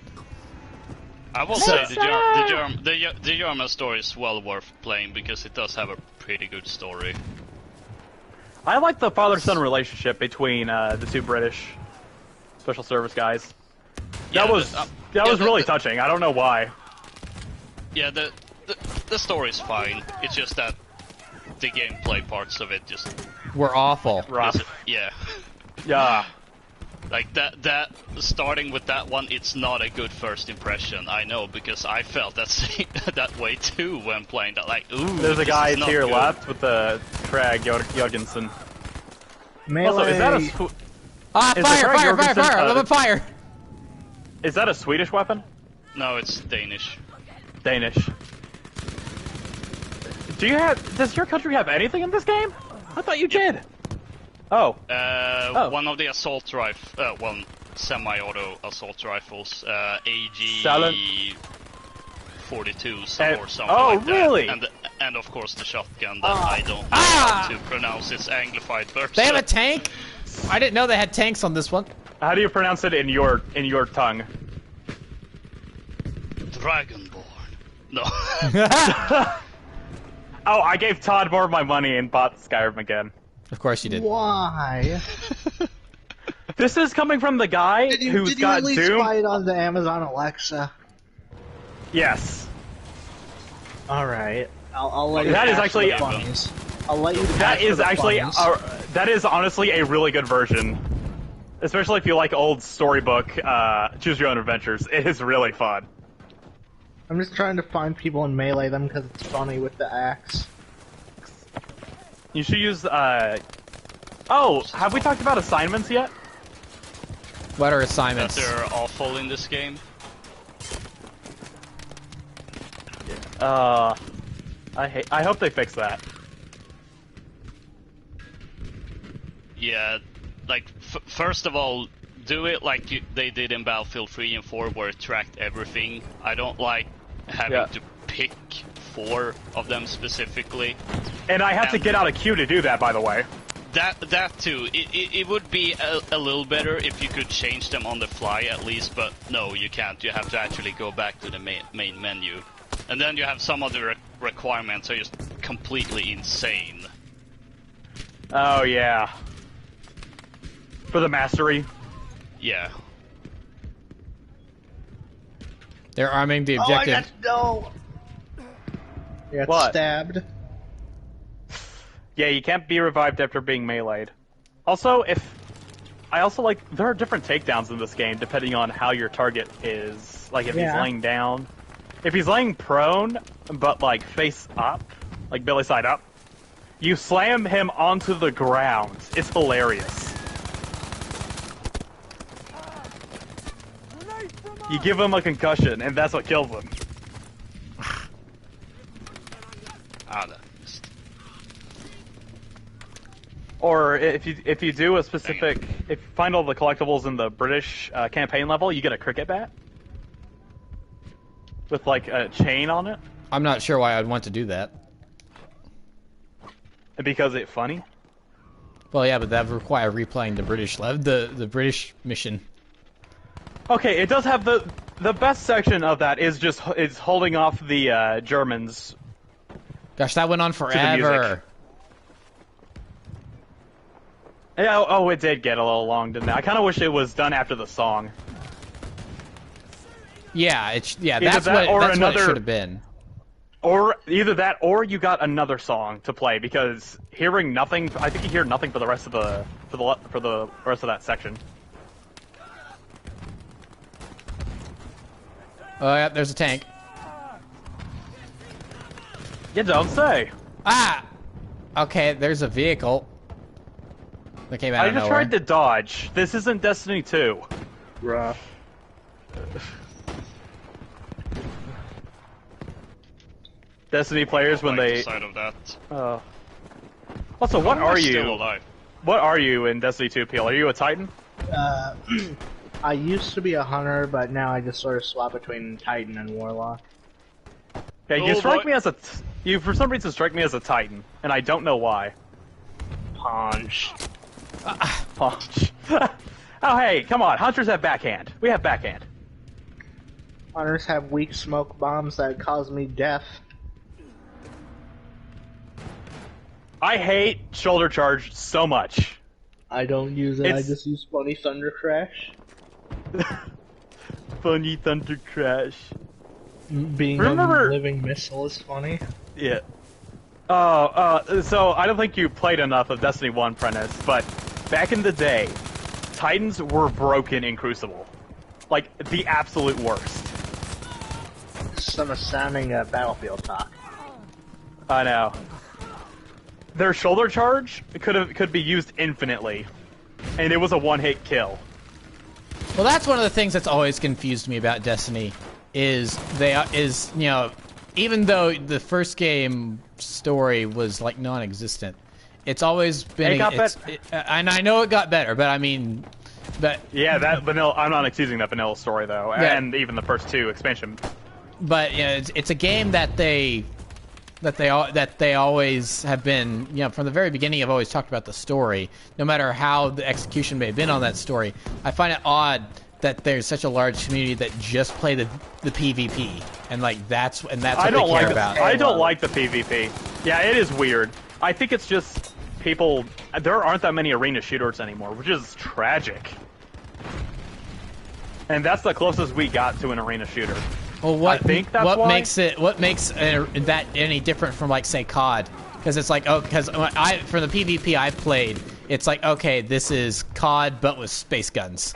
I will say the German story is well worth playing because it does have a pretty good story. I like the father-son relationship between the two British special service guys. Yeah, That was really touching. I don't know why. Yeah, the story's fine. It's just that the gameplay parts of it just We're awful. Rough. yeah. Yeah. Like that starting with that one, it's not a good first impression. I know because I felt that way too when playing that. Like, ooh, There's a guy to to your left with the Krag Jorgensen. Melee. Also, is that a Ah, Is fire, the fire, Krag fire, fire! Jorgensen, I'm on fire! is that a Swedish weapon? No, it's Danish. Danish. Does your country have anything in this game? I thought you did. Oh. One of the assault one semi-auto assault rifles, AG Silent. 42s or something oh, like that. really? And of course the shotgun that I don't know how to pronounce its anglified version. They have a tank? I didn't know they had tanks on this one. How do you pronounce it in your tongue? Dragonborn. No. Oh, I gave Todd more of my money and bought Skyrim again. Of course you did. Why? This is coming from the guy who's did you got at least Doom. buy it on the Amazon Alexa? Yes. Alright. I'll let you That is ask actually- for the bunnies. I'll let you That ask for is the actually bunnies. that is honestly a really good version. Especially if you like old storybook choose your own adventures. It is really fun. I'm just trying to find people and melee them because it's funny with the axe. You should use oh, have we talked about assignments yet? What are That assignments? they're awful in this game. I hope they fix that. Yeah, like first of all, do it like they did in Battlefield 3 and 4, where it tracked everything. I don't like having to pick 4 of them specifically. And I have to get out a queue to do that, by the way. That too. It would be a little better if you could change them on the fly at least, but no, you can't. You have to actually go back to the main menu. And then you have some of the requirements are just completely insane. Oh yeah. For the mastery. Yeah. They're arming the Oh, I objective. got no. What? Stabbed. Yeah, you can't be revived after being meleeed. Also, I also like there are different takedowns in this game depending on how your target is. Like if he's laying down, if he's laying prone but like face up, like belly side up, you slam him onto the ground. It's hilarious. You give him a concussion, and that's what kills him. Or if you do a specific, if you find all the collectibles in the British campaign level, you get a cricket bat with like a chain on it. I'm not sure why I'd want to do that. Because it's funny. Well, yeah, but that would require replaying the the British mission. Okay, it does have the best section of that is holding off the Germans. Gosh, that went on forever. Yeah, oh, it did get a little long, didn't it? I kind of wish it was done after the song. Yeah, Either that's that or what it another- should have been. Or either that, or you got another song to play because hearing nothing, I think you hear nothing for the rest of the rest of that section. Oh, yeah, there's a tank. You don't say. Ah! Okay, there's a vehicle. That came out of nowhere. I just tried to dodge. This isn't Destiny 2. Bruh. Destiny players when they... Side of that. Also, what are you? Still alive. What are you in Destiny 2, Peel? Are you a Titan? I used to be a hunter, but now I just sort of swap between Titan and Warlock. Yeah, you strike me as a... You, for some reason, strike me as a Titan, and I don't know why. Punch. Punch. Oh, hey, come on. Hunters have backhand. We have backhand. Hunters have weak smoke bombs that cause me death. I hate shoulder charge so much. I don't use it, I just use Funny Thunder Crash. Funny Thunder Crash. Being a living missile is funny. Yeah. So I don't think you played enough of Destiny 1, Prentice, but back in the day, Titans were broken in Crucible. Like, the absolute worst. Some astounding Battlefield talk. I know. Their shoulder charge could be used infinitely, and it was a one-hit kill. Well, that's one of the things that's always confused me about Destiny, is you know, even though the first game story was like non-existent, it's always been. And I know it got better, but I mean, yeah, that vanilla. I'm not excusing that vanilla story though, yeah. And even the first two expansion. But you know, it's a game that they always have been, you know, from the very beginning have always talked about the story, no matter how the execution may have been on that story. I find it odd that there's such a large community that just play the PvP, and like that's what they care about. I don't like the PvP. Yeah, it is weird. I think it's just people. There aren't that many arena shooters anymore, which is tragic. And that's the closest we got to an arena shooter. Well, what makes that any different from, like, say, COD? Because it's like, for the PvP I've played, it's like, okay, this is COD but with space guns.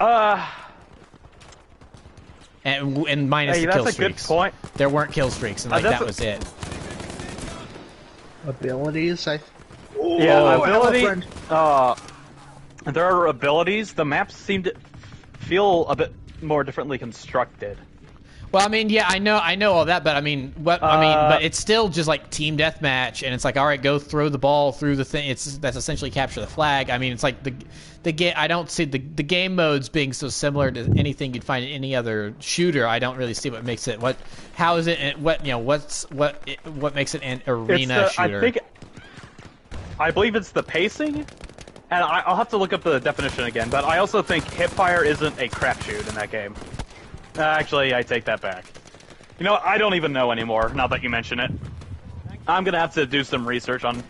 And minus the kill streaks. That's a good point. There weren't kill streaks, and like that was it. Abilities, ability. There are abilities. The maps seem to feel a bit more differently constructed. Well, I mean, yeah, I know all that, but I mean, but it's still just like team deathmatch, and it's like, all right, go throw the ball through the thing. That's essentially capture the flag. I mean, it's like the game. I don't see the game modes being so similar to anything you'd find in any other shooter. I don't really see what makes it. How is it? What makes it an arena shooter? I believe it's the pacing, and I'll have to look up the definition again. But I also think hipfire isn't a crapshoot in that game. Actually, I take that back. You know, I don't even know anymore, now that you mention it. I'm gonna have to do some research on...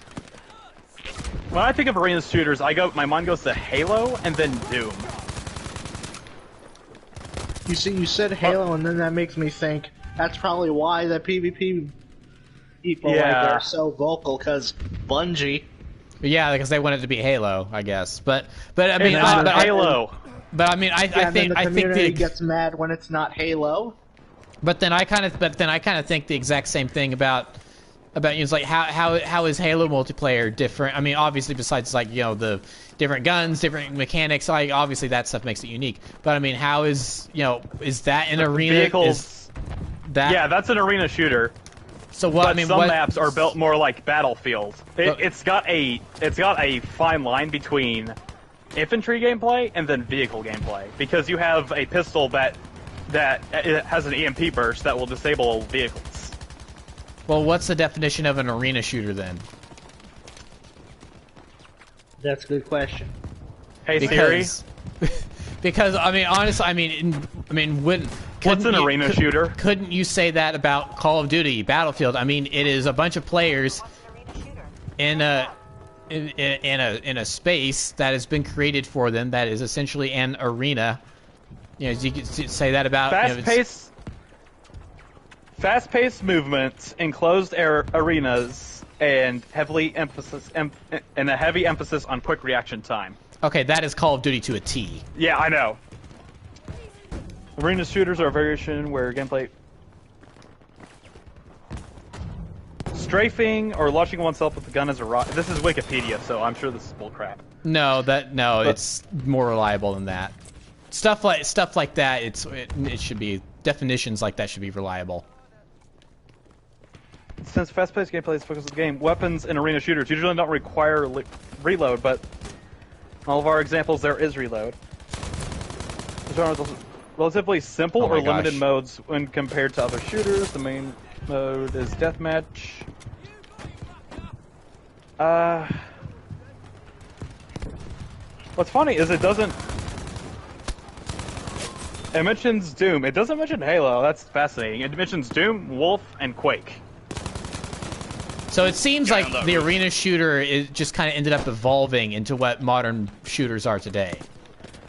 When I think of arena shooters, my mind goes to Halo and then Doom. You see, you said Halo, and then that makes me think that's probably why the PvP people are so vocal, because Bungie. Yeah, because they want it to be Halo, I guess. But I mean, Halo. But I mean, I think the community gets mad when it's not Halo. But then I kind of think the exact same thing about it's like how is Halo multiplayer different? I mean, obviously besides like, you know, the different guns, different mechanics, like obviously that stuff makes it unique. But I mean, how is that an arena? Vehicles. Yeah, that's an arena shooter. So what? But I mean, some maps are built more like Battlefield. It's got a fine line between infantry gameplay and then vehicle gameplay, because you have a pistol that has an EMP burst that will disable vehicles. Well, what's the definition of an arena shooter then? That's a good question. Hey Siri. Because I mean, honestly, what's an arena shooter? Couldn't you say that about Call of Duty, Battlefield? I mean, it is a bunch of players in a space that has been created for them that is essentially an arena. You know, you could say that about fast-paced movements, enclosed arenas, and a heavy emphasis on quick reaction time. Okay, that is Call of Duty to a T. Yeah, I know. Arena shooters are a variation where gameplay strafing or launching oneself with a gun as a rocket. This is Wikipedia, so I'm sure this is bullcrap. No, it's more reliable than that. Stuff like that, it should be, definitions like that should be reliable. Since fast-paced gameplay is focused on the game, weapons in arena shooters usually don't require reload, but in all of our examples there is reload. The genre is relatively simple or limited modes when compared to other shooters. The main mode is deathmatch. What's funny is it mentions Doom. It doesn't mention Halo. That's fascinating. It mentions Doom, Wolf, and Quake. So it seems like the arena shooter is just kind of ended up evolving into what modern shooters are today.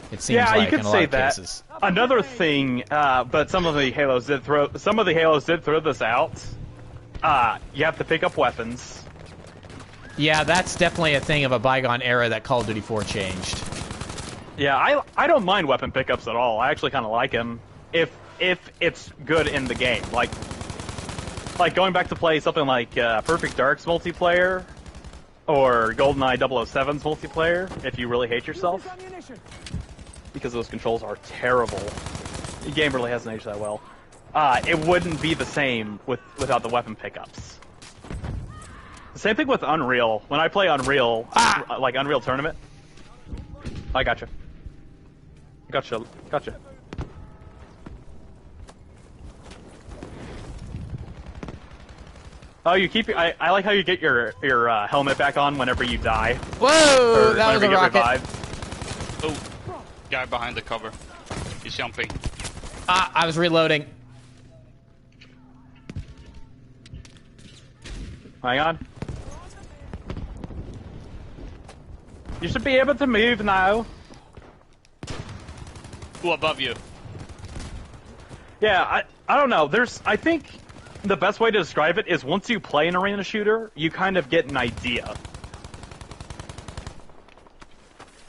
It seems like you could in a say lot of that. cases. Another thing, but some of the Halos did throw this out. You have to pick up weapons. Yeah, that's definitely a thing of a bygone era that Call of Duty 4 changed. Yeah, I don't mind weapon pickups at all. I actually kind of like them if it's good in the game. Like going back to play something like Perfect Dark's multiplayer or GoldenEye 007's multiplayer. If you really hate yourself, because those controls are terrible. The game really hasn't aged that well. It wouldn't be the same without the weapon pickups. The same thing with Unreal. When I play Unreal, like Unreal Tournament, I gotcha. Oh, you keep. I like how you get your helmet back on whenever you die. Whoa! That was a rocket. Revived. Oh, guy behind the cover. He's jumping. I was reloading. Hang on. You should be able to move now. Who above you? Yeah, I don't know. I think the best way to describe it is once you play an arena shooter, you kind of get an idea.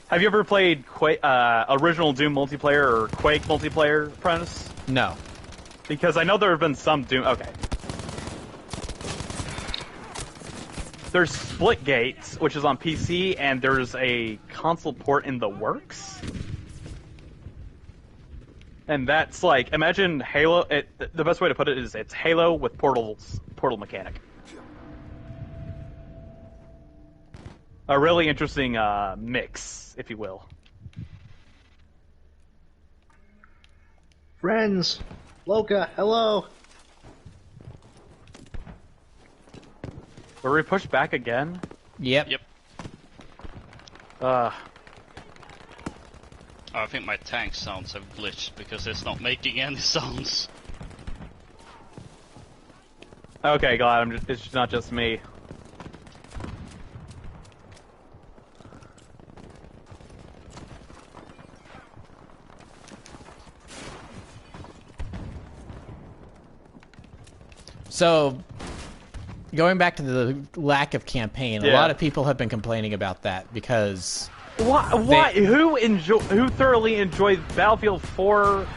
Have you ever played original Doom multiplayer or Quake multiplayer, Apprentice? No. Because I know there have been some Doom... Okay. There's Splitgate, which is on PC, and there's a console port in the works. And that's like, imagine Halo. The best way to put it is it's Halo with portal mechanic. A really interesting mix, if you will. Friends, Loka, hello. Were we pushed back again? Yep. I think my tank sounds have glitched because it's not making any sounds. Okay, glad it's not just me. So, going back to the lack of campaign, a lot of people have been complaining about that because... Why? Who thoroughly enjoyed Battlefield 4,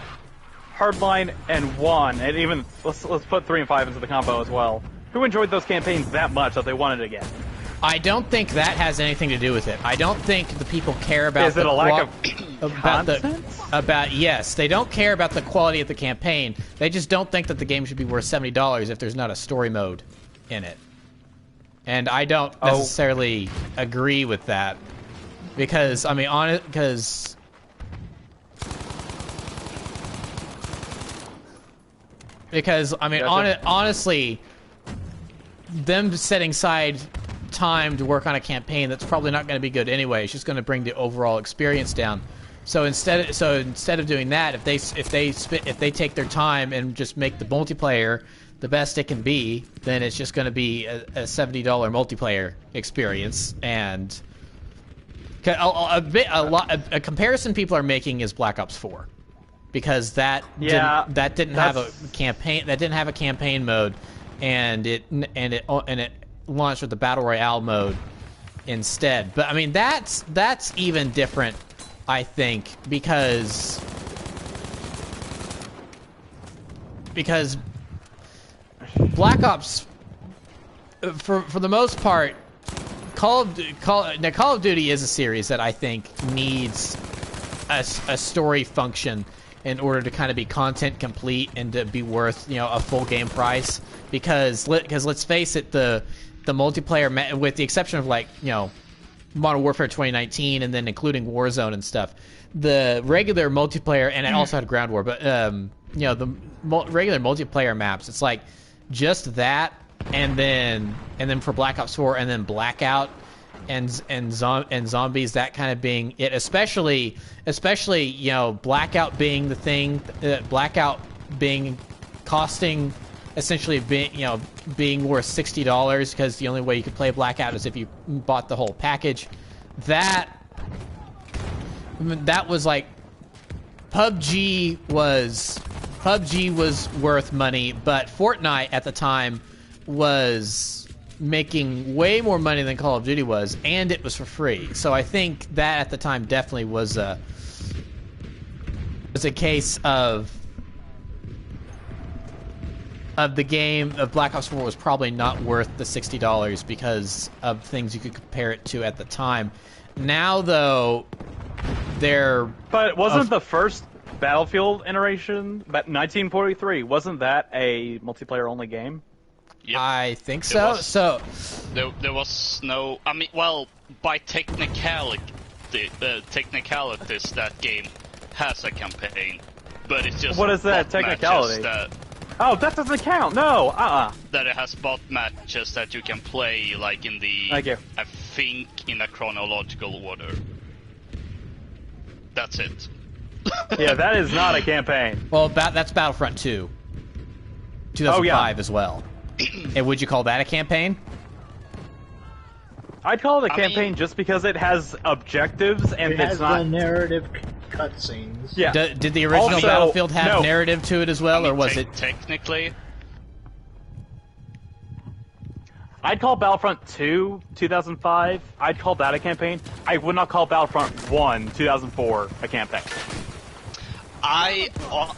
Hardline, and 1, and even let's put 3 and 5 into the combo as well. Who enjoyed those campaigns that much that they wanted it again? I don't think that has anything to do with it. I don't think the people care about. Is it a lack of content? Yes, they don't care about the quality of the campaign. They just don't think that the game should be worth $70 if there's not a story mode in it. And I don't necessarily agree with that. Because, I mean, honestly, them setting aside time to work on a campaign that's probably not going to be good anyway. It's just going to bring the overall experience down. So instead of doing that, if they take their time and just make the multiplayer the best it can be, then it's just going to be a $70 multiplayer experience. And a comparison people are making is Black Ops 4, because that didn't have a campaign mode, and it launched with the Battle Royale mode instead. But I mean that's even different, I think, because Black Ops for the most part, Call of Duty is a series that I think needs a story function in order to kind of be content complete and to be worth, you know, a full game price. Because let's face it, the multiplayer, with the exception of, like, you know, Modern Warfare 2019 and then including Warzone and stuff, the regular multiplayer, and it also had Ground War, but you know, the regular multiplayer maps, it's like just that, and then for Black Ops 4, and then Blackout and zombies, that kind of being it. Especially you know, Blackout being the thing, Blackout being costing, essentially being worth $60, because the only way you could play Blackout is if you bought the whole package. That was like, PUBG was worth money, but Fortnite at the time was making way more money than Call of Duty was, and it was for free. So I think that at the time definitely was a case of the game of Black Ops 4 was probably not worth the $60 because of things you could compare it to at the time. Now, though, But wasn't the first Battlefield iteration, 1943, wasn't that a multiplayer-only game? Yep. I think so. There was no... I mean, well, by technicalities, that game has a campaign, but it's just... What is that technicality? Oh, that doesn't count. No, That it has bot matches that you can play, like, in the... Thank you. I think in a chronological order. That's it. Yeah, that is not a campaign. Well, that's Battlefront 2. 2005 as well. And would you call that a campaign? I'd call it a campaign just because it has objectives and it has the narrative cutscenes. Yeah. Did the original Battlefield have narrative to it as well, or was it... Technically... I'd call Battlefront 2, 2005, I'd call that a campaign. I would not call Battlefront 1, 2004, a campaign.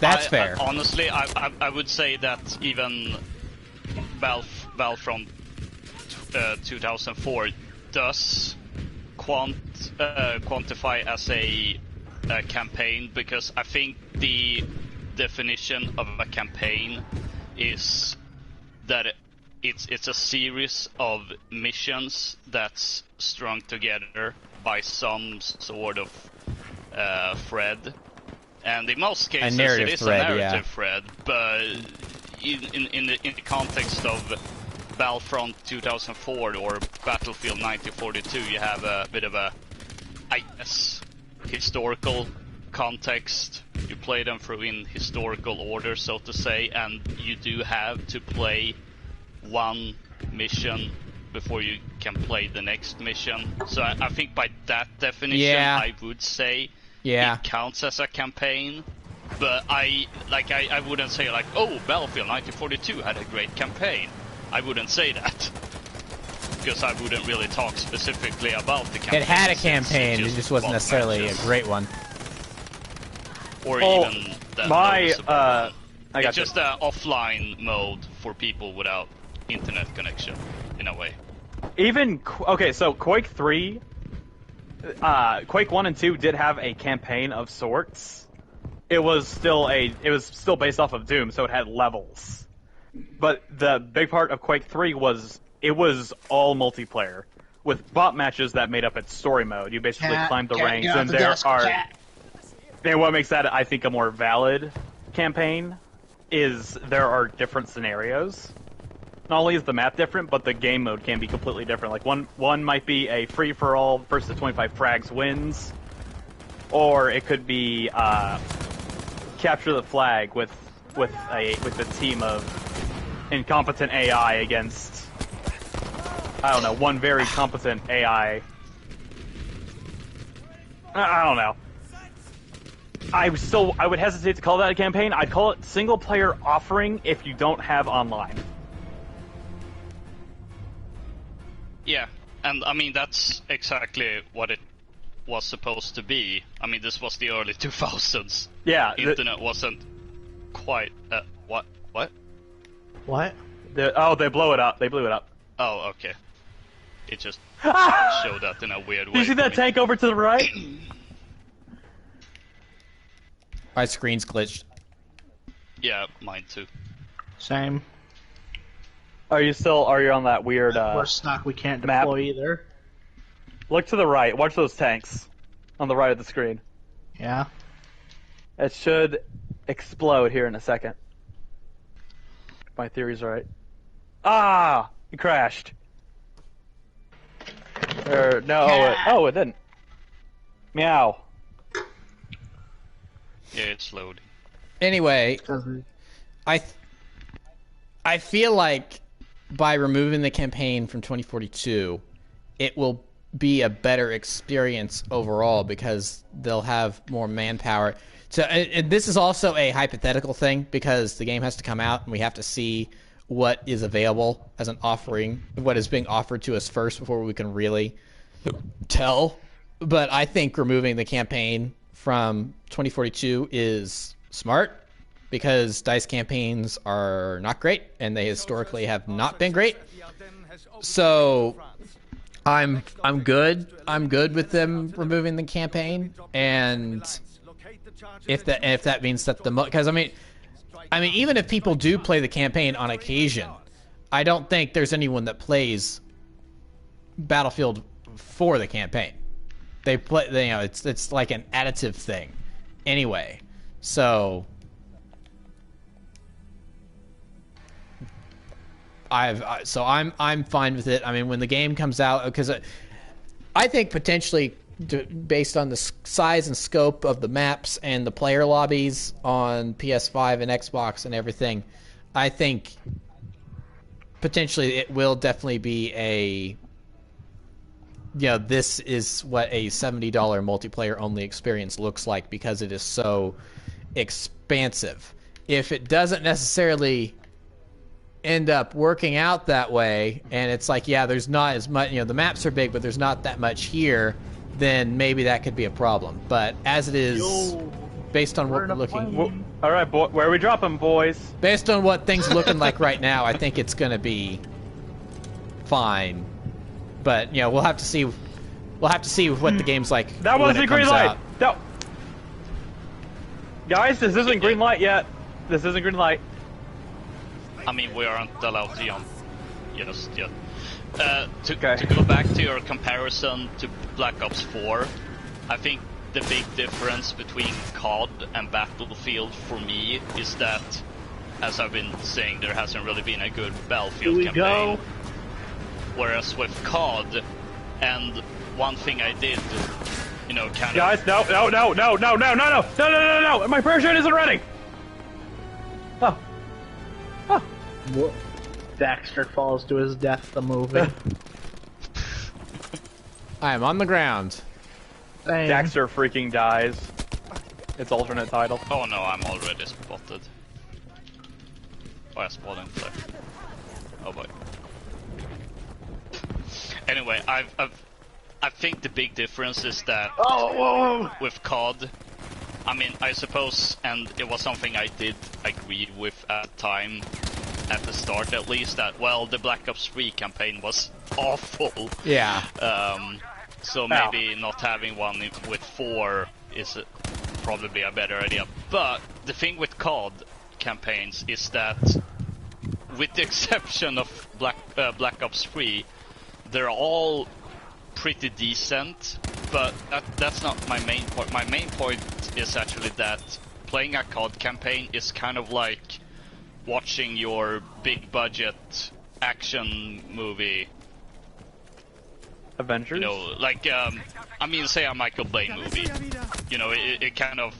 That's fair. Honestly, I would say that even Battlefront 2004 does quantify as a campaign, because I think the definition of a campaign is that it's a series of missions that's strung together by some sort of thread, and in most cases it is a narrative thread. But in the context of Battlefront 2004 or Battlefield 1942, you have a bit of a, I guess, historical context. You play them through in historical order, so to say, and you do have to play one mission before you can play the next mission. So I think by that definition, I would say it counts as a campaign. But I wouldn't say like, oh, Battlefield 1942 had a great campaign. I wouldn't say that, because I wouldn't really talk specifically about the campaign. It had a campaign, it just wasn't necessarily a great one. Or even that. It's just an offline mode for people without internet connection, in a way. So Quake 3, Quake 1 and 2 did have a campaign of sorts. It was still based off of Doom, so it had levels. But the big part of Quake 3 was all multiplayer, with bot matches that made up its story mode. You basically climbed the ranks, and and what makes that, I think, a more valid campaign is there are different scenarios. Not only is the map different, but the game mode can be completely different. Like one might be a free-for-all, first to 25 frags wins, or it could be capture the flag with a team of incompetent AI against, I don't know, one very competent AI. I don't know. I would hesitate to call that a campaign. I'd call it single-player offering if you don't have online. Yeah, and I mean, that's exactly what it was supposed to be. I mean, this was the early 2000s. Yeah. Internet wasn't quite... What? What? They blew it up. They blew it up. Oh, okay. It just showed that in a weird way. Do you see that tank over to the right? My screen's glitched. Yeah, mine too. Same. Are you on that weird We're stuck. We can't map? deploy either. Look to the right. Watch those tanks on the right of the screen. Yeah. It should explode here in a second. My theory's right. Ah! It crashed. No, it didn't. Meow. Yeah, it's loading. Anyway, I feel like by removing the campaign from 2042, it will be a better experience overall because they'll have more manpower. So, and this is also a hypothetical thing because the game has to come out and we have to see what is available as an offering, what is being offered to us first before we can really tell. But I think removing the campaign from 2042 is smart because DICE campaigns are not great and they historically have not been great. So I'm good. I'm good with them removing the campaign, and if that means that because I mean even if people do play the campaign on occasion, I don't think there's anyone that plays Battlefield for the campaign. They play, it's like an additive thing, anyway. So I'm fine with it. I mean, when the game comes out, because I think potentially, based on the size and scope of the maps and the player lobbies on PS5 and Xbox and everything, I think potentially it will definitely be this is what a $70 multiplayer only experience looks like because it is so expansive. If it doesn't necessarily end up working out that way, and it's like, yeah, there's not as much, the maps are big, but there's not that much here, then maybe that could be a problem. But as it is, based on what we're looking... All right, where are we dropping, boys? Based on what things are looking like right now, I think it's going to be fine. But, we'll have to see... We'll have to see what the game's like. That wasn't green light! No. Guys, this isn't green light yet. This isn't green light. I mean, we aren't allowed to jump just yet. To go back to your comparison to Black Ops 4, I think the big difference between COD and Battlefield for me is that, as I've been saying, there hasn't really been a good Battlefield campaign. Whereas with COD, and one thing I did, Guys, no! My parachute isn't ready! Oh. Dexter falls to his death, the movie. I am on the ground. Dang. Dexter freaking dies. Its alternate title. Oh no, I'm already spotted. Oh, I spotted him there. Oh boy. Anyway, I think the big difference is that with COD, I mean, I suppose, and it was something I did agree with at time, at the start at least, that, well, the Black Ops 3 campaign was awful. Yeah. So maybe not having one with 4 is probably a better idea. But the thing with COD campaigns is that, with the exception of Black Ops 3, they're all pretty decent, but that's not my main point. My main point is actually that playing a COD campaign is kind of like watching your big budget action movie. Avengers? Like, I mean, say a Michael Bay movie. It kind of,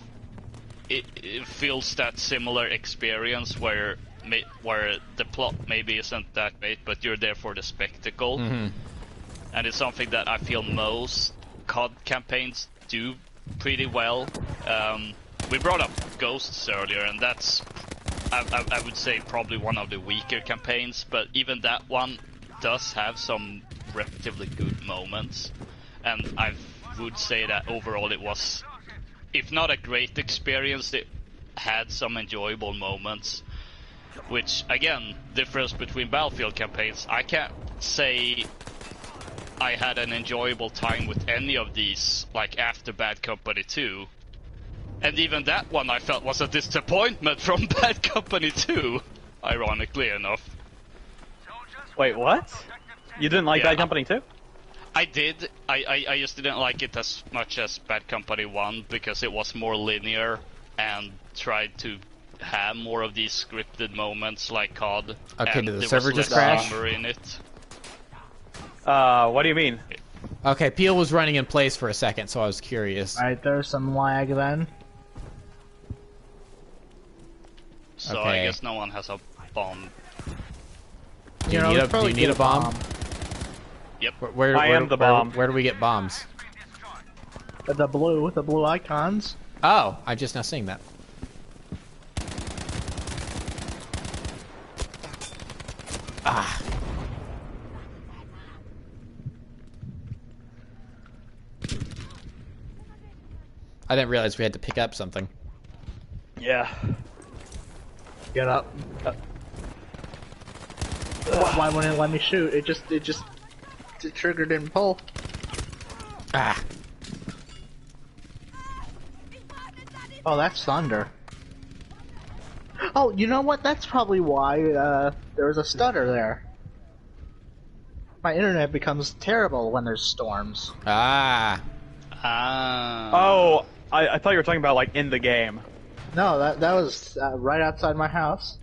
it feels that similar experience where the plot maybe isn't that great, but you're there for the spectacle. Mm-hmm. And it's something that I feel most COD campaigns do pretty well. We brought up Ghosts earlier, and that's, I would say, probably one of the weaker campaigns, but even that one does have some relatively good moments. And I would say that overall it was, if not a great experience, it had some enjoyable moments. Which, again, difference between Battlefield campaigns, I can't say I had an enjoyable time with any of these, like after Bad Company 2. And even that one I felt was a disappointment from Bad Company 2, ironically enough. Wait, what? You didn't like Bad Company 2? I did. I just didn't like it as much as Bad Company 1 because it was more linear and tried to have more of these scripted moments like COD. Okay, and did the there server was just less crash? humor in it. What do you mean? Okay, Peel was running in place for a second, so I was curious. Alright, there's some lag then. So Okay. I guess no one has a bomb. Do you need a bomb? Yep. I am the bomb. Where do we get bombs? The blue icons. Oh, I'm just now seeing that. Ah. I didn't realize we had to pick up something. Yeah. Get up. Why wouldn't it let me shoot? The trigger didn't pull. Ah. Oh, that's thunder. Oh, you know what? That's probably why there was a stutter there. My internet becomes terrible when there's storms. Ah. Oh, I thought you were talking about like in the game. No, that was right outside my house.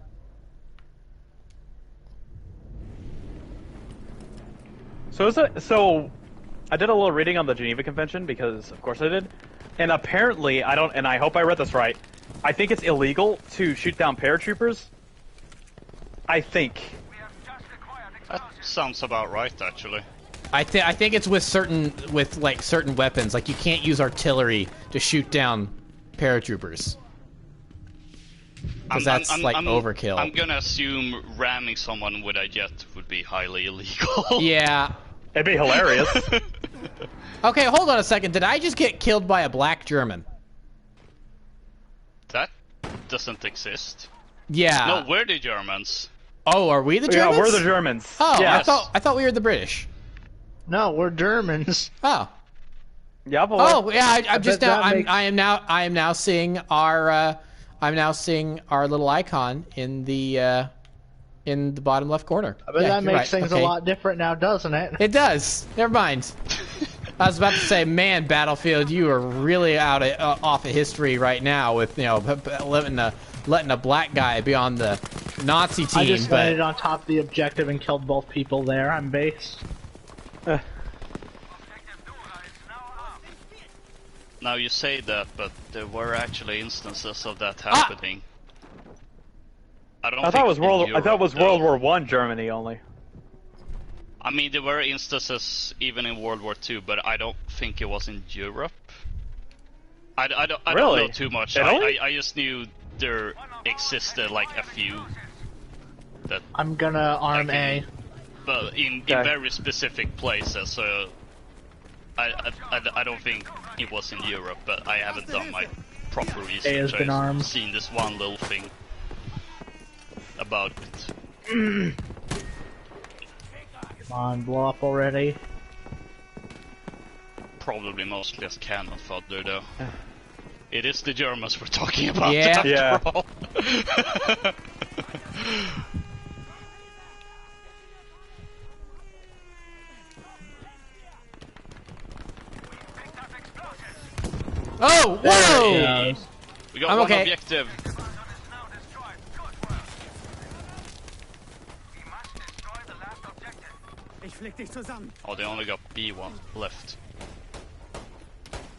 So I did a little reading on the Geneva Convention because, of course, I did, and apparently and I hope I read this right. I think it's illegal to shoot down paratroopers. I think. That sounds about right, actually. I think it's with certain weapons. Like you can't use artillery to shoot down paratroopers. Because that's overkill. I'm gonna assume ramming someone with a jet would be highly illegal. Yeah. It'd be hilarious. Okay, hold on a second. Did I just get killed by a black German? That doesn't exist. Yeah. No, we're the Germans. Oh, are we the Germans? Yeah, we're the Germans. Oh, yes. I thought we were the British. No, we're Germans. Oh. Yeah, boy. Oh, yeah. I'm just now. that makes- I am now seeing our. I'm now seeing our little icon in the bottom left corner. I bet Yeah, that you're makes right. things Okay. a lot different now, doesn't it? It does. Never mind. I was about to say, man, Battlefield, you are really off of history right now with letting a black guy be on the Nazi team. I just but landed on top of the objective and killed both people there. I'm based. Now you say that, but there were actually instances of that happening. I thought it was World War I Germany only. I mean, there were instances even in World War II, but I don't think it was in Europe. I don't know too much. I just knew there existed like a few. That I'm gonna arm A. But in very specific places, so I don't think it was in Europe, but I haven't done my proper research. has been armed. I've seen this one little thing about it. Come on, blow up already. Probably mostly as cannon fodder, though. It is the Germans we're talking about. Yeah. After all. oh, whoa! We got I'm one okay. objective. Ich flick dich zusammen. Oh, they only got B1 left.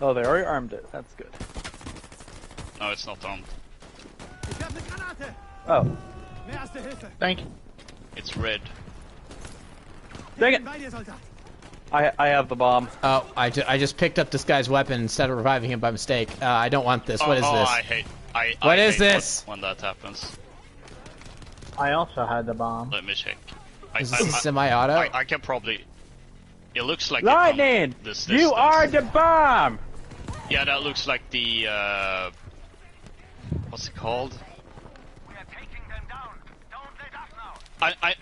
Oh, they already armed it. That's good. No, it's not on. Ich hab eine Granate. Oh, Mehr Erste Hilfe. Thank you. It's red. dang it! Bei dir, Soldat. I have the bomb. Oh, I just picked up this guy's weapon instead of reviving him by mistake. I don't want this. What is this? I hate. What I is hate this? when that happens. I also had the bomb. Let me check. Is this a semi-auto? I can probably. It looks like Lightning! This You distance. are the bomb! Yeah, that looks like the what's it called? We are taking them down. Don't let us now.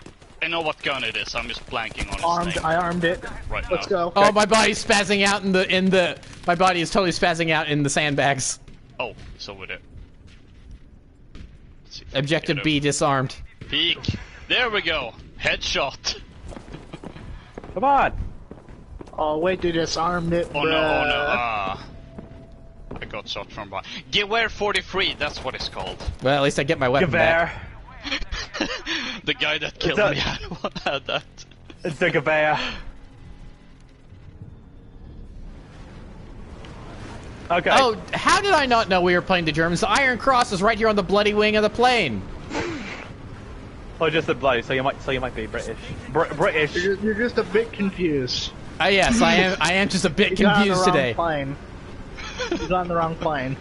I know what gun it is. I'm just blanking on its Armed. name I armed it. right Let's now. go. Oh, my body's spazzing out in the. My body is totally spazzing out in the sandbags. Oh, so with it. Objective B disarmed. Peek. There we go. Headshot. Come on. Oh wait, they disarmed it. Oh no, oh no. Ah. I got shot from behind. Gewehr 43, that's what it's called. Well, at least I get my weapon back. Gewehr. The guy that killed me had that. It's a Gewehr. Okay. Oh, how did I not know we were playing the Germans? The Iron Cross is right here on the bloody wing of the plane. Oh, just a bloody. So you might be British. British. You're just a bit confused. Yes, I am. I am just a bit confused today. Plane. You got on the wrong plane.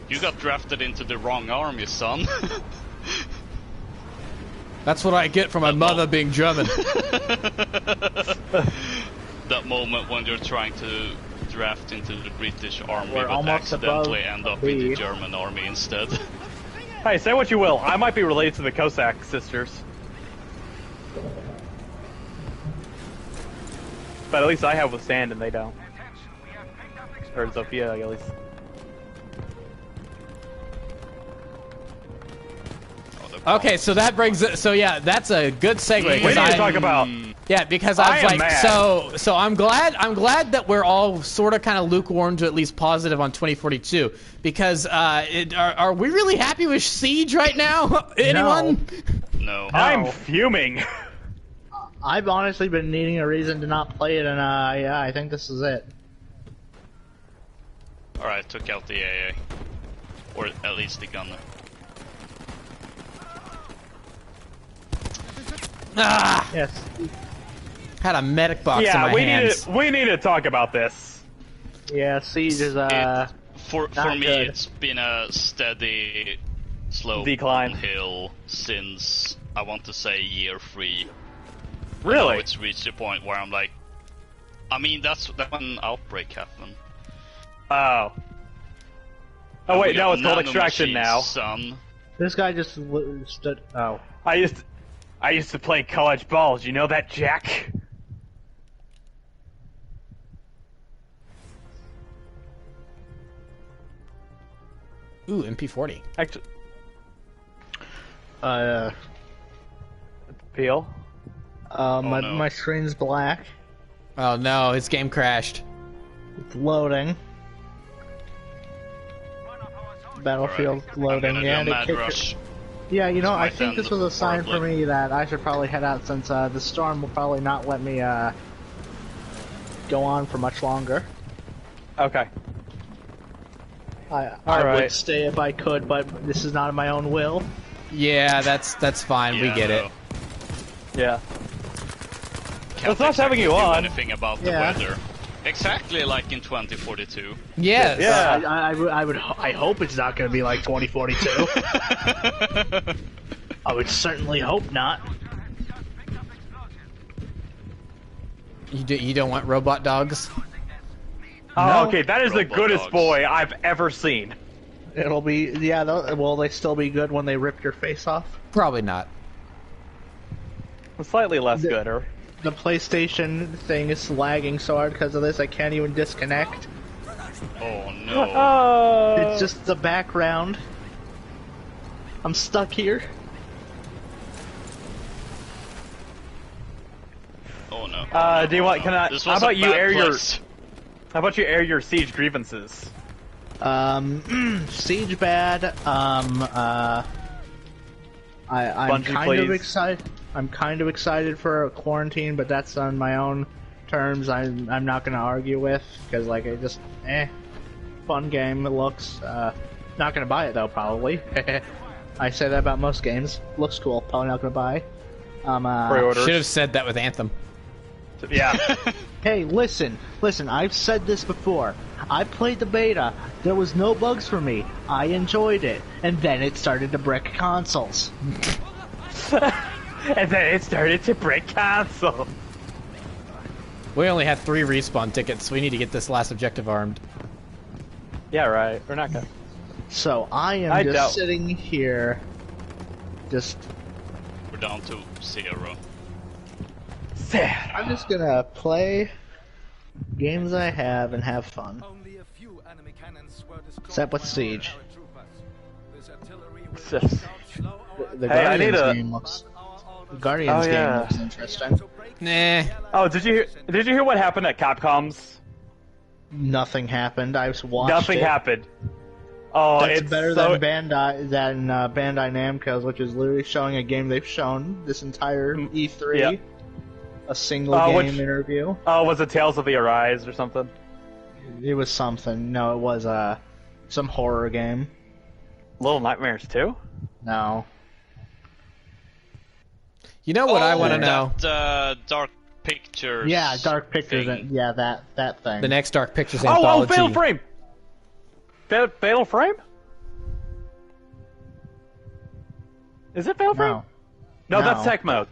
You got drafted into the wrong army, son. That's what I get from my mother being German. That moment when you're trying to draft into the British army We're but almost accidentally above end up a in the B. German army instead. Hey, say what you will. I might be related to the Cossack sisters. But at least I have withstand and they don't. Or Zofia, at least. Okay, so that brings it. So yeah, that's a good segue. We need to talk about. Yeah, because I was I am like, mad. so I'm glad that we're all sort of kind of lukewarm to at least positive on 2042. Because are we really happy with Siege right now? Anyone? No. I'm fuming. I've honestly been needing a reason to not play it, and yeah, I think this is it. Alright, took out the AA. Or at least the gunner. Ah, Yes. had a medic box in Yeah, my hands. we need to talk about this. Yeah, Siege is For not me, good. it's been a steady slope Decline. downhill since, I want to say, year 3. Really? Now it's reached a point where I'm like, I mean, that's when Outbreak happened. Oh. Oh wait, We no, got it's called Extraction nanomachines, now. Son. This guy just stood. Oh. I used to play college ball. You know that, Jack? Ooh, MP40. Actually, Peel. My no. my screen's black. Oh no, his game crashed. It's loading. Battlefield loading. I'm Yeah, gonna do a they mad kicked rush. it. Yeah, you know, I might think this end was a sign for horribly. me that I should probably head out since the storm will probably not let me go on for much longer. Okay. I Alright. would stay if I could, but this is not of my own will. Yeah, that's fine. We Yeah, get it. no. Yeah. Can't It's nice having exactly you do on. anything about Yeah. the weather. Exactly like in 2042. Yes. Yeah. I hope it's not going to be like 2042. I would certainly hope not. You don't want robot dogs? Oh, No. okay, that is the Robot goodest dogs. boy I've ever seen. It'll be, yeah, will they still be good when they rip your face off? Probably not. Slightly less good, or The PlayStation thing is lagging so hard because of this, I can't even disconnect. Oh no. It's just the background. I'm stuck here. Oh no. do you want? Can I? This How was a about you bad air place. How about you air your siege grievances? Siege bad. I'm Bungie, kind of please. excited. I'm kind of excited for a quarantine, but that's on my own terms. I'm not gonna argue with because like it just fun game. It looks not gonna buy it though probably. I say that about most games. Looks cool. Probably not gonna buy. Pre-orders. Should have said that with Anthem. Yeah. Hey, listen. I've said this before. I played the beta. There was no bugs for me. I enjoyed it, and then it started to brick consoles. And then it started to break console. We only have 3 respawn tickets. We need to get this last objective armed. Yeah, right. We're not gonna. So I am I just doubt- sitting here, just down to 0. I'm just gonna play games I have and have fun. Except with Siege. The Hey, I need Guardians game looks. The Guardians game looks interesting. Nah. Oh, did you hear what happened at Capcom's? Nothing happened. I watched Nothing it. happened. Oh, That's it's better so... than Bandai Namco's, which is literally showing a game they've shown this entire E3. Yep. A single game interview. Oh, was it Tales of the Arise or something? It was something. No, it was some horror game. Little Nightmares 2? No. You know what I want to know? That, Dark Pictures. Yeah, Dark Pictures. thing. Yeah, that thing. The next Dark Pictures Oh, anthology. Fatal Frame! Fatal Frame? Is it Fatal Frame? No, No. that's Tech Mode.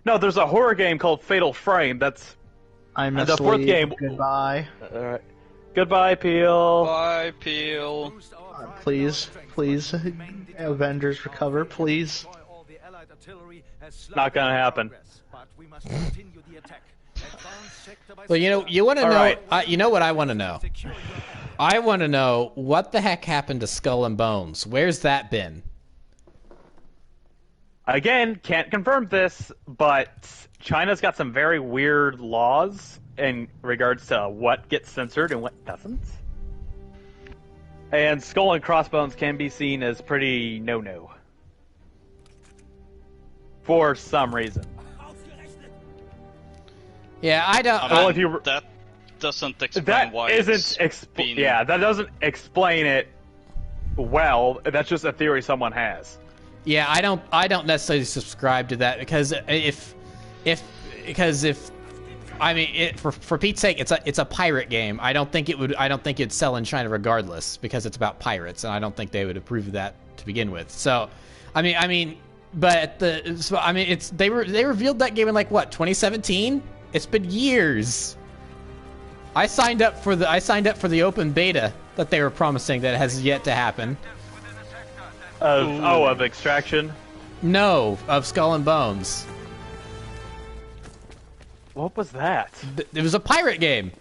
No, there's a horror game called Fatal Frame. That's I missed the fourth game. Goodbye. Alright. Goodbye, Peel. Bye, Peel. Please, Avengers recover, please. Not gonna happen. Well, you want to All know. right. You know what I want to know? I want to know what the heck happened to Skull and Bones. Where's that been? Again, can't confirm this, but China's got some very weird laws in regards to what gets censored and what doesn't. And Skull and Crossbones can be seen as pretty no-no. For some reason. Yeah, I don't. Well, if you That doesn't explain that why isn't it's been... yeah, that doesn't explain it well. That's just a theory someone has. Yeah, I don't necessarily subscribe to that because if I mean, for Pete's sake, it's a pirate game. I don't think it'd sell in China regardless because it's about pirates, and I don't think they would approve of that to begin with. So, they revealed that game in like what 2017. It's been years. I signed up for the open beta that they were promising that has yet to happen. Of Extraction. No, of Skull and Bones. What was that? It was a pirate game.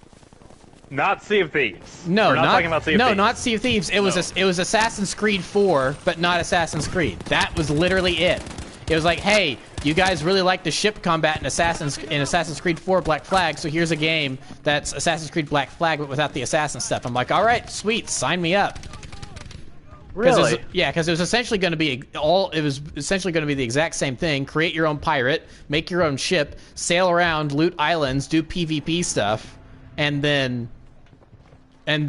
Not Sea of Thieves. No, We're not talking about Sea of Thieves. not Sea of Thieves. It was Assassin's Creed 4, but not Assassin's Creed. That was literally it. It was like, hey, you guys really like the ship combat in Assassin's Creed 4 Black Flag, so here's a game that's Assassin's Creed Black Flag but without the assassin stuff. I'm like, all right, sweet, sign me up. Really? Because it was essentially going to be the exact same thing. Create your own pirate, make your own ship, sail around, loot islands, do PvP stuff, and then it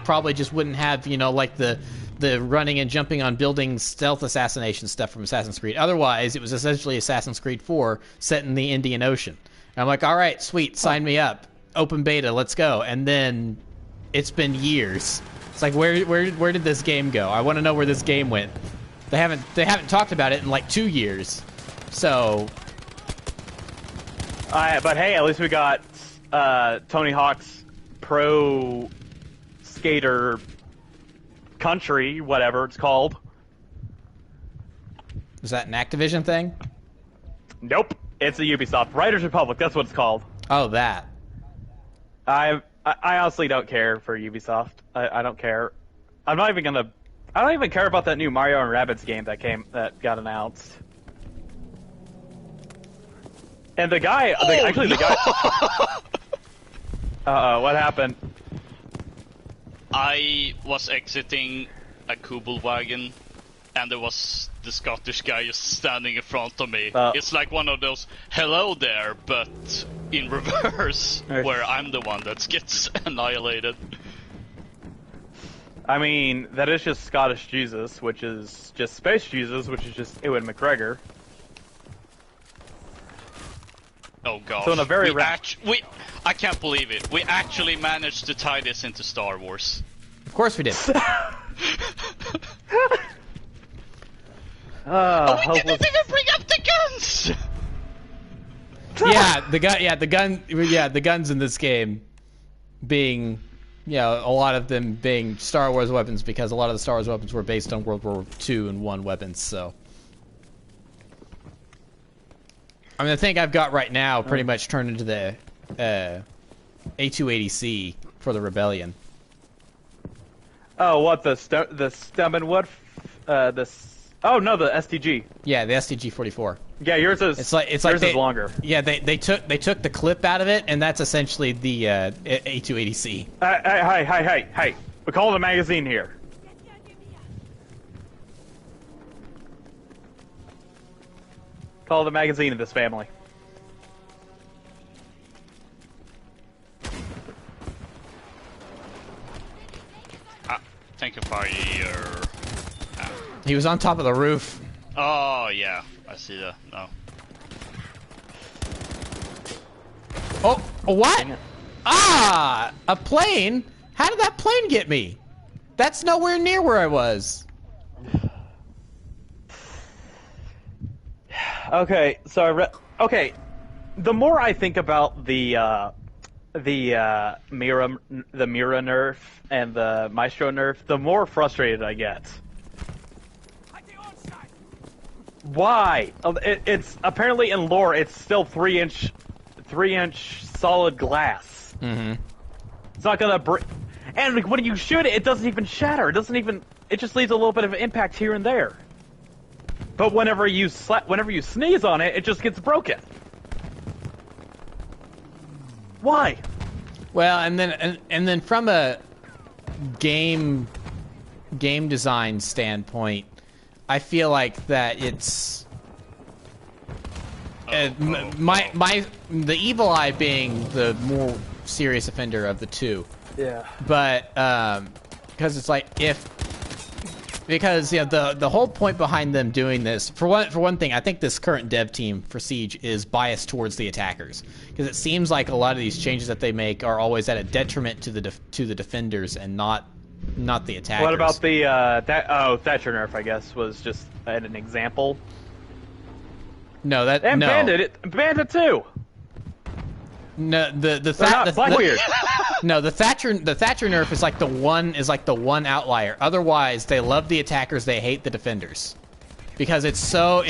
probably just wouldn't have like the running and jumping on buildings stealth assassination stuff from Assassin's Creed. Otherwise, it was essentially Assassin's Creed 4 set in the Indian Ocean. And I'm like, all right, sweet, sign me up. Open beta, let's go. And then it's been years. It's like, where did this game go? I want to know where this game went. They haven't talked about it in like 2 years. So, but hey, at least we got Tony Hawk's Pro Skater Country, whatever it's called. is that an Activision thing? Nope, it's a Ubisoft Riders Republic. That's what it's called. Oh, that. I honestly don't care for Ubisoft. I don't care. I don't even care about that new Mario and Rabbids game that got announced. And the guy, what happened? I was exiting a Kubel wagon, and there was the Scottish guy just standing in front of me. It's like one of those "hello there," but in reverse, where I'm the one that gets annihilated. I mean, that is just Scottish Jesus, which is just Space Jesus, which is just Ewan McGregor. Oh gosh. So in a very I can't believe it. We actually managed to tie this into Star Wars. Of course we did. We didn't even bring up the guns. the guns in this game being a lot of them being Star Wars weapons because a lot of the Star Wars weapons were based on World War II and I weapons. So, I mean, the thing I've got right now pretty much turned into the A280C for the Rebellion. Oh, what the stem and what? Oh no, the STG. Yeah, the STG-44. Yeah, yours is. It's like yours is longer. Yeah, they took the clip out of it, and that's essentially the A280C. Hey! We call the magazine here. Call the magazine in this family. Thank you for your... He was on top of the roof. Oh, yeah. I see that now. Oh, what? Ah! A plane? How did that plane get me? That's nowhere near where I was. Okay, so okay, the more I think about the Mira nerf and the Maestro nerf, the more frustrated I get. Why? It's apparently in lore. It's still 3-inch solid glass. Mm-hmm. It's not gonna break. And when you shoot it, it doesn't even shatter. It doesn't even. It just leaves a little bit of impact here and there. But whenever you sneeze on it, it just gets broken. Why? Well, and then from a game design standpoint, I feel like that it's the Evil Eye being the more serious offender of the two. Yeah. But because it's like because the whole point behind them doing this for one thing, I think this current dev team for Siege is biased towards the attackers because it seems like a lot of these changes that they make are always at a detriment to the defenders and not the attackers. What about the Thatcher nerf? I guess was just an example. No, that and no. Bandit too. No, the Thatcher nerf is like the one outlier. Otherwise, they love the attackers, they hate the defenders. Because it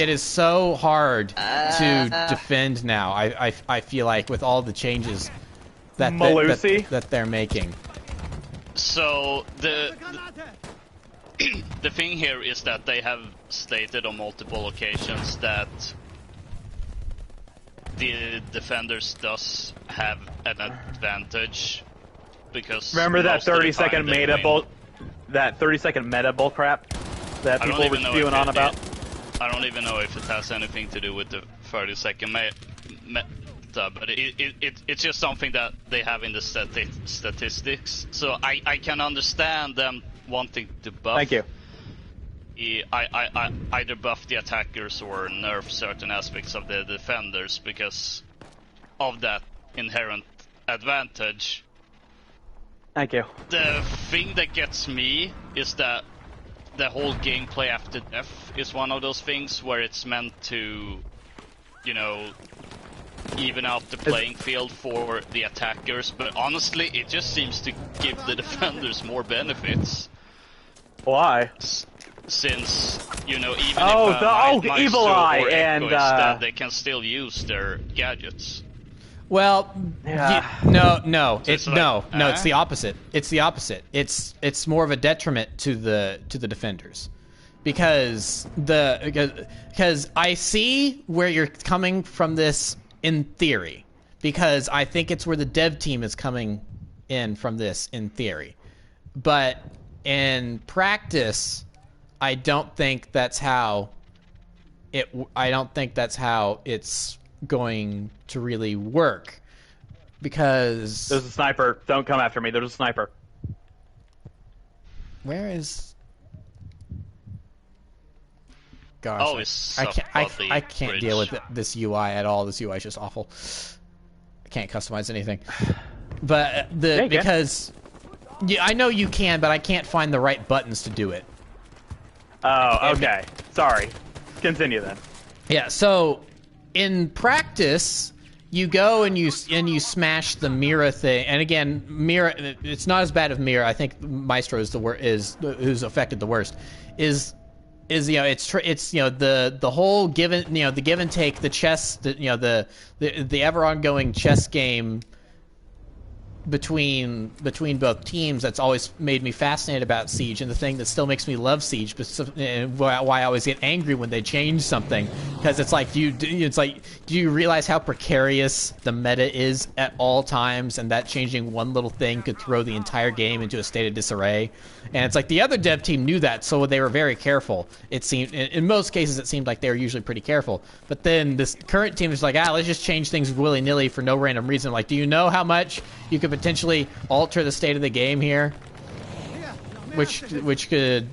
is so hard to defend now. I feel like with all the changes that they're making. So the thing here is that they have stated on multiple occasions that the defenders does have an advantage because remember that 30-second meta bull crap that people were spewing on about. I don't even know if it has anything to do with the 30-second meta, but it's just something that they have in the statistics. So I can understand them wanting to buff. Thank you. I either buff the attackers or nerf certain aspects of the defenders because of that inherent advantage. Thank you. The thing that gets me is that the whole gameplay after death is one of those things where it's meant to, even out the playing field for the attackers, but honestly, it just seems to give the defenders more benefits. Why? Since, even Evil Maestro Eye or and Echo is dead, they can still use their gadgets. Well, yeah. No, it's the opposite. It's the opposite. It's more of a detriment to the defenders. Because I see where you're coming from this in theory. Because I think it's where the dev team is coming in from this in theory. But in practice, I don't think that's how it's going to really work. Because there's a sniper. Don't come after me. There's a sniper. Where is? Gosh, I can't deal with this UI at all. This UI is just awful. I can't customize anything. But because I know you can, but I can't find the right buttons to do it. Oh, okay. Sorry. Continue then. Yeah. So in practice, you go and you smash the Mira thing, and again, Mira, it's not as bad as Mira. I think Maestro is who's affected the worst. Is the whole give and take, the chess, the ever ongoing chess game between both teams that's always made me fascinated about Siege, and the thing that still makes me love Siege, and why I always get angry when they change something, because it's like, do you realize how precarious the meta is at all times, and that changing one little thing could throw the entire game into a state of disarray? And it's like the other dev team knew that, so they were very careful. It seemed, in most cases, it seemed like they were usually pretty careful. But then this current team is like, let's just change things willy-nilly for no random reason. Like, do you know how much you could potentially alter the state of the game here? Which could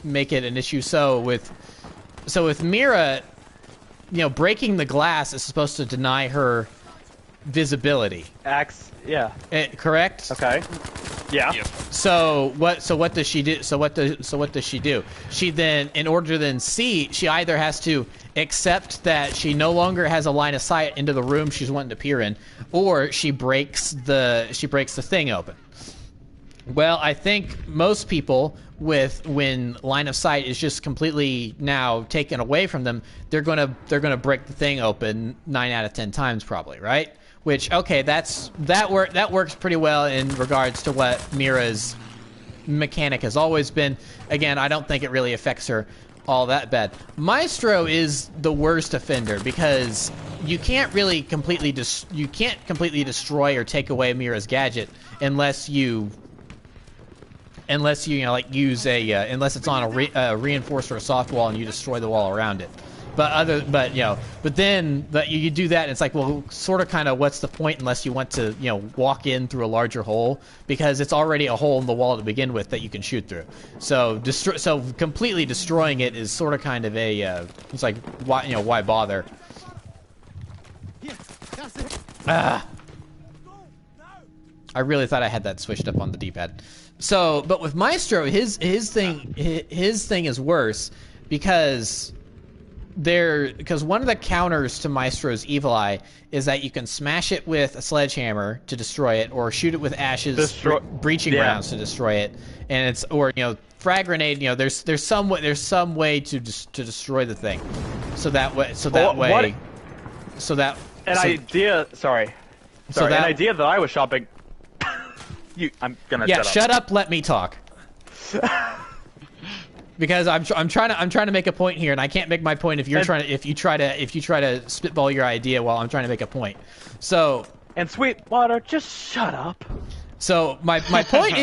make it an issue. So with Mira, breaking the glass is supposed to deny her visibility. Yeah. Correct? Okay. Yeah. Yep. So what does she do? So what does she do? She then, in order to then see, she either has to accept that she no longer has a line of sight into the room she's wanting to peer in, or she breaks the thing open. Well, I think most people, when line of sight is just completely now taken away from them, they're gonna break the thing open 9 out of 10 times probably, right? Which, okay, that works pretty well in regards to what Mira's mechanic has always been. Again, I don't think it really affects her all that bad. Maestro is the worst offender because you can't really completely destroy or take away Mira's gadget unless you unless it's on a reinforced or a soft wall and you destroy the wall around it. But then you do that, and it's like, well, sort of, kind of, what's the point unless you want to, walk in through a larger hole, because it's already a hole in the wall to begin with that you can shoot through. So completely destroying it is sort of kind of it's like, why bother? I really thought I had that switched up on the D-pad. So, but with Maestro, his thing is worse because one of the counters to Maestro's Evil Eye is that you can smash it with a sledgehammer to destroy it, or shoot it with ashes, breaching rounds to destroy it, and frag grenade. There's some way to destroy the thing, an idea that I was shopping. I'm gonna shut up. Let me talk. Because I'm trying to make a point here, and I can't make my point if you try to spitball your idea while I'm trying to make a point. So, and Sweetwater, just shut up. So my point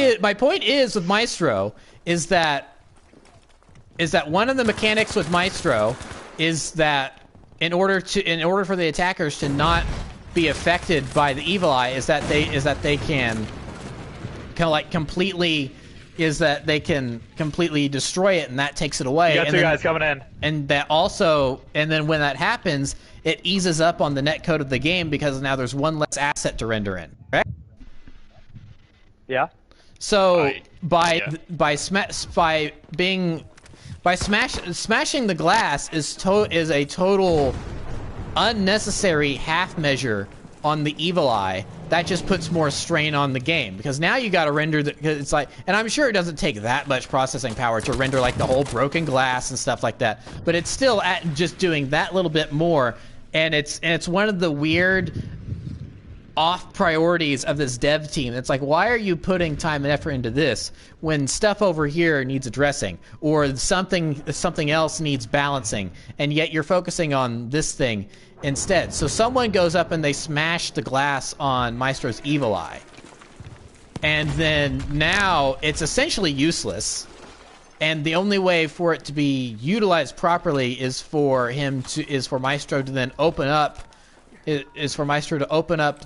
is with Maestro is that one of the mechanics with Maestro is that in order for the attackers to not be affected by the Evil Eye is that they can completely destroy it, and that takes it away. You got two guys coming in. And then when that happens, it eases up on the netcode of the game because now there's one less asset to render in. Correct? Yeah. So smashing the glass is a total unnecessary half measure on the Evil Eye. That just puts more strain on the game, because now you got to render it's like, and I'm sure it doesn't take that much processing power to render like the whole broken glass and stuff like that, but it's still just doing that little bit more, and it's one of the weird off priorities of this dev team. It's like, why are you putting time and effort into this when stuff over here needs addressing, or something else needs balancing, and yet you're focusing on this thing instead? So someone goes up and they smash the glass on Maestro's Evil Eye, and then now it's essentially useless, and the only way for it to be utilized properly is for Maestro to then open up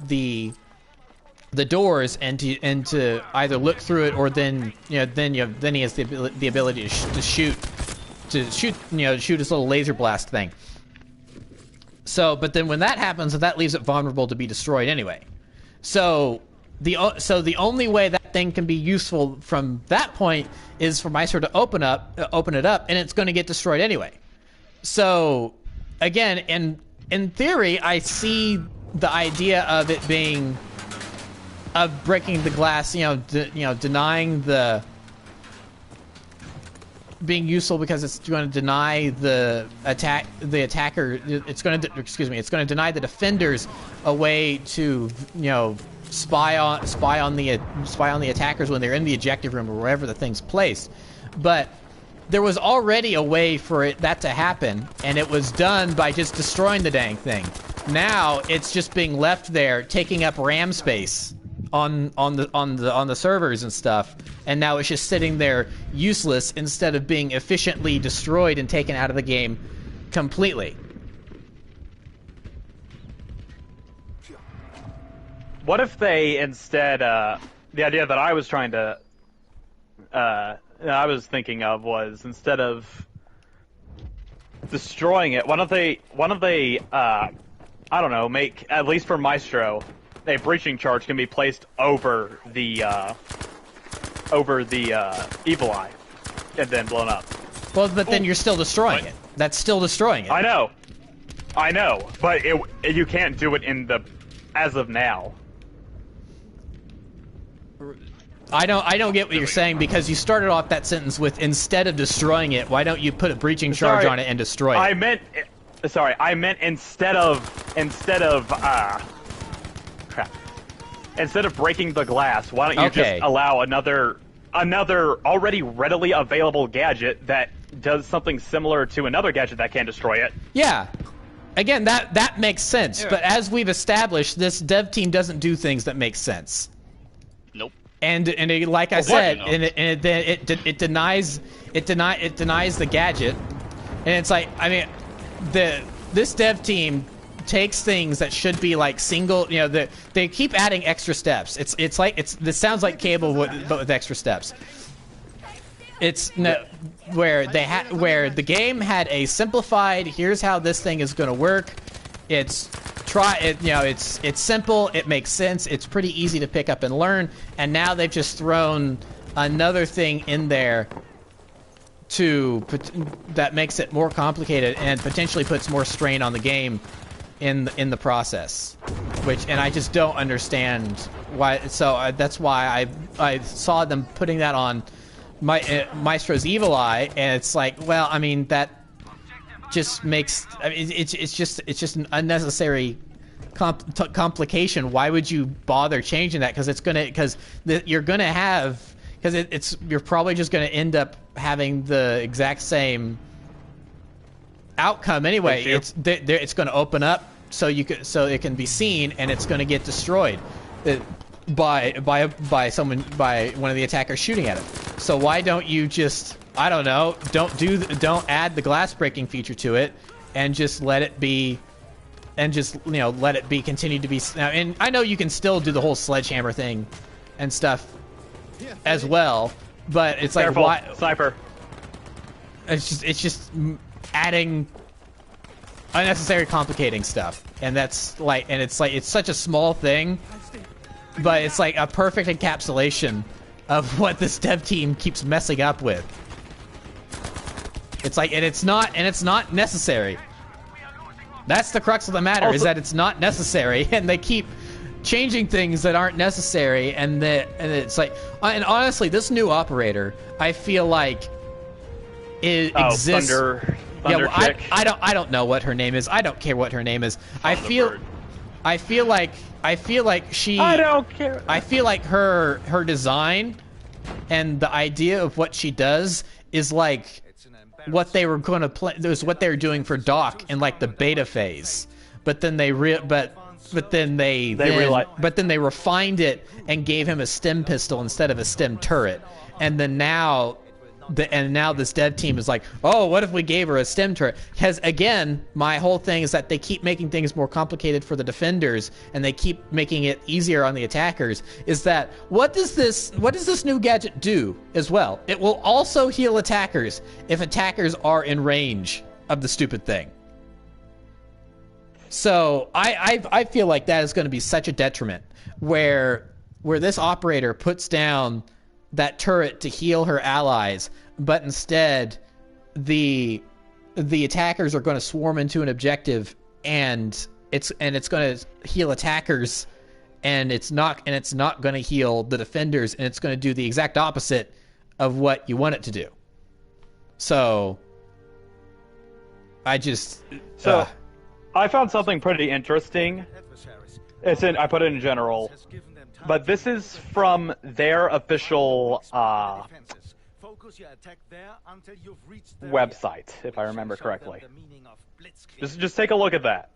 the doors and to either look through it, or then he has the ability to shoot his little laser blast thing. So, but then when that happens, that leaves it vulnerable to be destroyed anyway. So the only way that thing can be useful from that point is for Maestro to open it up, and it's going to get destroyed anyway. So again, in theory, I see the idea of it being of breaking the glass, denying the being useful because it's going to deny the attacker. It's going to deny the defenders a way to spy on the attackers when they're in the ejective room or wherever the thing's placed. But there was already a way for that to happen, and it was done by just destroying the dang thing. Now it's just being left there, taking up RAM space on the servers and stuff, and now it's just sitting there useless instead of being efficiently destroyed and taken out of the game completely. What if they instead, the idea that I was trying to, I was thinking of was, instead of destroying it, why don't they, I don't know, make, at least for Maestro, a breaching charge can be placed over the Evil Eye, and then blown up. Well, but then you're still destroying it. That's still destroying it. I know, but you can't do it as of now. I don't get what you're saying, because you started off that sentence with, instead of destroying it, why don't you put a breaching charge on it and destroy it? I meant instead of crap. Instead of breaking the glass, why don't you just allow another already readily available gadget that does something similar to another gadget that can destroy it? Yeah. Again, that makes sense, but as we've established, this dev team doesn't do things that make sense. Nope. And like I said, it denies the gadget, and it's like, I mean, this dev team takes things that should be like single, they keep adding extra steps. This sounds like Cable but with extra steps. Where the game had a simplified, here's how this thing is going to work. It's simple, it makes sense, it's pretty easy to pick up and learn, and now they've just thrown another thing in there that makes it more complicated and potentially puts more strain on the game in the process, and I just don't understand why. So that's why I saw them putting that on Maestro's Evil Eye, and it's like, well, I mean, that just makes, I mean, it's just an unnecessary complication. Why would you bother changing that? Because you're probably just gonna end up having the exact same outcome anyway. It's going to open up so it can be seen, and it's going to get destroyed by one of the attackers shooting at it. So why don't you just, I don't know, don't add the glass breaking feature to it, and just let it be, and just let it be continue to be. And I know you can still do the whole sledgehammer thing and stuff as well, but it's Careful. like, why Sniper? It's just adding unnecessary complicating stuff, and it's such a small thing, but it's like a perfect encapsulation of what this dev team keeps messing up with. It's like, and it's not necessary. That's the crux of the matter, is that it's not necessary, and they keep changing things that aren't necessary, and it's like, and honestly, this new operator, I feel like it exists. Thunder yeah, chick. I don't know what her name is. I don't care what her name is. I feel like she. I don't care. I feel like her design and the idea of what she does is like what they were going to play. It was what they were doing for Doc in like the beta phase, but then they refined it and gave him a stem pistol instead of a stem turret, and then now this dev team is like, oh, what if we gave her a stem turret? Because again, my whole thing is that they keep making things more complicated for the defenders, and they keep making it easier on the attackers. Is that what does this new gadget do as well? It will also heal attackers if attackers are in range of the stupid thing. So I feel like that is going to be such a detriment, where this operator puts down that turret to heal her allies, but instead the attackers are going to swarm into an objective and it's going to heal attackers, and it's not going to heal the defenders, and it's going to do the exact opposite of what you want it to do. So I found something pretty interesting. I put it in general, but this is from their official website, if I remember correctly. Just take a look at that.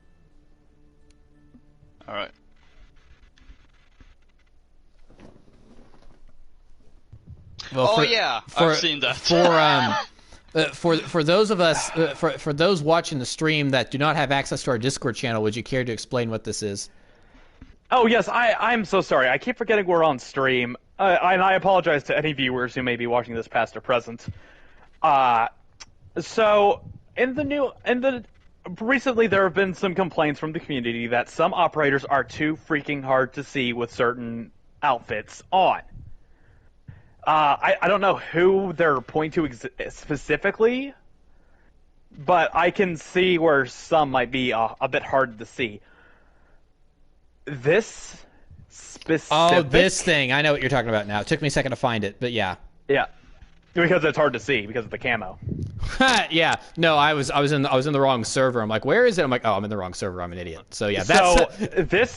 All right. Well, I've seen that. For those of us, for those watching the stream that do not have access to our Discord channel, would you care to explain what this is? Oh yes, I'm so sorry. I keep forgetting we're on stream, and I apologize to any viewers who may be watching this past or present. So recently there have been some complaints from the community that some operators are too freaking hard to see with certain outfits on. I don't know who they're pointing to specifically, but I can see where some might be a bit hard to see. This specific... Oh, this thing. I know what you're talking about now. It took me a second to find it, but yeah. Yeah. Because it's hard to see because of the camo. Yeah. No, I was in the wrong server. I'm like, where is it? I'm like, oh, I'm in the wrong server. I'm an idiot. So yeah, this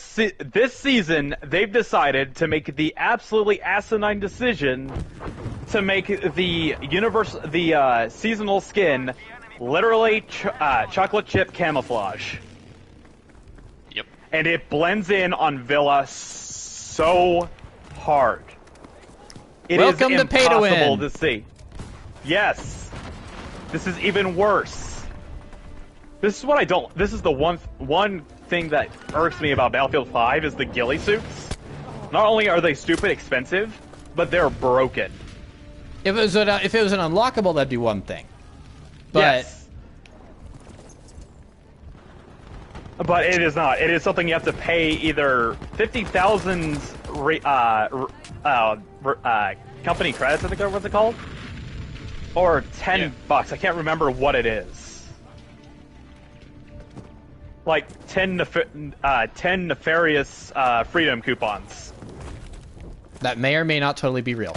season they've decided to make the absolutely asinine decision to make the seasonal skin literally chocolate chip camouflage. Yep. And it blends in on Villa so hard. It Welcome is to pay to win. impossible to see. Yes. This is even worse. This is what I don't... This is the one thing that irks me about Battlefield 5 is the ghillie suits. Not only are they stupid expensive, but they're broken. If it was an unlockable, that'd be one thing. But... Yes. But it is not. It is something you have to pay either 50,000 company credits, I think what's it called? Or $10. I can't remember what it is. Like 10 nefarious freedom coupons. That may or may not totally be real.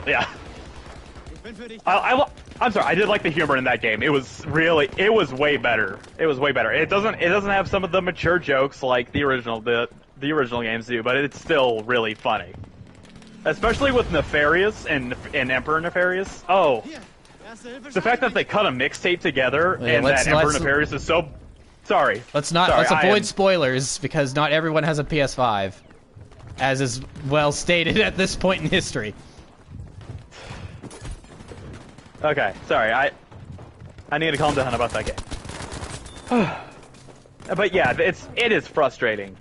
Yeah. I'm sorry, I did like the humor in that game. It was way better. It was way better. It doesn't have some of the mature jokes like the original games do, but it's still really funny. Especially with Nefarious and Emperor Nefarious. Oh, the fact that they cut a mixtape together and that Emperor Nefarious is so... Sorry. Let's avoid spoilers because not everyone has a PS5, as is well stated at this point in history. Okay, sorry. I need to calm down about that game. But yeah, it is frustrating.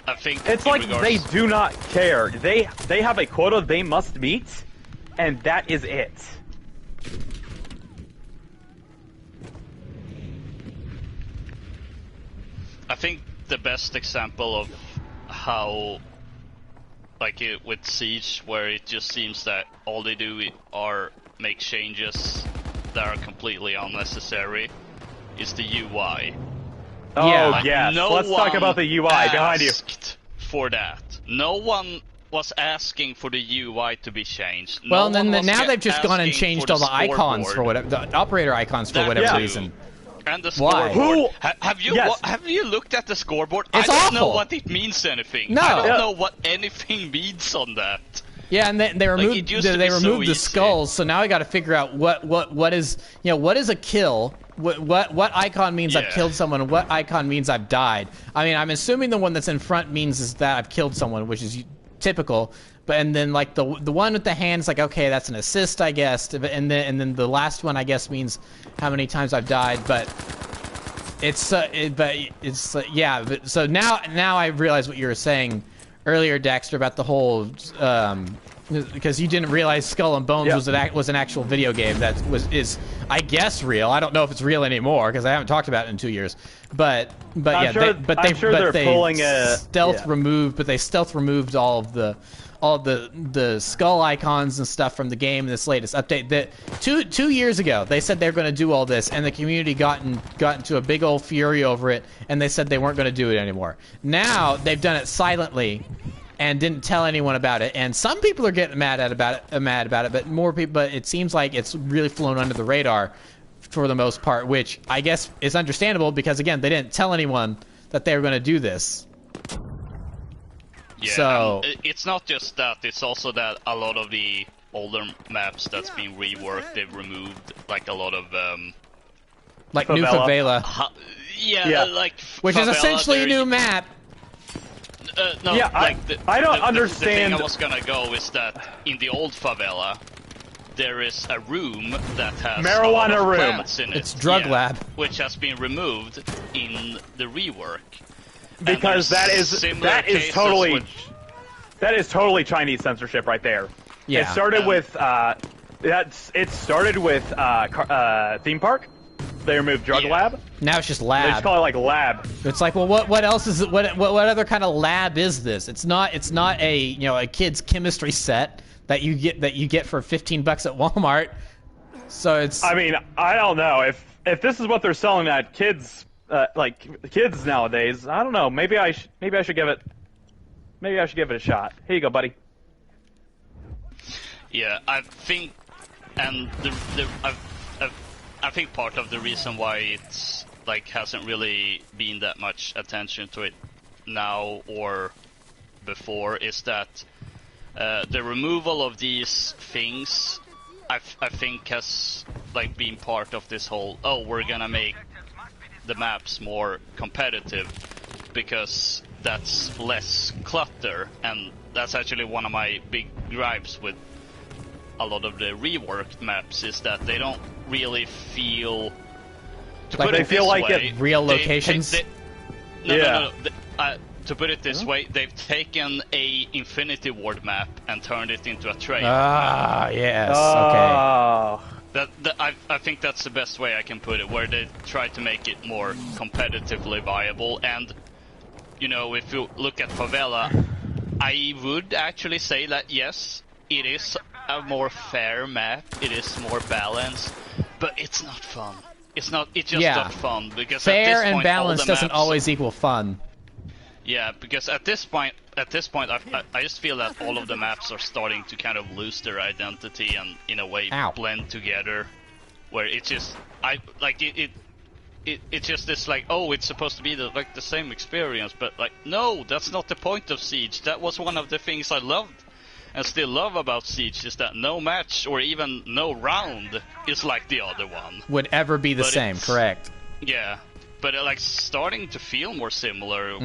I think it's like they do not care. They have a quota they must meet, and that is it. I think the best example of how, like with Siege, where it just seems that all they do are make changes that are completely unnecessary, is the UI. Oh, yeah. Yes. Let's talk about the UI behind you. For that. No one was asking for the UI to be changed. Well, then now they've just gone and changed all the icons for whatever, the operator icons for whatever reason. And the scoreboard. Have you looked at the scoreboard? It's I don't awful. know what it means anything. No. I don't know what anything means on that. Yeah, and they removed the skulls, so now I got to figure out what is a kill. What icon means I've killed someone, and what icon means I've died. I mean, I'm assuming the one that's in front means is that I've killed someone, which is typical. But and then like the one with the hands, like okay, that's an assist, I guess. And then the last one, I guess, means how many times I've died. But so now I realize what you were saying earlier, Dexter, about the whole because you didn't realize Skull and Bones was an actual video game that is I guess real. I don't know if it's real anymore because I haven't talked about it in 2 years. But they stealth removed all of the all the skull icons and stuff from the game in this latest update. That two years ago they said they're going to do all this, and the community got into a big old fury over it, and they said they weren't going to do it anymore. Now they've done it silently and didn't tell anyone about it, and some people are getting mad about it, but more people. But it seems like it's really flown under the radar for the most part, which I guess is understandable because again they didn't tell anyone that they were going to do this. Yeah, so it's not just that, it's also that a lot of the older maps that's been reworked, they've removed like a lot of like New Favela. Like which Favela, is essentially a new map. No, yeah, like I don't understand. The thing I was gonna go is that in the old favela there is a room that has marijuana room plants in it. It's drug lab, which has been removed in the rework. Because that is totally Chinese censorship right there. Yeah. It started with theme park. They removed drug lab. Now it's just lab. They just call it like lab. It's like, well, what else is it? What other kind of lab is this? It's not a a kid's chemistry set that you get for $15 at Walmart. So it's. I mean, I don't know if this is what they're selling at kids. Kids nowadays, I don't know. Maybe I should give it a shot. Here you go, buddy. Yeah, I think, and I think part of the reason why it's hasn't really been that much attention to it now or before is that the removal of these things, I think has been part of this whole we're gonna make the maps more competitive because that's less clutter, and that's actually one of my big gripes with a lot of the reworked maps is that they don't really feel real locations. No. To put it this way, they've taken a Infinity Ward map and turned it into a trail. Ah, yes. Okay. I think that's the best way I can put it, where they try to make it more competitively viable. And, if you look at Favela, I would actually say that, yes, it is a more fair map, it is more balanced, but it's not fun. It's just not fun, because fair at this point, and balanced doesn't maps, always equal fun. Yeah, because at this point, I just feel that all of the maps are starting to kind of lose their identity and, in a way, blend together. Where it's just, it's just this it's supposed to be the same experience, but no, that's not the point of Siege. That was one of the things I loved and still love about Siege, is that no match or even no round is like the other one. Would ever be the same, correct? Yeah. But starting to feel more similar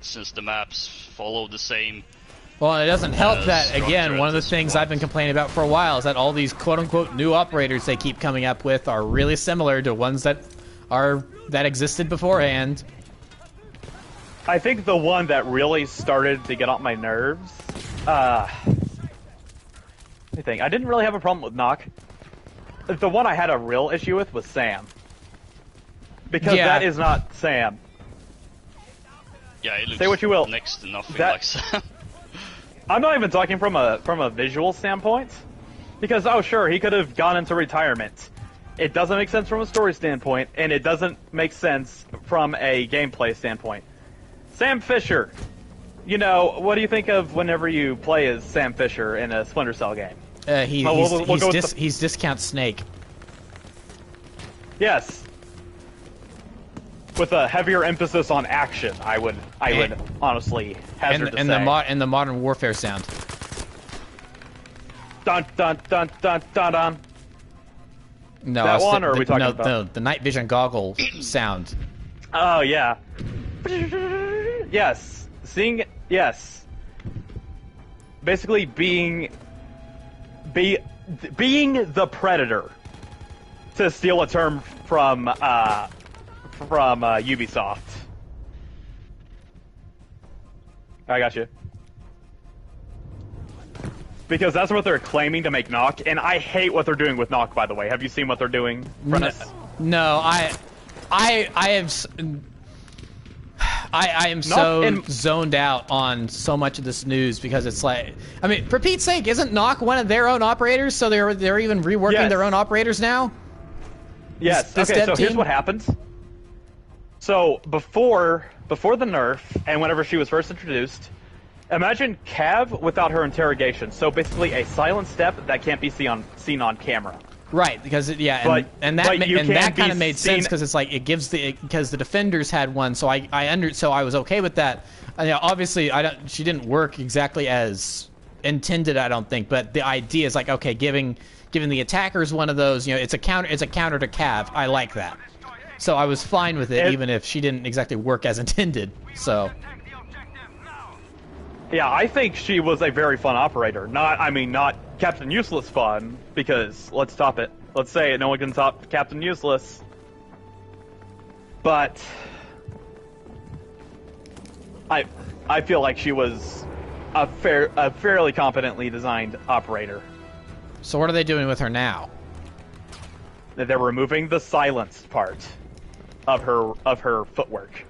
since the maps follow the same. Well, it doesn't help that, again, one of the things I've been complaining about for a while is that all these quote-unquote new operators they keep coming up with are really similar to ones that existed beforehand. I think the one that really started to get on my nerves, I didn't really have a problem with Knock. The one I had a real issue with was Sam. Because that is not Sam. Yeah, it looks say what you will. Next to nothing like Sam. I'm not even talking from a visual standpoint, because sure, he could have gone into retirement. It doesn't make sense from a story standpoint, and it doesn't make sense from a gameplay standpoint. Sam Fisher, what do you think of whenever you play as Sam Fisher in a Splinter Cell game? He's Discount Snake. Yes. With a heavier emphasis on action, I would honestly hazard to say. And the Modern Warfare sound. Dun dun dun dun dun dun. No, that one, or are we talking about? No, the night vision goggle sound. Oh yeah. Yes. Yes. Basically, being the Predator, to steal a term from Ubisoft. I got you. Because that's what they're claiming to make Knock, and I hate what they're doing with Knock, by the way. Have you seen what they're doing? No, I have... I am so zoned out on so much of this news because it's like, I mean, for Pete's sake, isn't Knock one of their own operators? So they're even reworking their own operators now? Yes. Okay, so here's what happens. So before the nerf, and whenever she was first introduced, imagine Cav without her interrogation. So basically a silent step that can't be seen on camera. Right, because that kind of made sense because it's like it gives because the defenders had one, so I was okay with that. Obviously, she didn't work exactly as intended, I don't think, but the idea is like, okay, giving the attackers one of those, it's a counter to Cav. I like that, so I was fine with it, even if she didn't exactly work as intended. So. Yeah, I think she was a very fun operator. Not Captain Useless fun, because let's top it. Let's say it, no one can top Captain Useless. But I feel like she was a fairly competently designed operator. So what are they doing with her now? They're removing the silenced part of her footwork.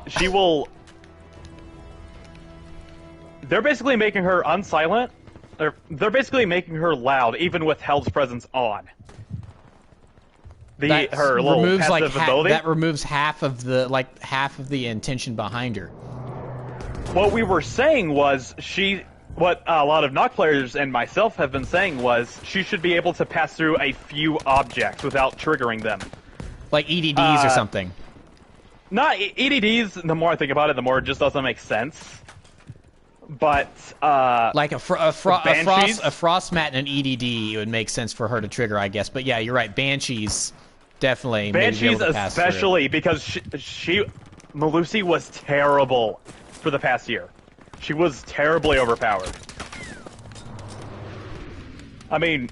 She will. They're basically making her unsilent. They're basically making her loud, even with Hell's presence on. Her little passive ability. That removes half of the intention behind her. What we were saying was what a lot of Knock players and myself have been saying was she should be able to pass through a few objects without triggering them. Like EDDs or something. Not EDDs, the more I think about it, the more it just doesn't make sense. But, like a frost mat and an EDD, it would make sense for her to trigger, I guess. But yeah, you're right. Banshees definitely. Banshees especially, because Melusi was terrible for the past year. She was terribly overpowered. I mean,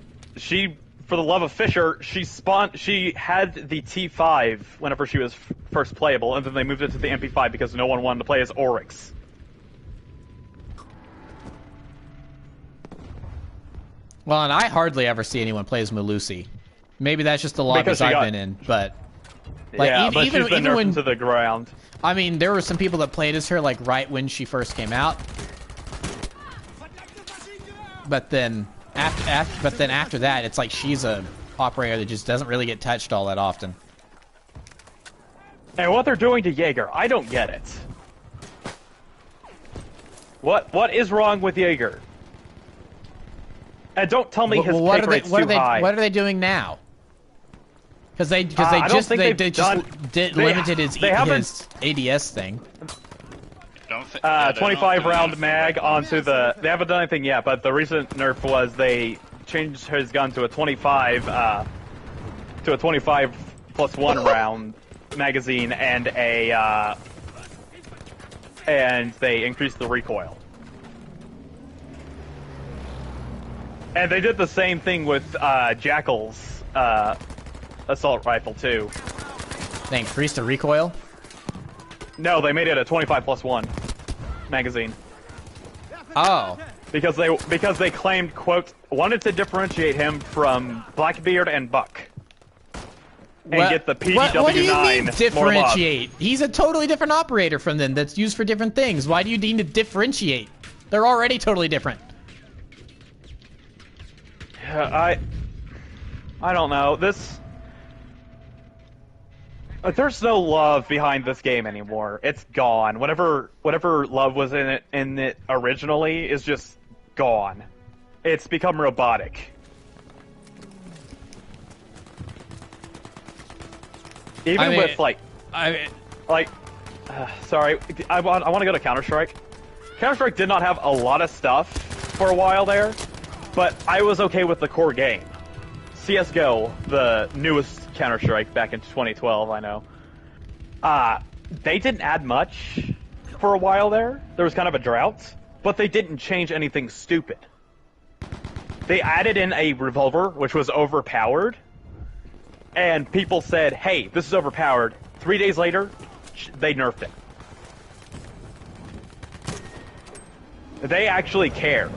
for the love of Fisher, she had the T5 whenever she was first playable, and then they moved it to the MP5 because no one wanted to play as Oryx. Well, and I hardly ever see anyone play as Melusi. Maybe that's just the lobbies I've been in, but but she's been nerfed to the ground. I mean, there were some people that played as her right when she first came out, but then after that, it's like she's a operator that just doesn't really get touched all that often. And what they're doing to Jaeger, I don't get it. What is wrong with Jaeger? And don't tell me his pick rate's too high. What are they doing now? Because they just limited his ADS thing. 25 round mag onto the. They haven't done anything yet, but the recent nerf was they changed his gun to a 25 plus 1 round magazine and they increased the recoil. And they did the same thing with Jackal's assault rifle too. They increased the recoil? No, they made it a 25 plus 1 magazine. Oh. Because they claimed, quote, wanted to differentiate him from Blackbeard and Buck. And get the PDW9 what do you mean differentiate? He's a totally different operator from them that's used for different things. Why do you need to differentiate? They're already totally different. I don't know. There's no love behind this game anymore. It's gone. Whatever love was in it originally is just gone. It's become robotic. Even with sorry, I want to go to Counter-Strike. Counter-Strike did not have a lot of stuff for a while there, but I was okay with the core game. CSGO, the newest Counter-Strike back in 2012, I know. They didn't add much for a while there. There was kind of a drought, but they didn't change anything stupid. They added in a revolver, which was overpowered, and people said, hey, this is overpowered. 3 days later, they nerfed it. They actually care.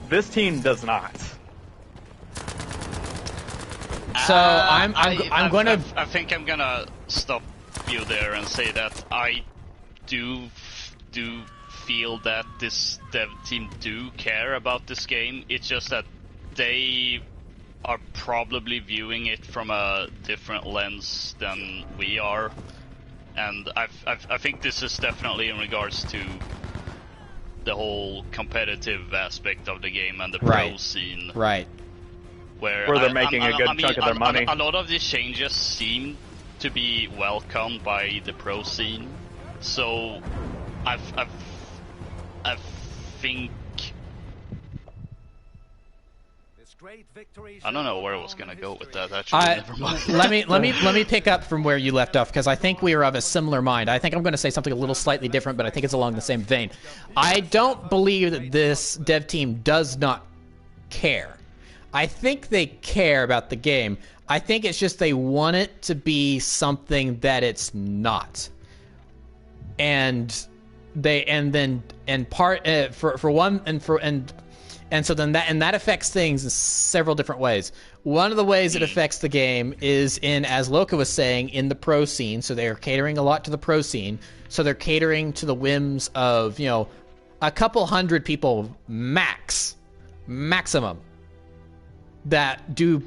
This team does not. So I think I'm gonna stop you there and say that I do feel that this dev team do care about this game. It's just that they are probably viewing it from a different lens than we are, and I think this is definitely in regards to the whole competitive aspect of the game and the pro scene. Right. Where they're making a good chunk of their money. A lot of these changes seem to be welcomed by the pro scene, so I think I don't know where I was gonna go with that. Actually, never mind. let me pick up from where you left off, because I think we are of a similar mind. I think I'm going to say something a little slightly different, but I think it's along the same vein. I don't believe that this dev team does not care. I think they care about the game. I think it's just they want it to be something that it's not. And so then that affects things in several different ways. One of the ways it affects the game is in, as Loka was saying, in the pro scene. So they're catering a lot to the pro scene. So they're catering to the whims of, you know, a couple hundred people maximum that do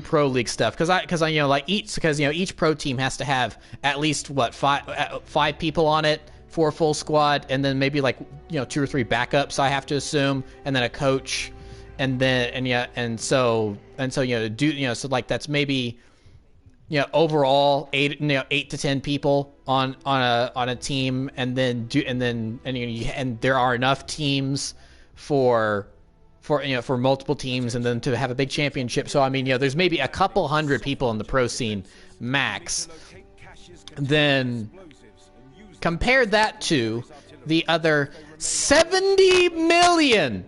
pro league stuff. Because each pro team has to have at least five people on it for a full squad, and then maybe 2 or 3 backups, I have to assume, and then a coach, so that's maybe overall 8 to 10 people on a team, and there are enough teams for multiple teams, and then to have a big championship. So I mean, there's maybe a couple hundred people in the pro scene max. Then compare that to the other 70 million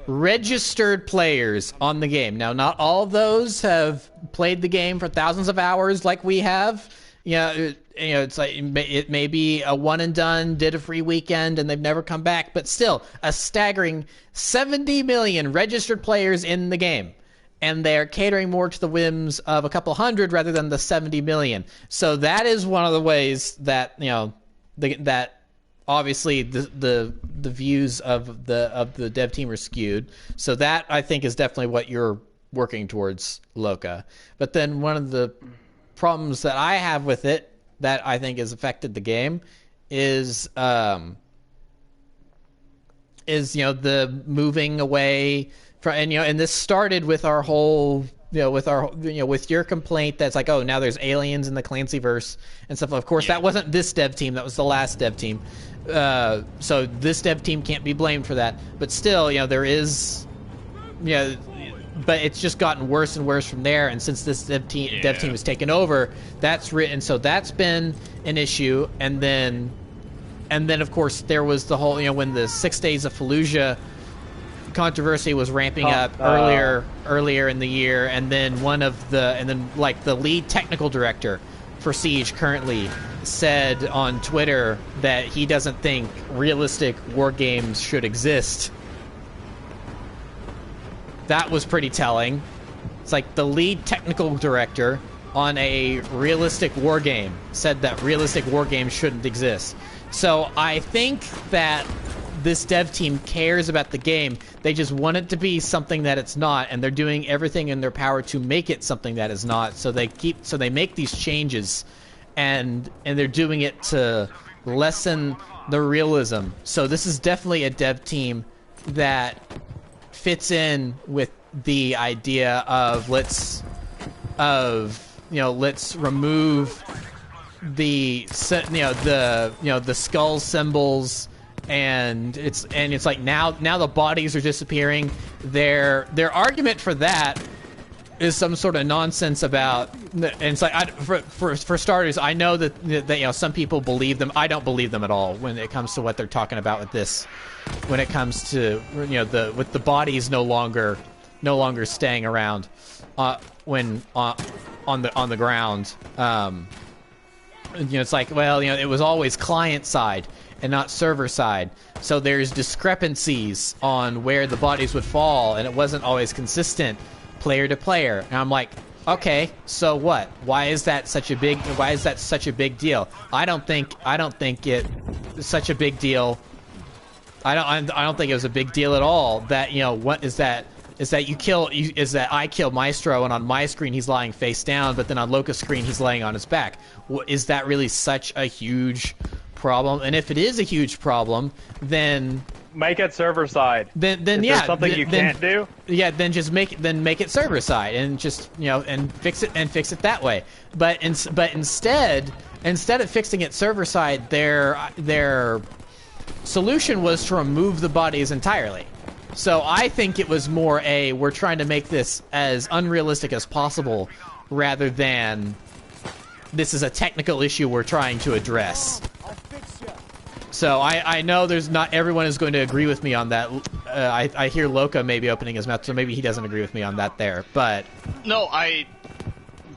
registered players on the game. Now, not all of those have played the game for thousands of hours like we have. It's like it may be a one and done, did a free weekend, and they've never come back. But still, a staggering 70 million registered players in the game. And they're catering more to the whims of a couple hundred rather than the 70 million. So that is one of the ways that, that obviously the views of the dev team are skewed. So that, I think, is definitely what you're working towards, Loka. But then one of the problems that I have with it that I think has affected the game is the moving away from, and this started with our whole with your complaint that's like, oh, now there's aliens in the Clancyverse and stuff. Of course, that wasn't this dev team. That was the last dev team. So this dev team can't be blamed for that. But still, there is, but it's just gotten worse and worse from there. And since this dev team has taken over, that's been an issue. And then of course there was the whole, when the 6 Days of Fallujah controversy was ramping up earlier in the year, and then the lead technical director for Siege currently said on Twitter that he doesn't think realistic war games should exist. That was pretty telling. It's like the lead technical director on a realistic war game said that realistic war games shouldn't exist. So I think that this dev team cares about the game. They just want it to be something that it's not, and they're doing everything in their power to make it something that is not. So they make these changes, and they're doing it to lessen the realism. So this is definitely a dev team that fits in with the idea of let's remove the skull symbols. And it's like now the bodies are disappearing. Their argument for that is some sort of nonsense about, and it's like for starters, I know that some people believe them. I don't believe them at all when it comes to what they're talking about with this. When it comes to with the bodies no longer staying around when on the ground. It's like, well, it was always client side and not server side. So there's discrepancies on where the bodies would fall, and it wasn't always consistent player to player. And I'm like, Okay, so what? Why is that such a big deal? I don't think it's such a big deal. I don't think it was a big deal at all. That, you know, what is that I kill Maestro, and on my screen he's lying face down, but then on Loca's screen he's laying on his back. Is that really such a huge problem? And if it is a huge problem, then make it server side. Then Is yeah, there something you can't do? Yeah, then just make it server side and just, you know, and fix it that way. But instead of fixing it server side, their solution was to remove the bodies entirely. So I think it was more we're trying to make this as unrealistic as possible, rather than this is a technical issue we're trying to address. So I know there's not everyone is going to agree with me on that. I hear Loca maybe opening his mouth, so maybe he doesn't agree with me on that there. But no, I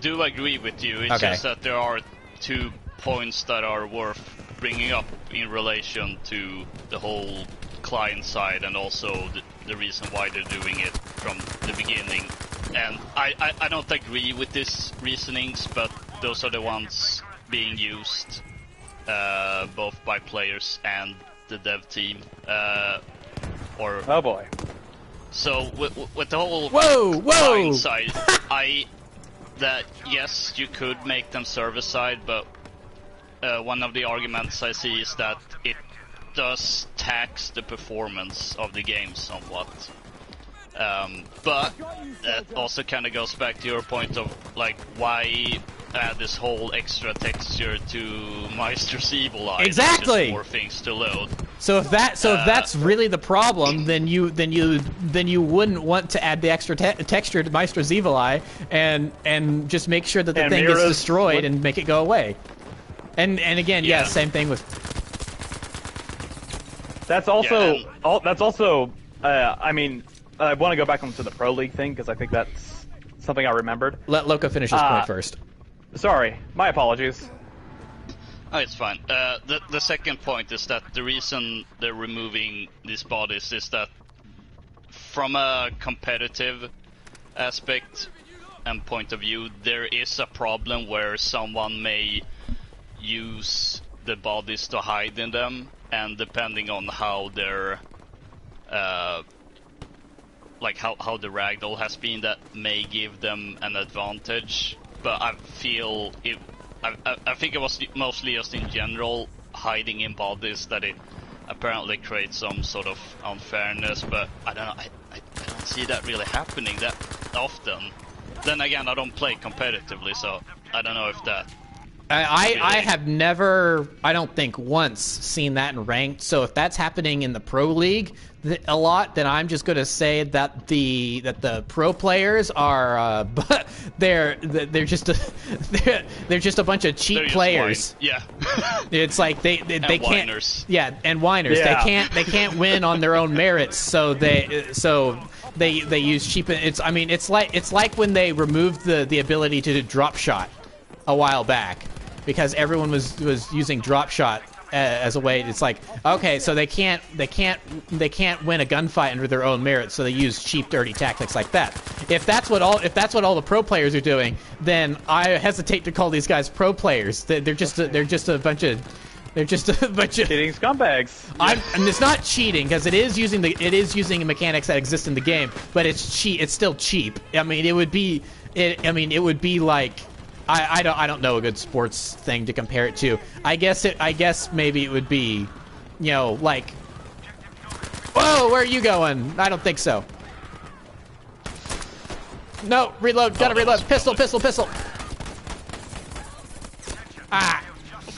do agree with you. It's okay. just that there are 2 points that are worth bringing up in relation to the whole client side, and also the reason why they're doing it from the beginning. And I don't agree with these reasonings, but those are the ones being used both by players and the dev team. Oh boy. So with the whole whoa side, that yes, you could make them server side, but one of the arguments I see is that it does tax the performance of the game somewhat. But that also kind of goes back to your point of, like, why add this whole extra texture to Meister's Evil Eye? Exactly. Just more things to load. So if that's really the problem, then you wouldn't want to add the extra texture to Meister's Evil Eye and just make sure that the thing gets destroyed and make it go away. And again, yeah, same thing with. That's also I mean, I want to go back onto the Pro League thing because I think that's something I remembered. Let Loca finish his point first. Sorry, my apologies. Oh, it's fine. The second point is that the reason they're removing these bodies is that from a competitive aspect and point of view, there is a problem where someone may use the bodies to hide in them, and depending on how their like how the ragdoll has been, that may give them an advantage. But I feel I think it was mostly just in general hiding in bodies that it apparently creates some sort of unfairness, but I don't know, I don't see that really happening that often. Then again, I don't play competitively, so I don't know if that... I have never, I don't think once, seen that in ranked. So if that's happening in the Pro League a lot, then I'm just going to say that the pro players are they're just a bunch of cheap players. Yeah. It's like they can't. Whiners. Yeah, and whiners. Yeah. They can't win on their own merits. So they use cheap. It's like when they removed the ability to drop shot a while back, because everyone was using drop shot as a way. It's like, okay, so they can't win a gunfight under their own merit, so they use cheap, dirty tactics like that. If that's what all the pro players are doing, then I hesitate to call these guys pro players. They're just a bunch of cheating scumbags. And it's not cheating, because it is using mechanics that exist in the game, but it's still cheap. I mean, it would be like, I don't know a good sports thing to compare it to. I guess maybe it would be, you know, like, whoa, where are you going? I don't think so. No, reload, gotta reload. Pistol. Ah.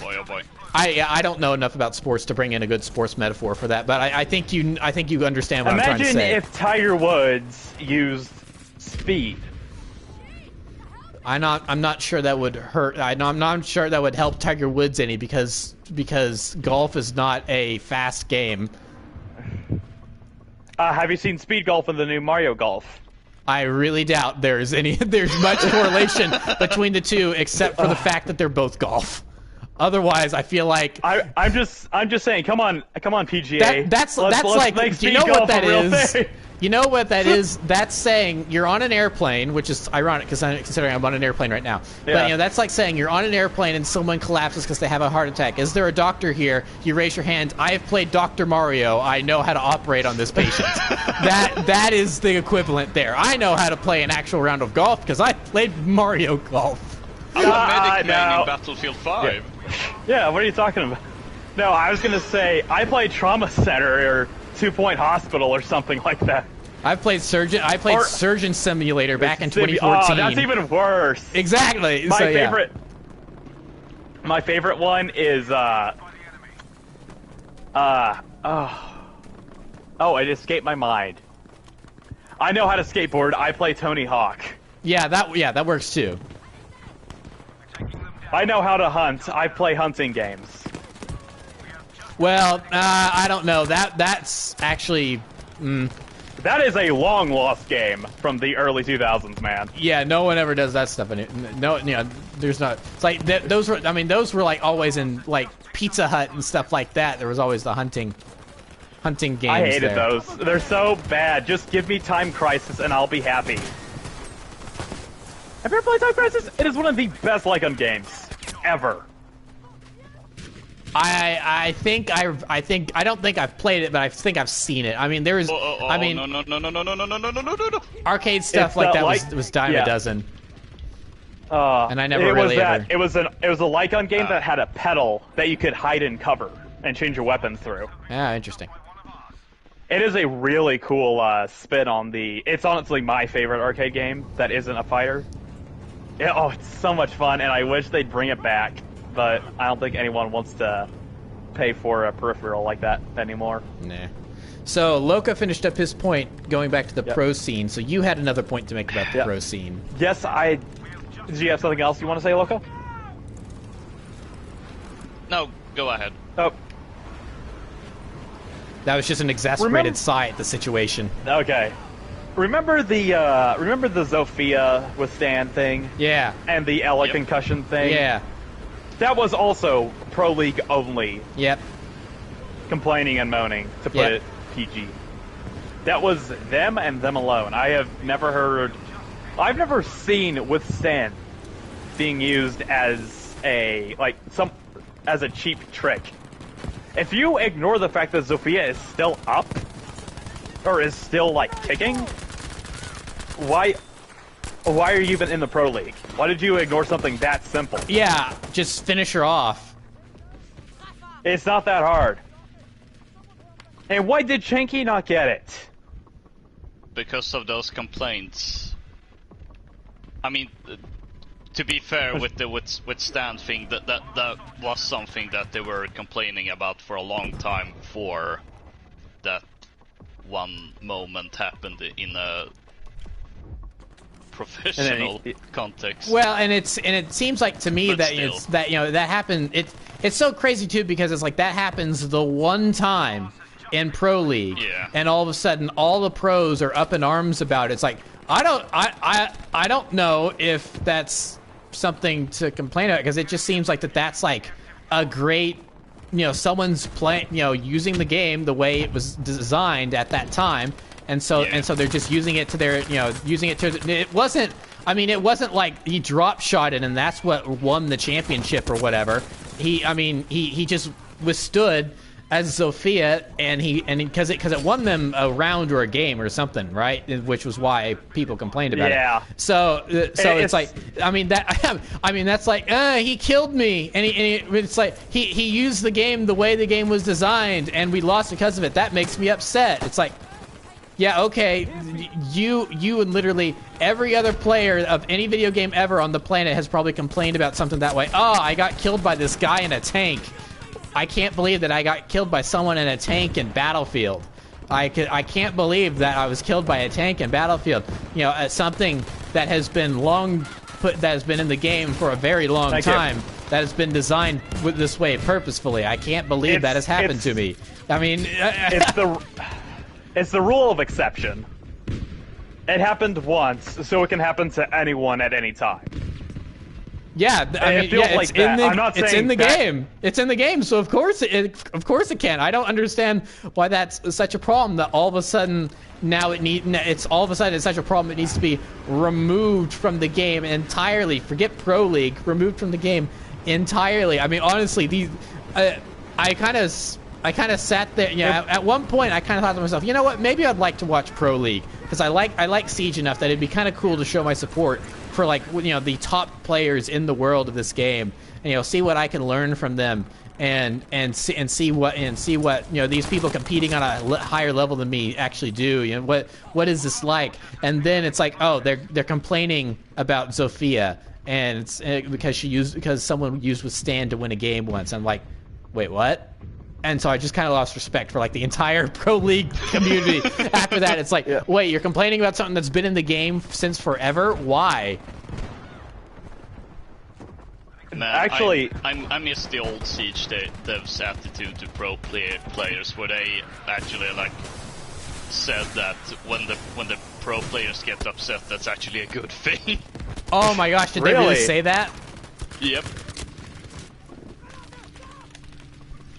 Oh boy. I don't know enough about sports to bring in a good sports metaphor for that, but I think you understand what I'm trying to say. Imagine if Tiger Woods used speed. I'm not sure that would hurt. I'm not sure that would help Tiger Woods any, because golf is not a fast game. Have you seen Speed Golf in the new Mario Golf? I really doubt there's much correlation between the two, except for the fact that they're both golf. Otherwise, I feel like I'm just saying. Come on, PGA. That's let's like, make do you know what that is? You know what that is? That's saying you're on an airplane, which is ironic because considering I'm on an airplane right now. Yeah. But that's like saying you're on an airplane and someone collapses because they have a heart attack. Is there a doctor here? You raise your hand. I have played Dr. Mario. I know how to operate on this patient. that is the equivalent there. I know how to play an actual round of golf because I played Mario Golf. I'm a medic man in Battlefield 5. Yeah, what are you talking about? No, I was gonna say I played Trauma Center or 2 Point Hospital or something like that. I played Surgeon Simulator back in 2014. Oh, that's even worse. Exactly. My favorite one is it escaped my mind. I know how to skateboard. I play Tony Hawk. Yeah, that works too. I know how to hunt. I play hunting games. Well, I don't know. That's actually. That is a long lost game from the early 2000s, man. Yeah, no one ever does that stuff. No, there's not. It's like those were like always in like Pizza Hut and stuff like that. There was always the hunting games. I hated those. They're so bad. Just give me Time Crisis and I'll be happy. Have you ever played Time Crisis? It is one of the best Lycon games ever. I don't think I've played it, but I think I've seen it. I mean, there is. No. Arcade stuff like that was dime a dozen. And I never really ever. It was a Lycon game that had a pedal that you could hide and cover and change your weapons through. Yeah, interesting. It is a really cool spin on the. It's honestly my favorite arcade game that isn't a fighter. It's so much fun, and I wish they'd bring it back. But I don't think anyone wants to pay for a peripheral like that anymore. Nah. So Loka finished up his point going back to the pro scene. So you had another point to make about the pro scene. Yes, Did you have something else you want to say, Loka? No, go ahead. Oh. That was just an exasperated sigh at the situation. Okay. Remember the Zofia withstand thing? Yeah. And the Ella concussion thing? Yeah. That was also Pro League only. Yep. Complaining and moaning, to put it PG. That was them and them alone. I've never seen withstand being used as a cheap trick. If you ignore the fact that Zofia is still up, or is still kicking, why are you even in the Pro League? Why did you ignore something that simple? Yeah, just finish her off. It's not that hard. And why did Shanky not get it? Because of those complaints. I mean, to be fair with the withstand thing, that was something that they were complaining about for a long time before that one moment happened in a professional context. Well, and it seems like to me that that happened. It's so crazy too because it's like that happens the one time in Pro League, and all of a sudden all the pros are up in arms about it. It's like I don't know if that's something to complain about because it just seems like that's like a great. Someone's playing, using the game the way it was designed at that time, and so they're just using it to their, using it to. It wasn't like he drop shot it and that's what won the championship or whatever. He just withstood as Zofia and because it won them a round or a game or something, right? Which was why people complained about it. So it's like that's like he killed me and it's like he used the game the way the game was designed and we lost because of it. That makes me upset. It's like, yeah, okay, you and literally every other player of any video game ever on the planet has probably complained about something that way. Oh, I got killed by this guy in a tank. I can't believe that I got killed by someone in a tank in Battlefield. I can't believe that I was killed by a tank in Battlefield. Something that has been that has been in the game for a very long time. That has been designed this way purposefully. I can't believe that has happened to me. I mean, it's the rule of exception. It happened once, so it can happen to anyone at any time. Yeah, I mean, feels yeah, like that. I'm not it's saying in the that- game. It's in the game, so of course it can. I don't understand why that's such a problem. That all of a sudden now it's all of a sudden it's such a problem. It needs to be removed from the game entirely. Forget Pro League, removed from the game entirely. I mean, honestly, I kind of sat there. Yeah, at one point I kind of thought to myself, you know what? Maybe I'd like to watch Pro League because I like Siege enough that it'd be kind of cool to show my support for, like, you know, the top players in the world of this game, and, you know, see what I can learn from them, and see what you know, these people competing on a higher level than me actually do. You know, what is this like? And then it's like, oh, they're complaining about Zofia, and it's because someone used Withstand to win a game once. I'm like, wait, what? And so I just kind of lost respect for, like, the entire Pro League community. After that, it's like, wait, you're complaining about something that's been in the game since forever? Why? Man, Actually, I miss the old Siege devs' attitude to pro players, where they actually, like, said that when the pro players get upset, that's actually a good thing. Oh my gosh, did they really say that? Yep.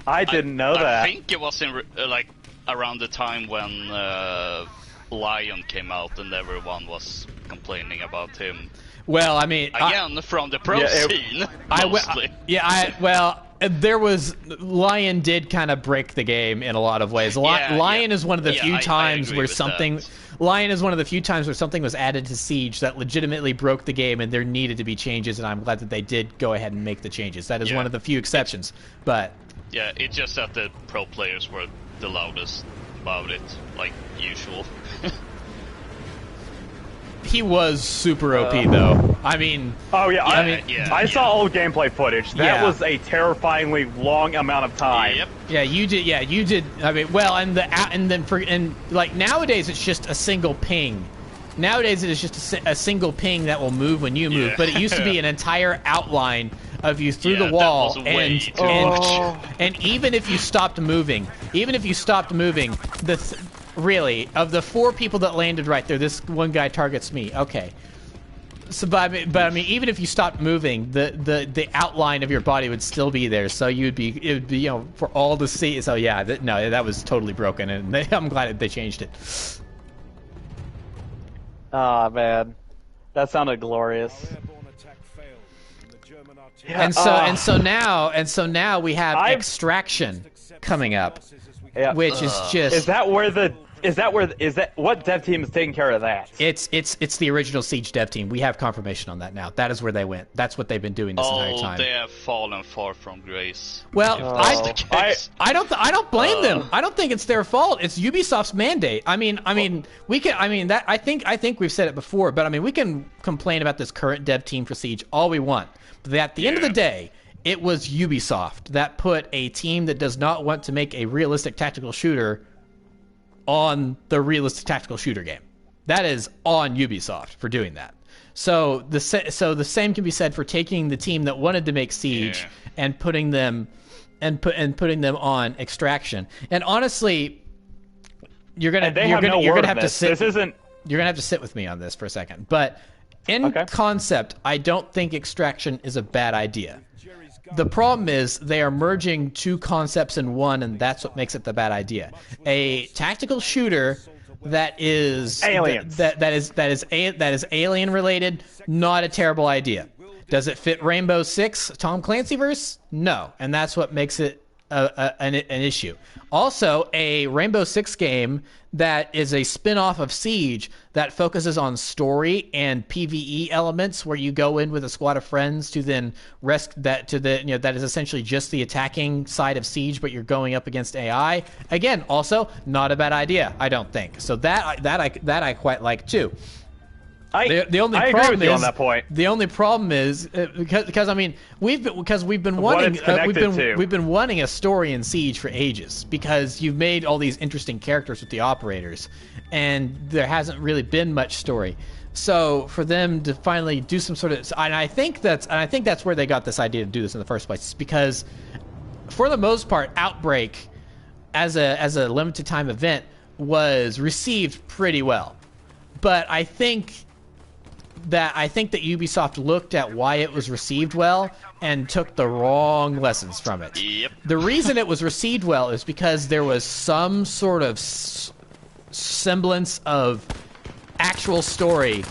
I didn't know that. I think it was in like around the time when Lion came out and everyone was complaining about him. Well, I mean, again, from the pro scene, mostly. There was Lion did kind of break the game in a lot of ways. Lion is one of the few times where something. Lion is one of the few times where something was added to Siege that legitimately broke the game, and there needed to be changes. And I'm glad that they did go ahead and make the changes. That is one of the few exceptions, but. Yeah, it's just that the pro players were the loudest about it, like usual. He was super OP though. I mean, I saw old gameplay footage. That was a terrifyingly long amount of time. Yep. Yeah, you did. I mean, well, and like nowadays it's just a single ping. Nowadays it is just a single ping that will move when you move, but it used to be an entire outline of you through the wall, and even if you stopped moving, really, of the 4 people that landed right there, this one guy targets me. Okay, so but I mean, even if you stopped moving, the outline of your body would still be there, so it would be, you know, for all to see. So yeah, that was totally broken, and I'm glad they changed it. Ah, man, that sounded glorious. Yeah, and so now we have Extraction coming up, which is just. Is that what dev team is taking care of that? It's the original Siege dev team. We have confirmation on that now. That is where they went. That's what they've been doing this entire time. They have fallen far from grace. Well, I don't blame them. I don't think it's their fault. It's Ubisoft's mandate. I mean, I think we've said it before, but I mean, we can complain about this current dev team for Siege all we want. But at the end of the day, it was Ubisoft that put a team that does not want to make a realistic tactical shooter on the realistic tactical shooter game. That is on Ubisoft for doing that. So the same can be said for taking the team that wanted to make Siege and putting them putting them on Extraction. And honestly, you're gonna have to sit. You're gonna have to sit with me on this for a second, but. In concept, I don't think Extraction is a bad idea. The problem is they are merging 2 concepts in one, and that's what makes it the bad idea. A tactical shooter that is aliens. That is alien related, not a terrible idea. Does it fit Rainbow Six Tom Clancy verse? No, and that's what makes it an issue. Also, a Rainbow Six game that is a spin-off of Siege that focuses on story and PvE elements, where you go in with a squad of friends to then that is essentially just the attacking side of Siege, but you're going up against AI. Again, also not a bad idea, I don't think. So that I quite like too. I agree with you on that point. The only problem is because I mean we've been wanting a story in Siege for ages, because you've made all these interesting characters with the operators, and there hasn't really been much story. So for them to finally do some sort of, and I think that's where they got this idea to do this in the first place, it's because for the most part, Outbreak as a limited time event was received pretty well, but I think that I think that Ubisoft looked at why it was received well and took the wrong lessons from it. Yep. The reason it was received well is because there was some sort of semblance of actual story.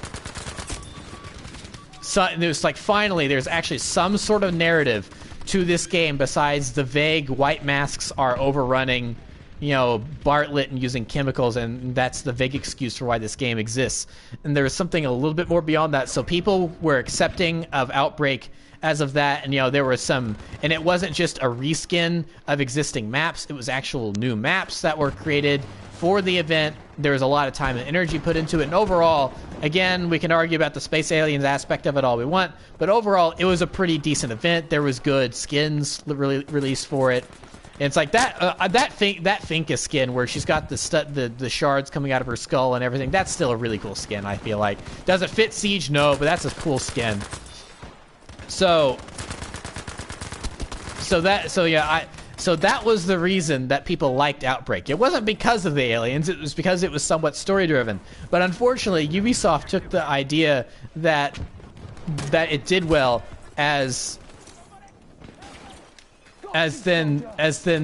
So it was like, finally, there's actually some sort of narrative to this game besides the vague white masks are overrunning, you know, Bartlett and using chemicals, and that's the vague excuse for why this game exists. And there was something a little bit more beyond that. So people were accepting of Outbreak as of that, and, you know, there was some, and it wasn't just a reskin of existing maps, it was actual new maps that were created for the event. There was a lot of time and energy put into it, and overall, again, we can argue about the space aliens aspect of it all we want, but overall, it was a pretty decent event. There was good skins released for it. And it's like that Finka skin where she's got the shards coming out of her skull and everything. That's still a really cool skin, I feel like. Does it fit Siege? No, but that's a cool skin. So that was the reason that people liked Outbreak. It wasn't because of the aliens, it was because it was somewhat story-driven. But unfortunately, Ubisoft took the idea that it did well as then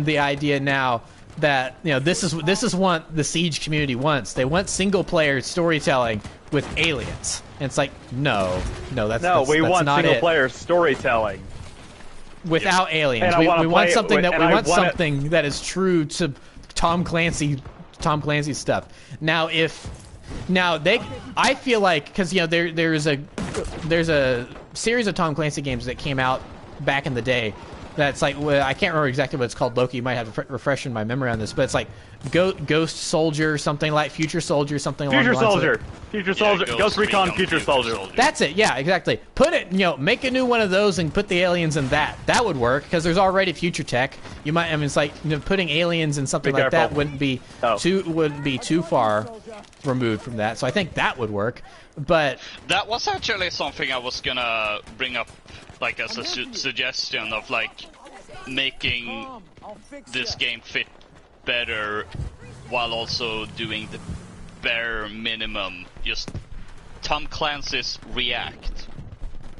the idea now that, you know, this is what the Siege community wants. They want single-player storytelling with aliens. And it's like, no, that's we want not single-player storytelling without aliens. And We want something something that is true to Tom Clancy stuff. I feel like, because, you know, there's a series of Tom Clancy games that came out back in the day. That's like, I can't remember exactly what it's called. Loki, you might have to refresh in my memory on this, but it's like Ghost Soldier, something like Future Soldier, something along the lines of it. Future Soldier, Ghost Recon, Future Soldier. That's it. Yeah, exactly. Put it, you know, make a new one of those and put the aliens in that. That would work because there's already future tech. You might, I mean, it's like, you know, putting aliens in something like that wouldn't be too far removed from that. So I think that would work. But that was actually something I was gonna bring up, like, as a suggestion of, like, making this game fit better while also doing the bare minimum. Just Tom Clancy's React,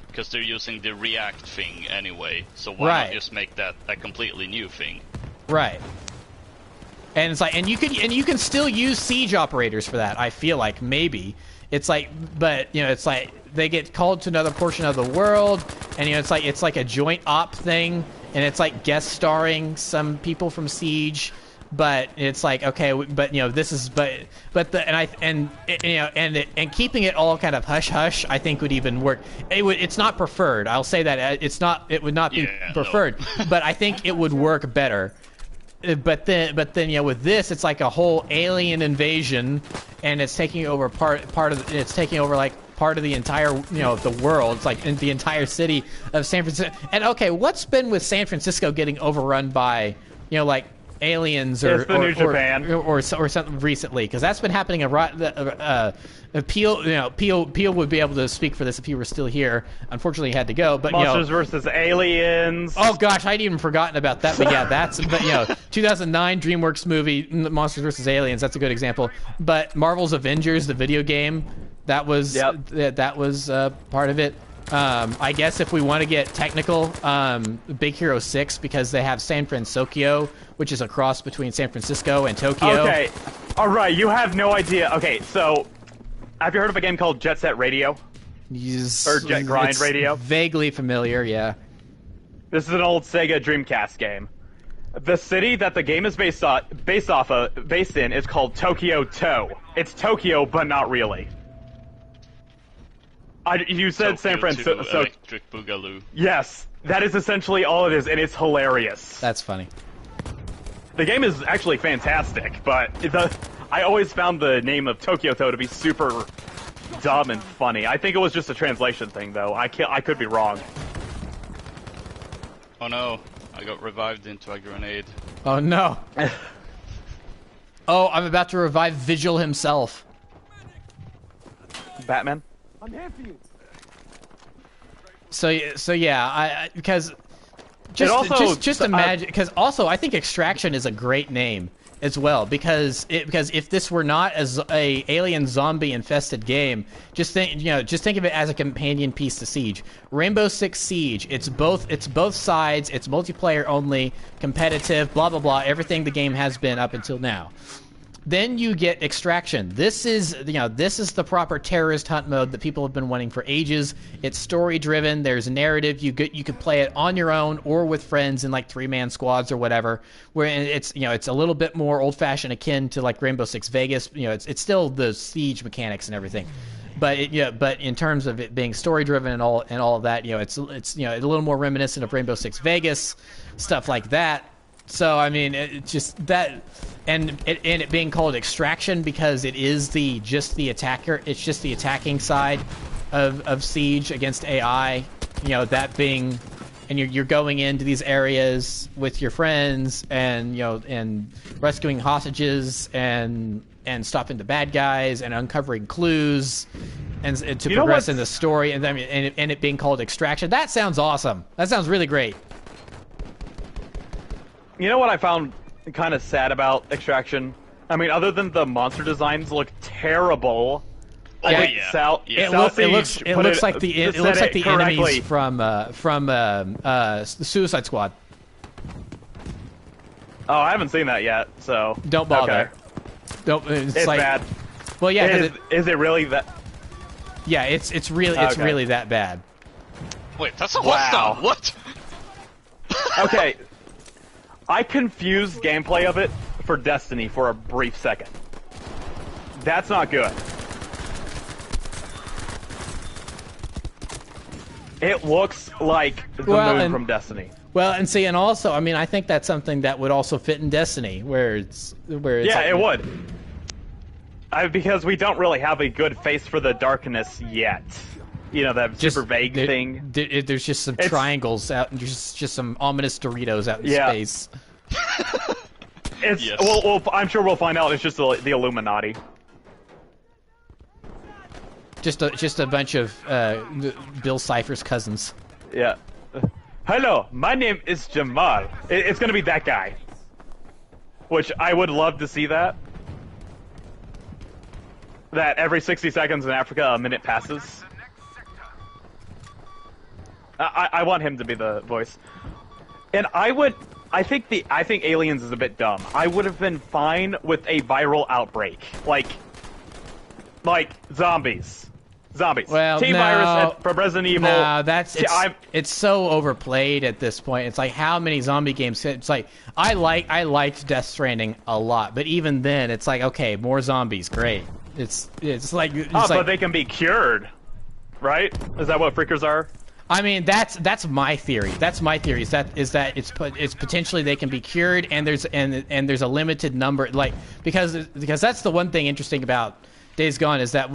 because they're using the React thing anyway, so why not just make that a completely new thing? Right. And it's like, and you can still use siege operators for that, I feel like, maybe. It's like, but, you know, it's like they get called to another portion of the world, and, you know, it's like a joint op thing, and it's like guest starring some people from Siege, but it's like, okay, but, you know, this is, and keeping it all kind of hush hush, I think would even work. It's not preferred. I'll say that it would not be preferred, but I think it would work better. But then, you know, with this, it's like a whole alien invasion, and it's taking over part of the entire, you know, the world. It's like in the entire city of San Francisco. And okay, what's been with San Francisco getting overrun by, you know, like aliens or something recently? Because that's been happening a lot. Peel would be able to speak for this if he were still here. Unfortunately, he had to go. But Monsters vs. Aliens. Oh gosh, I'd even forgotten about that. But yeah, but you know, 2009 DreamWorks movie Monsters vs. Aliens. That's a good example. But Marvel's Avengers, the video game, that was part of it. I guess if we want to get technical, Big Hero 6, because they have San Francisco, which is a cross between San Francisco and Tokyo. Okay, all right, you have no idea. Okay, so have you heard of a game called Jet Set Radio? Yes, or Jet Grind Radio? Vaguely familiar, yeah. This is an old Sega Dreamcast game. The city that the game is based in is called Tokyo To. It's Tokyo, but not really. You said San Francisco. Electric Boogaloo. Yes, that is essentially all it is, and it's hilarious. That's funny. The game is actually fantastic, but I always found the name of Tokyo To to be super dumb and funny. I think it was just a translation thing, though. I could be wrong. Oh no, I got revived into a grenade. Oh no. Oh, I'm about to revive Vigil himself. Batman? I'm here for you. So yeah, because just imagine, because also I think Extraction is a great name, as well, because if this were not as a alien zombie infested game, just think of it as a companion piece to Siege. Rainbow Six Siege, it's both sides, it's multiplayer only, competitive, blah blah blah, everything the game has been up until now. Then you get Extraction. This is the proper terrorist hunt mode that people have been wanting for ages. It's story driven. There's narrative. You could play it on your own or with friends in like 3-man squads or whatever. Where it's a little bit more old fashioned, akin to like Rainbow Six Vegas. It's still the Siege mechanics and everything. But but in terms of it being story driven and all of that, it's a little more reminiscent of Rainbow Six Vegas, stuff like that. So I mean, it's just that, and it being called Extraction because it is just the attacker. It's just the attacking side of Siege against AI. That being, and you're going into these areas with your friends and and rescuing hostages and stopping the bad guys and uncovering clues and to progress in the story. And and it being called Extraction. That sounds awesome. That sounds really great. You know what I found kind of sad about Extraction? I mean, other than the monster designs look terrible. Oh yeah. It looks like the enemies from the Suicide Squad. Oh, I haven't seen that yet, so don't bother. Okay. Don't. It's like, bad. Well, yeah. Is it really that? Yeah, it's really that bad. Wait, that's a hostile. What? Okay. I confused gameplay of it for Destiny for a brief second. That's not good. It looks like the moon from Destiny. Well, and also, I mean, I think that's something that would also fit in Destiny, where it's yeah, like, it would. Because we don't really have a good face for the darkness yet. That super vague thing. There's just some triangles out, and just some ominous Doritos out in space. Yes. Well, I'm sure we'll find out. It's just the Illuminati. Just a bunch of Bill Cipher's cousins. Yeah. Hello, my name is Jamal. It's gonna be that guy. Which I would love to see that. That every 60 seconds in Africa, a minute passes. I want him to be the voice, and I think Aliens is a bit dumb. I would have been fine with a viral outbreak, like zombies. Well, T-virus for Resident Evil. No, it's so overplayed at this point. It's like, how many zombie games? It's like I liked Death Stranding a lot, but even then, it's like, okay, more zombies, great. It's like but they can be cured, right? Is that what freakers are? I mean, that's my theory. That's my theory. Is that it's potentially they can be cured, and there's a limited number, like because that's the one thing interesting about Days Gone is that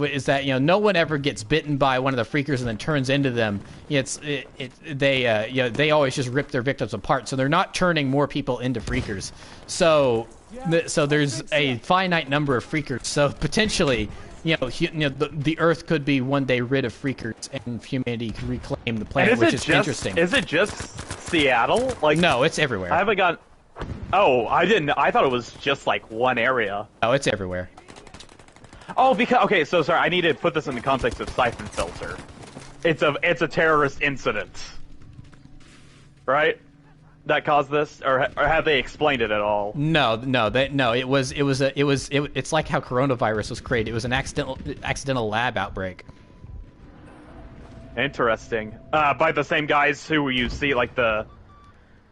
no one ever gets bitten by one of the freakers and then turns into them. They always just rip their victims apart, so they're not turning more people into freakers. So there's a finite number of freakers. So potentially, the Earth could be one day rid of freakers and humanity could reclaim the planet, which is interesting. Is it just Seattle? Like, no, it's everywhere. I haven't got. Oh, I didn't. I thought it was just like one area. Oh, it's everywhere. Oh, okay. So sorry, I need to put this in the context of Siphon Filter. It's a terrorist incident, right? That caused this, or have they explained it at all? No. It's like how coronavirus was created. It was an accidental lab outbreak. Interesting. By the same guys who you see, like the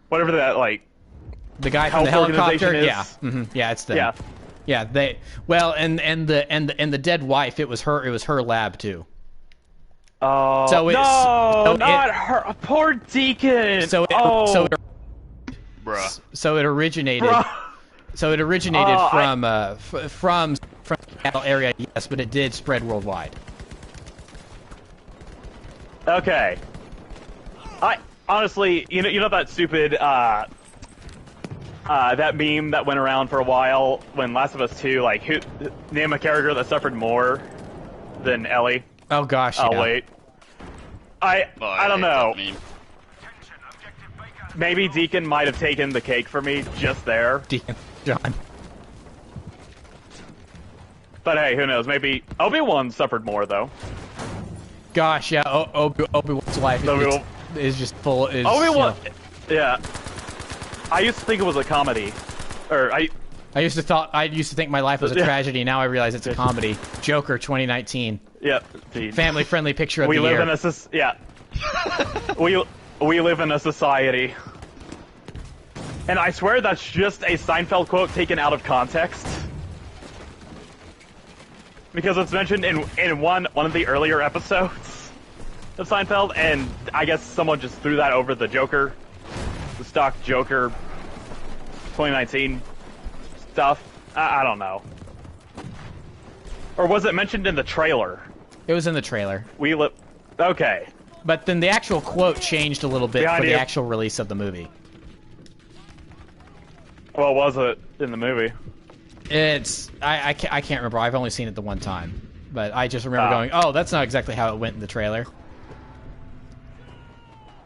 whatever that like. The guy from the helicopter. Is. Yeah. Mm-hmm. Yeah, it's them. Yeah. Yeah. And the dead wife. It was her lab too. Oh not her! Poor Deacon. So it originated. Bruh. So it originated from Seattle area, yes, but it did spread worldwide. Okay. I honestly, you know that stupid that meme that went around for a while when Last of Us 2, like, name a character that suffered more than Ellie. Oh gosh. Oh yeah. wait. I don't know. Maybe Deacon might have taken the cake for me just there. Deacon John. But hey, who knows? Maybe Obi-Wan suffered more though. Gosh, yeah, Obi-Wan's life is just full. Obi-Wan, yeah. I used to think it was a comedy, or I used to think my life was a tragedy. Now I realize it's a comedy. Joker 2019. Yeah. Family-friendly picture of the year. We live in a society. And I swear that's just a Seinfeld quote taken out of context. Because it's mentioned in one of the earlier episodes of Seinfeld, and I guess someone just threw that over the Joker, the stock Joker 2019 stuff. I don't know. Or was it mentioned in the trailer? It was in the trailer. Okay. But then the actual quote changed a little bit for the actual release of the movie. Well, was it in the movie? I can't remember. I've only seen it the one time. But I just remember going, oh, that's not exactly how it went in the trailer.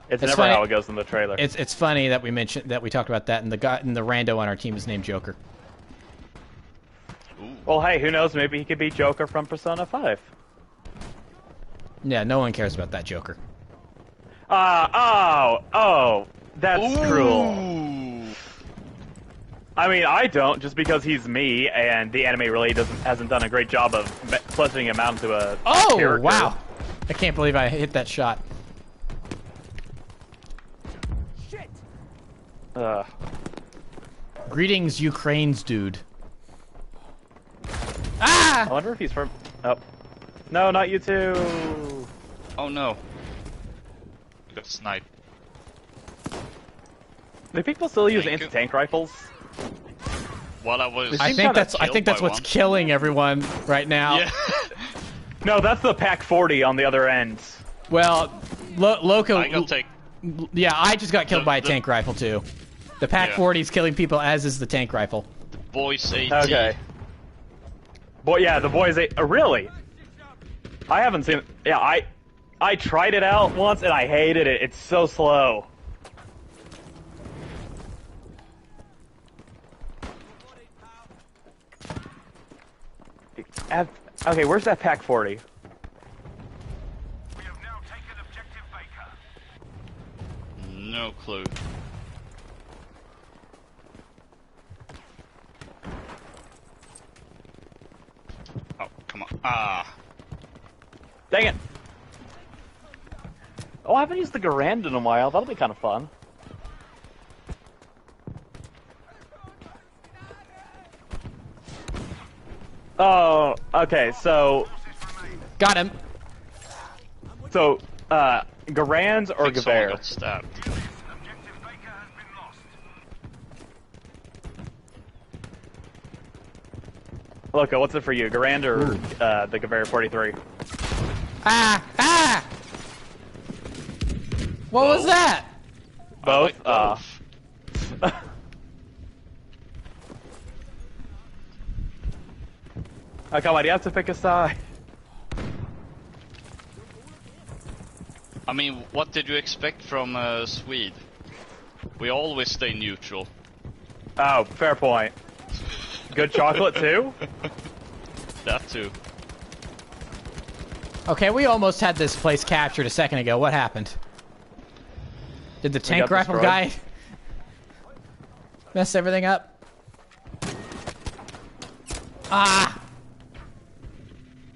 It's never funny. How it goes in the trailer. It's funny that we talked about that, and the rando on our team is named Joker. Ooh. Well, hey, who knows? Maybe he could be Joker from Persona 5. Yeah, no one cares about that Joker. Oh, that's cruel. Ooh. I mean, I don't, just because he's me, and the anime really hasn't done a great job of fleshing him out into a character. Wow! I can't believe I hit that shot. Shit. Greetings, Ukraine's dude. Ah! I wonder if he's from... Oh. No, not you too! Oh no. I got sniped. Do people still use anti-tank rifles? Well, I think that's what's killing everyone right now. Yeah. No, that's the Pac-40 on the other end. Well, Loco... Yeah, I just got killed by a tank rifle too. The Pac-40 is killing people, as is the tank rifle. The boys AT. Okay. The boys AT. Really? I haven't seen it. Yeah, I tried it out once and I hated it. It's so slow. Okay, where's that Pac-40? We have now taken objective Baker. No clue. Oh, come on. Ah. Dang it. Oh, I haven't used the Garand in a while. That'll be kind of fun. Oh, okay, so... Got him. So, Garand or Gewehr? Got stabbed. Objective Baker has been lost. Loco, what's it for you? Garand or the Gewehr 43? Ah! What was that? Both? Both. Oh, come on, you have to pick a side. I mean, what did you expect from Swede? We always stay neutral. Oh, fair point. Good chocolate, too? That too. Okay, we almost had this place captured a second ago. What happened? Did the tank rifle guy mess everything up? Ah!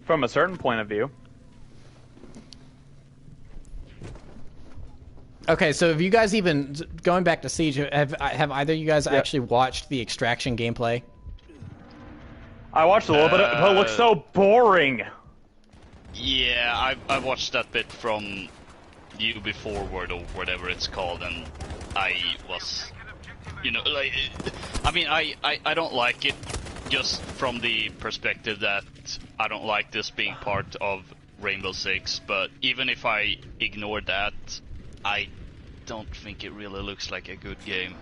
From a certain point of view. Okay, so have you guys even, going back to Siege, have either of you guys actually watched the Extraction gameplay? I watched a little bit, but it looks so boring. Yeah, I watched that bit from UB Forward or whatever it's called, and I was, like, I mean, I don't like it just from the perspective that I don't like this being part of Rainbow Six, but even if I ignore that, I don't think it really looks like a good game.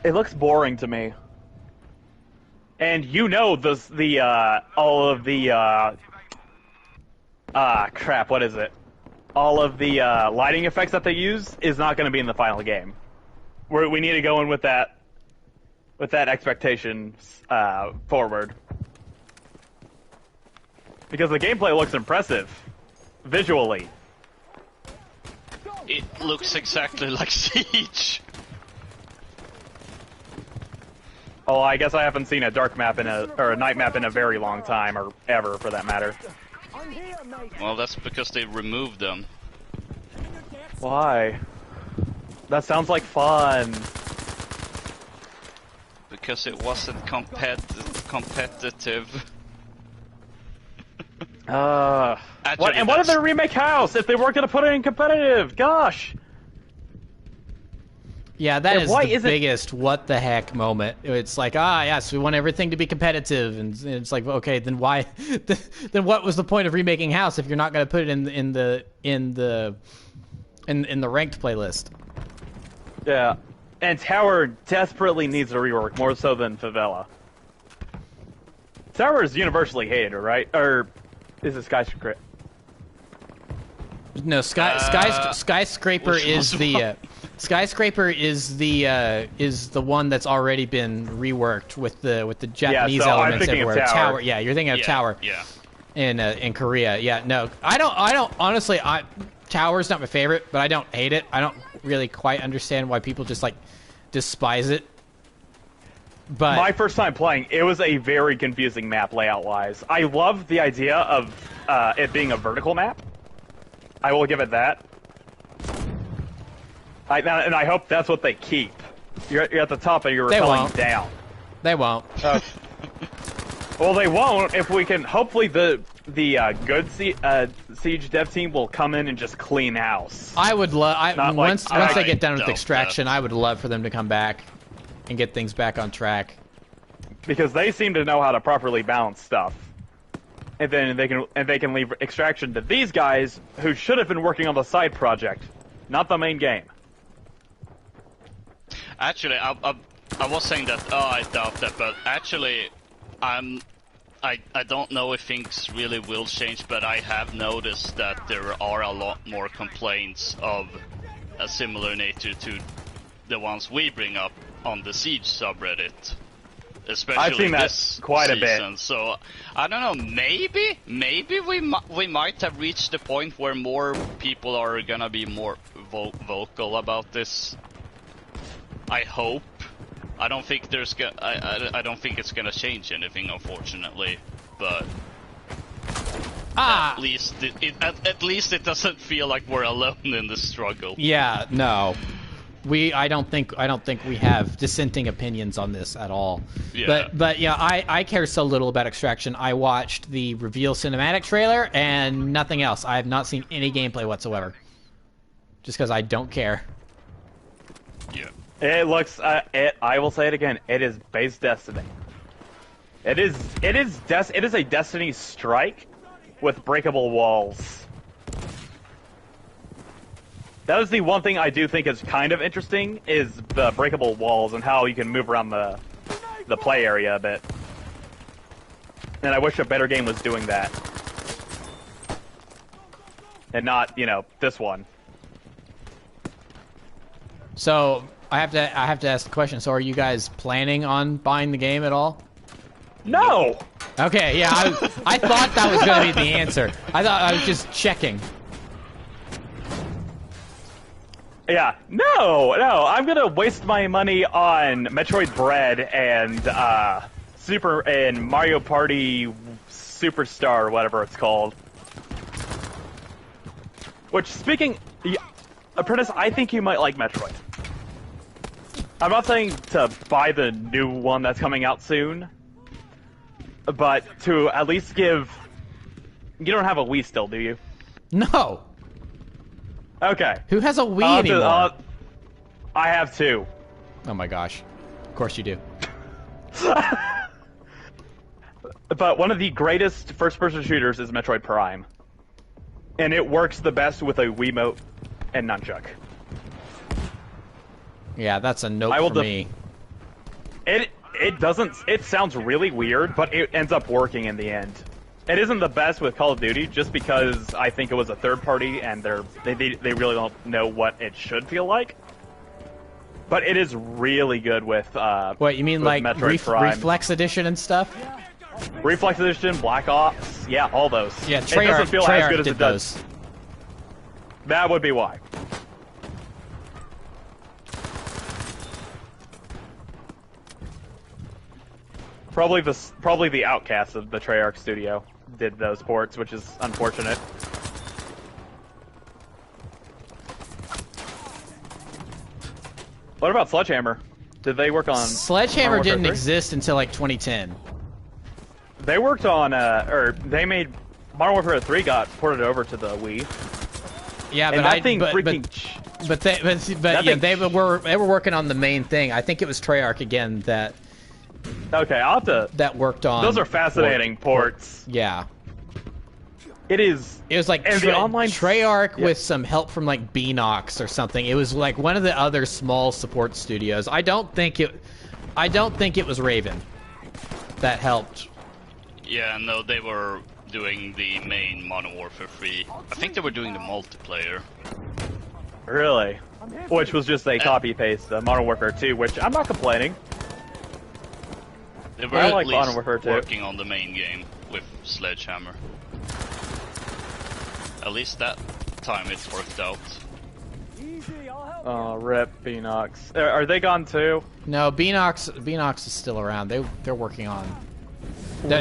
It looks boring to me. And all of the crap, what is it? All of the lighting effects that they use is not going to be in the final game. We need to go in with that expectation forward. Because the gameplay looks impressive. Visually. It looks exactly like Siege. Oh, I guess I haven't seen a dark map or a night map in a very long time, or ever for that matter. Well, that's because they removed them. Why? That sounds like fun. Because it wasn't competitive. What? Actually, And what did they remake House if they weren't going to put it in competitive? Gosh. Yeah, that And is why the isn't- biggest what the heck moment. It's like, yes, we want everything to be competitive, and it's like, okay, then why? Then what was the point of remaking House if you're not going to put it in the ranked playlist? Yeah. And Tower desperately needs a rework, more so than Favela. Tower is universally hated, right? Or is it Skyscraper? No, skyscraper which is was the skyscraper is the one that's already been reworked with the Japanese so I'm elements thinking of everywhere. Tower. Yeah, you're thinking of Tower. Yeah. In Korea. Yeah, no, I don't honestly. Tower's not my favorite, but I don't hate it. I don't really quite understand why people just like despise it. But My first time playing, it was a very confusing map layout-wise. I love the idea of it being a vertical map. I will give it that. And I hope that's what they keep. You're at the top and you're They rappelling won't. down. they won't. Well, they won't if we can. Hopefully, the good Siege dev team will come in and just clean house. I would love. Not like- Once I they get done with doubt extraction, that. I would love for them to come back and get things back on track. Because they seem to know how to properly balance stuff. And then they can leave extraction to these guys who should have been working on the side project, not the main game. Actually, I was saying that. I doubt that, but actually, I don't know if things really will change, but I have noticed that there are a lot more complaints of a similar nature to the ones we bring up on the Siege subreddit. Especially I've seen that this quite a season. bit. So I don't know. Maybe we might have reached the point where more people are gonna be more vocal about this. I hope. I don't think I don't think it's gonna change anything, unfortunately. But at least at least it doesn't feel like we're alone in the struggle. Yeah, no. I don't think we have dissenting opinions on this at all. Yeah. But yeah, I care so little about extraction. I watched the reveal cinematic trailer and nothing else. I have not seen any gameplay whatsoever. Just because I don't care. Yeah. It looks. I will say it again. It is base Destiny. It is a Destiny strike with breakable walls. That is the one thing I do think is kind of interesting, is the breakable walls and how you can move around the play area a bit. And I wish a better game was doing that. And not, this one. So I have to ask the question. So are you guys planning on buying the game at all? No! Okay, yeah, I thought that was going to be the answer. I was just checking. Yeah, no, I'm gonna waste my money on Metroid Dread and Mario Party Superstar, or whatever it's called. Which, Apprentice, I think you might like Metroid. I'm not saying to buy the new one that's coming out soon, but to at least give... You don't have a Wii still, do you? No. Okay. Who has a Wii anymore? I have two. Oh my gosh. Of course you do. But one of the greatest first-person shooters is Metroid Prime. And it works the best with a Wiimote and nunchuck. Yeah, that's a note for me. It sounds really weird, but it ends up working in the end. It isn't the best with Call of Duty, just because I think it was a third party and they really don't know what it should feel like. But it is really good with What, you mean with like Metroid Prime. Reflex Edition and stuff? Reflex Edition, Black Ops, yeah, all those. Yeah, it doesn't feel as good as did it does. those. That would be why. Probably the outcasts of the Treyarch studio did those ports, which is unfortunate. What about Sledgehammer? Did they work on... Sledgehammer didn't exist until like 2010. They worked on, they made... Modern Warfare 3 got ported over to the Wii. Yeah, but they were working on the main thing. I think it was Treyarch again that... Okay, I'll have to... That worked on... Those are fascinating ports. Yeah. It is... It was like the online... Treyarch with some help from like Beanox or something. It was like one of the other small support studios. I don't think it was Raven that helped. Yeah, no, they were doing the main Modern Warfare 3. I think they were doing the multiplayer. Really? Which was just a copy-paste Modern Warfare 2, which I'm not complaining. They were at least working on the main game with Sledgehammer. At least that time it worked out. Oh, rip Beanox. Are they gone too? No, Beanox is still around. They're working on. They're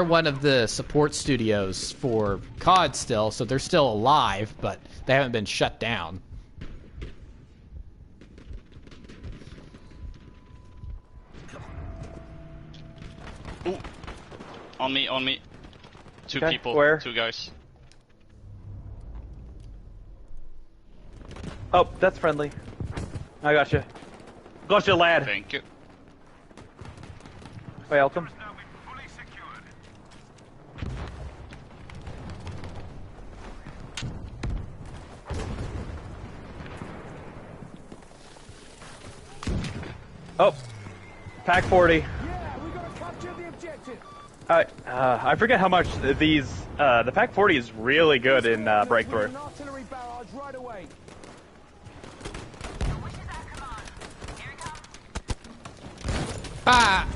one of the support studios for COD still, so they're still alive, but they haven't been shut down. Ooh. On me. Two people, where? 2 guys. Oh, that's friendly. I gotcha. Gotcha, lad. Thank you. Welcome. Oh, Pack 40. I forget how much these. The Pack 40 is really good in Breakthrough. Ah!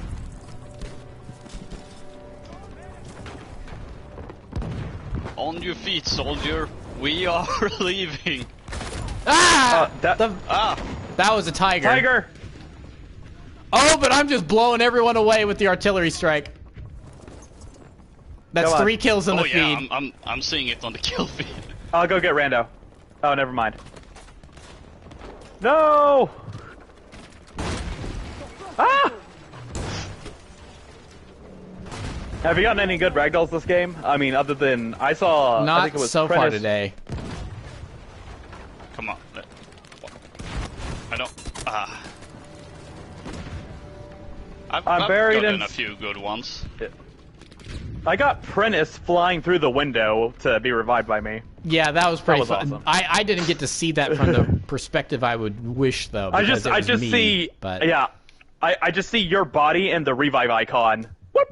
On your feet, soldier. We are leaving. Ah! That was a tiger. Tiger! Oh, but I'm just blowing everyone away with the artillery strike. That's 3 kills in the feed. Yeah, I'm seeing it on the kill feed. I'll go get Rando. Oh, never mind. No! Ah! Have you gotten any good ragdolls this game? I mean, other than I saw. Not I think it was so far today. Come on. I don't. I've buried gotten in a few good ones. I got Prentice flying through the window to be revived by me. Yeah, that was pretty fun. Awesome. I didn't get to see that from the perspective I would wish, though. I just see your body and the revive icon. Whoop.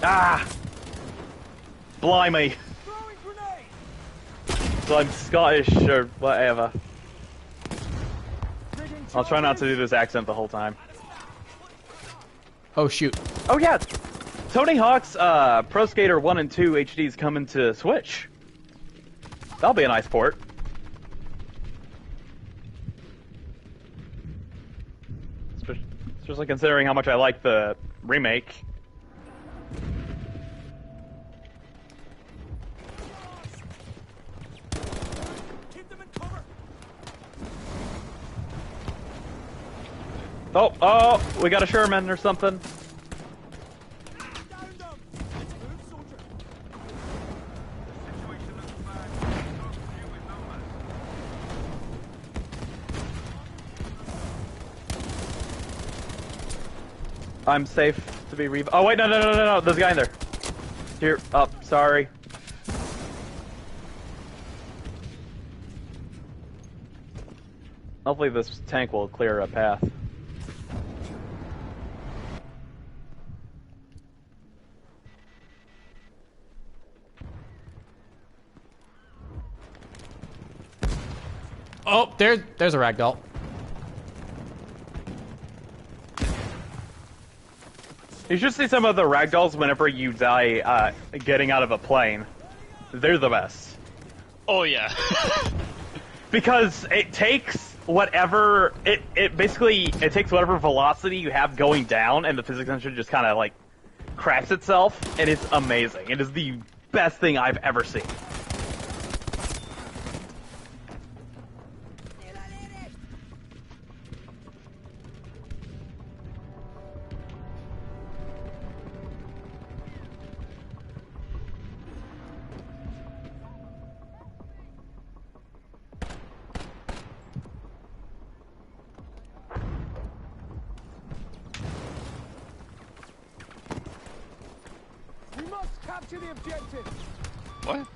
Ah! Blimey. So I'm Scottish or whatever. I'll try not to do this accent the whole time. Oh, shoot. Oh, yeah! Tony Hawk's Pro Skater 1 and 2 HD's coming to Switch. That'll be a nice port. Especially considering how much I like the remake. Oh, we got a Sherman or something. I'm safe to be Oh wait, no, there's a guy in there. Here, sorry. Hopefully this tank will clear a path. Oh, there's a ragdoll. You should see some of the ragdolls whenever you die getting out of a plane. They're the best. Oh yeah. Because it takes whatever it basically takes whatever velocity you have going down, and the physics engine just kind of like cracks itself, and it's amazing. It is the best thing I've ever seen. Capture the objective. What?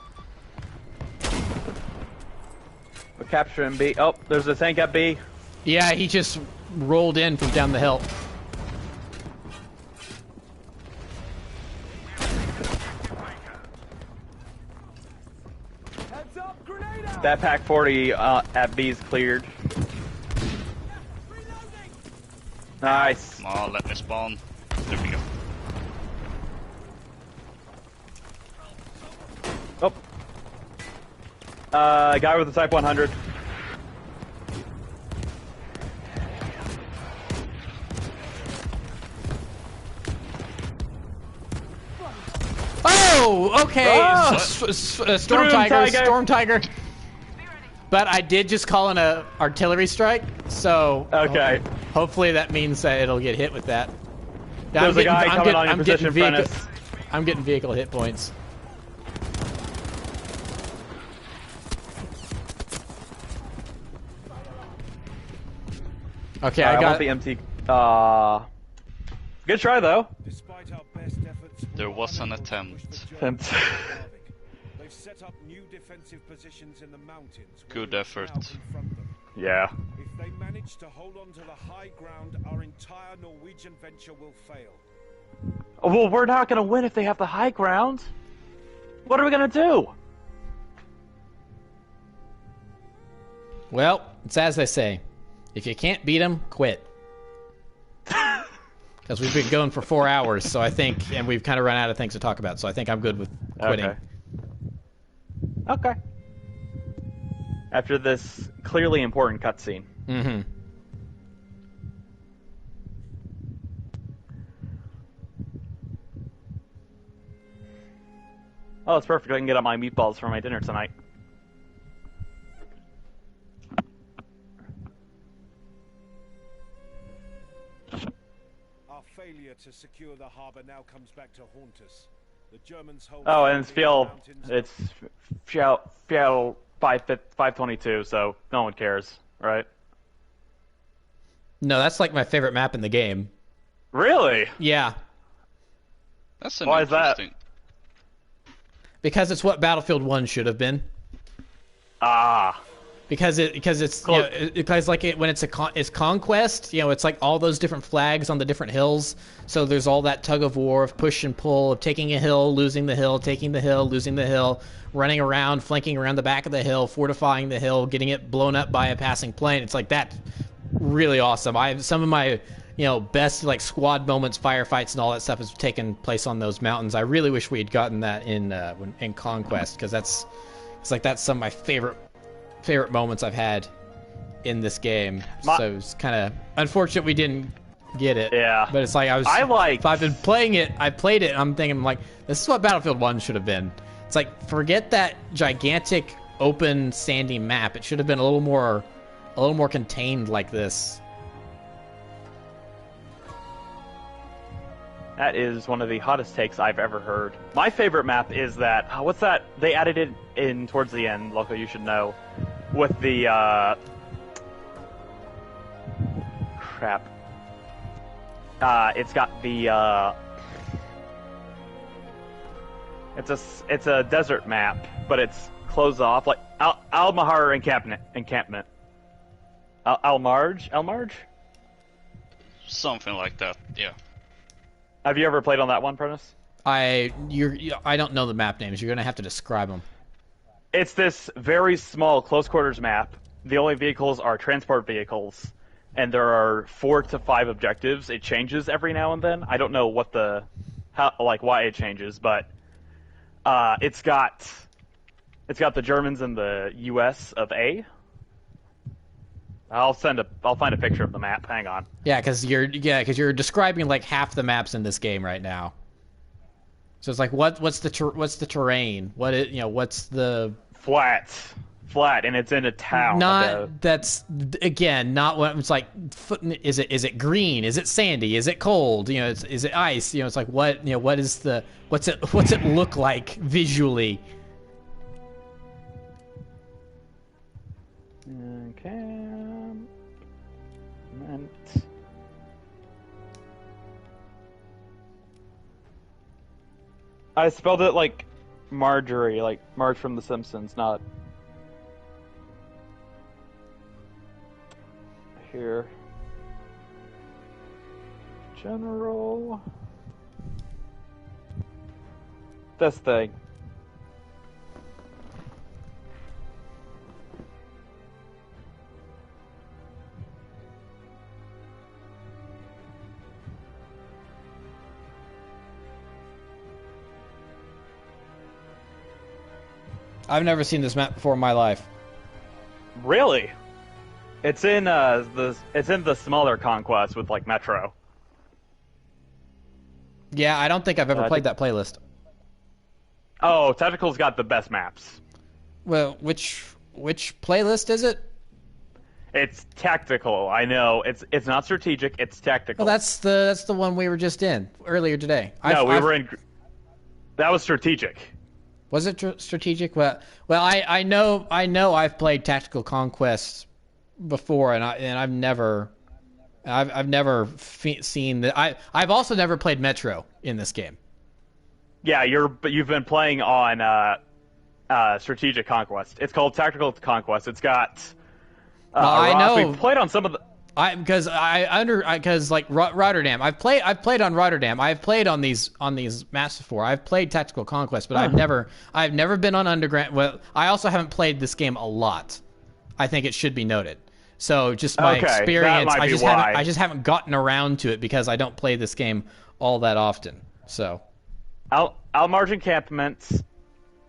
We're capturing B. Oh, there's a tank at B. Yeah, he just rolled in from down the hill. Heads up, grenade out. That pack 40 at B is cleared. Nice. Come on, let me spawn. There we go. Oh. Guy with the Type 100. Oh, okay. Ah! Storm Tiger, Storm Tiger. But I did just call in a artillery strike, so Okay. hopefully that means that it'll get hit with that. Yeah, There's a guy coming on your position, Prentice. I'm getting vehicle hit points. Okay, I want got the MT. Good try though. Despite our best efforts, There was an attempt. they've set up new defensive positions in the mountains. Good with effort. Snout in front of them. Yeah. If they manage to hold on to the high ground, our entire Norwegian venture will fail. Well, we're not gonna win if they have the high ground. What are we gonna do? Well, it's as they say. If you can't beat them, quit. Because we've been going for 4 hours, so I think, and we've kind of run out of things to talk about, so I think I'm good with quitting. Okay. Okay. After this clearly important cutscene. Mm-hmm. Oh, it's perfect. I can get out my meatballs for my dinner tonight. Our failure to secure the harbor now comes back to haunt us. The Germans hold. Oh, and it's mountains. Fjell 522, so no one cares, right? No, that's like my favorite map in the game. Really? Yeah, That's an Why is that? interesting. because it's what Battlefield 1 should have been. Ah. Because it's Cool. you know, because like when it's it's conquest, you know, it's like all those different flags on the different hills. So there's all that tug of war of push and pull of taking a hill, losing the hill, taking the hill, losing the hill, running around, flanking around the back of the hill, fortifying the hill, getting it blown up by a passing plane. It's like that, really awesome. I have some of my best like squad moments, firefights, and all that stuff has taken place on those mountains. I really wish we had gotten that in Conquest, because that's some of my favorite moments I've had in this game. So it's kind of unfortunate we didn't get it. Yeah. But it's like if I've been playing it, I played it, and I'm thinking like, this is what Battlefield 1 should have been. It's like, forget that gigantic open sandy map. It should have been a little more contained like this. That is one of the hottest takes I've ever heard. My favorite map is that... what's that? They added it in towards the end, Loco, you should know. With the, crap. It's got the, It's a desert map, but it's closed off, like Al-Mahar encampment. Al-Marj? Something like that, yeah. Have you ever played on that one, Prentice? I don't know the map names. You're gonna have to describe them. It's this very small close quarters map the only vehicles are transport vehicles, and there are 4 to 5 objectives. It changes every now and then. I don't know why it changes, but it's got the Germans and the U.S. of A. I'll find a picture of the map. Hang on. Yeah, because you're describing like half the maps in this game right now. So it's like what's the terrain? What's the flat, and it's in a town. That's again not what it's like. Is it green? Is it sandy? Is it cold? Is it ice? It's like what's it look like visually? Okay. I spelled it like Marjorie, like Marge from The Simpsons, not here. General. This thing. I've never seen this map before in my life. Really? It's in the smaller conquest with like Metro. Yeah, I don't think I've ever played that playlist. Oh, Tactical's got the best maps. Well, which playlist is it? It's tactical. I know. It's not strategic. It's tactical. Well, that's the one we were just in earlier today. No, we were in. That was strategic. Was it strategic? Well, I know I've played Tactical Conquest before, and I've never seen that. I've also never played Metro in this game. Yeah, you've been playing on Strategic Conquest. It's called Tactical Conquest. It's got. I know. We've played on some of the. Because like Rotterdam, I've played on Rotterdam. I've played on these maps before. I've played Tactical Conquest, but I've never been on Underground. Well, I also haven't played this game a lot. I think it should be noted. So just my experience, I just haven't gotten around to it because I don't play this game all that often. So, Almarge Encampments,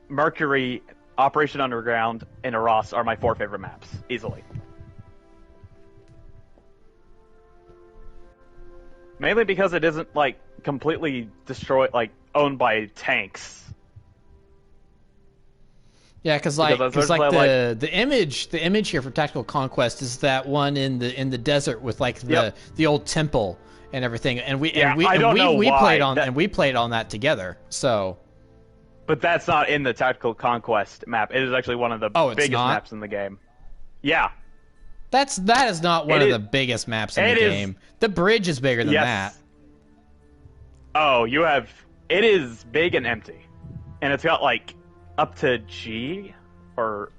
Mercury, Operation Underground, and Arras are my 4 favorite maps, easily. Mainly because it isn't like completely destroyed, like owned by tanks. Yeah, because the image here for Tactical Conquest is that one in the desert with like the old temple and everything, and we played on that together. So, but that's not in the Tactical Conquest map. It is actually one of the biggest maps in the game. Yeah. That is not one of the biggest maps in the game. The bridge is bigger than that. Oh, it is big and empty. And it's got like up to G or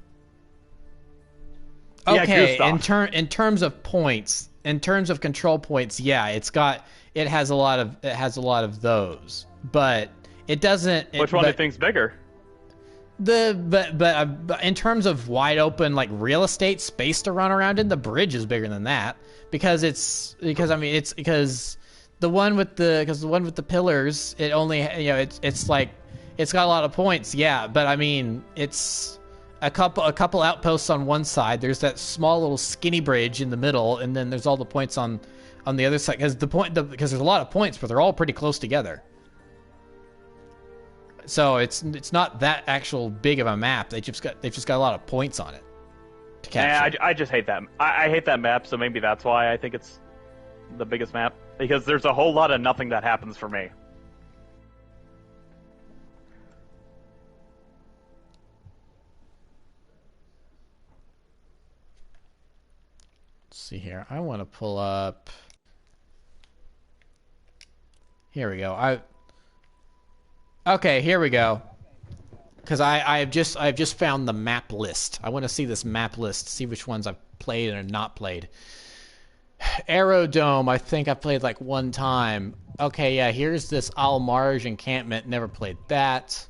okay, in terms of points, in terms of control points, yeah, it has a lot of those. But it doesn't Which one do you think's bigger? But in terms of wide open like real estate space to run around in, the bridge is bigger than that because the one with the pillars, it only it's like it's got a lot of points, yeah, but I mean it's a couple outposts on one side. There's that small little skinny bridge in the middle, and then there's all the points on the other side because there's a lot of points, but they're all pretty close together. So it's not that actual big of a map. They've just got a lot of points on it to capture. Yeah, I just hate that. I hate that map, so maybe that's why I think it's the biggest map, because there's a whole lot of nothing that happens for me. Let's see here. I want to pull up. Here we go. Okay, here we go. Because I've just found the map list. I want to see this map list, see which ones I've played and not played. Aerodome, I think I played like one time. Okay, yeah, here's this Al-Marj encampment. Never played that.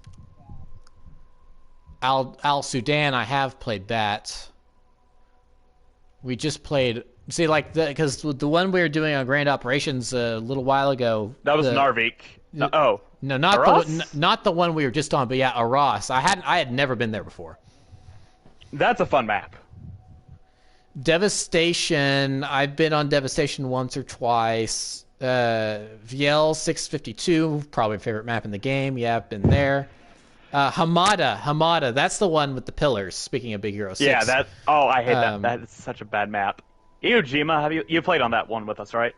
Al Sudan, I have played that. We just played. See, like because the one we were doing on Grand Operations a little while ago. That was Narvik. No, not Aras? not the one we were just on, but yeah, Aras. I had never been there before. That's a fun map. Devastation. I've been on Devastation once or twice. VL 652, probably my favorite map in the game. Yeah, I've been there. Hamada. That's the one with the pillars. Speaking of Big Hero 6. Yeah, that. Oh, I hate that. That is such a bad map. Iojima, have you played on that one with us, right?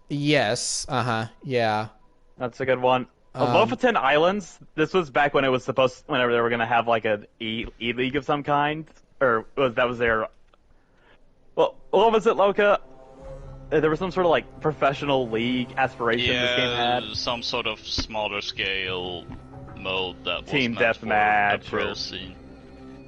Yes. Yeah. That's a good one. Lofoten Islands. This was back when it was whenever they were gonna have like an E League of some kind, or that was their. Well, what was it, Loka? There was some sort of like professional league aspiration this game had. Some sort of smaller scale mode that was Team meant for deathmatch the pro or- scene.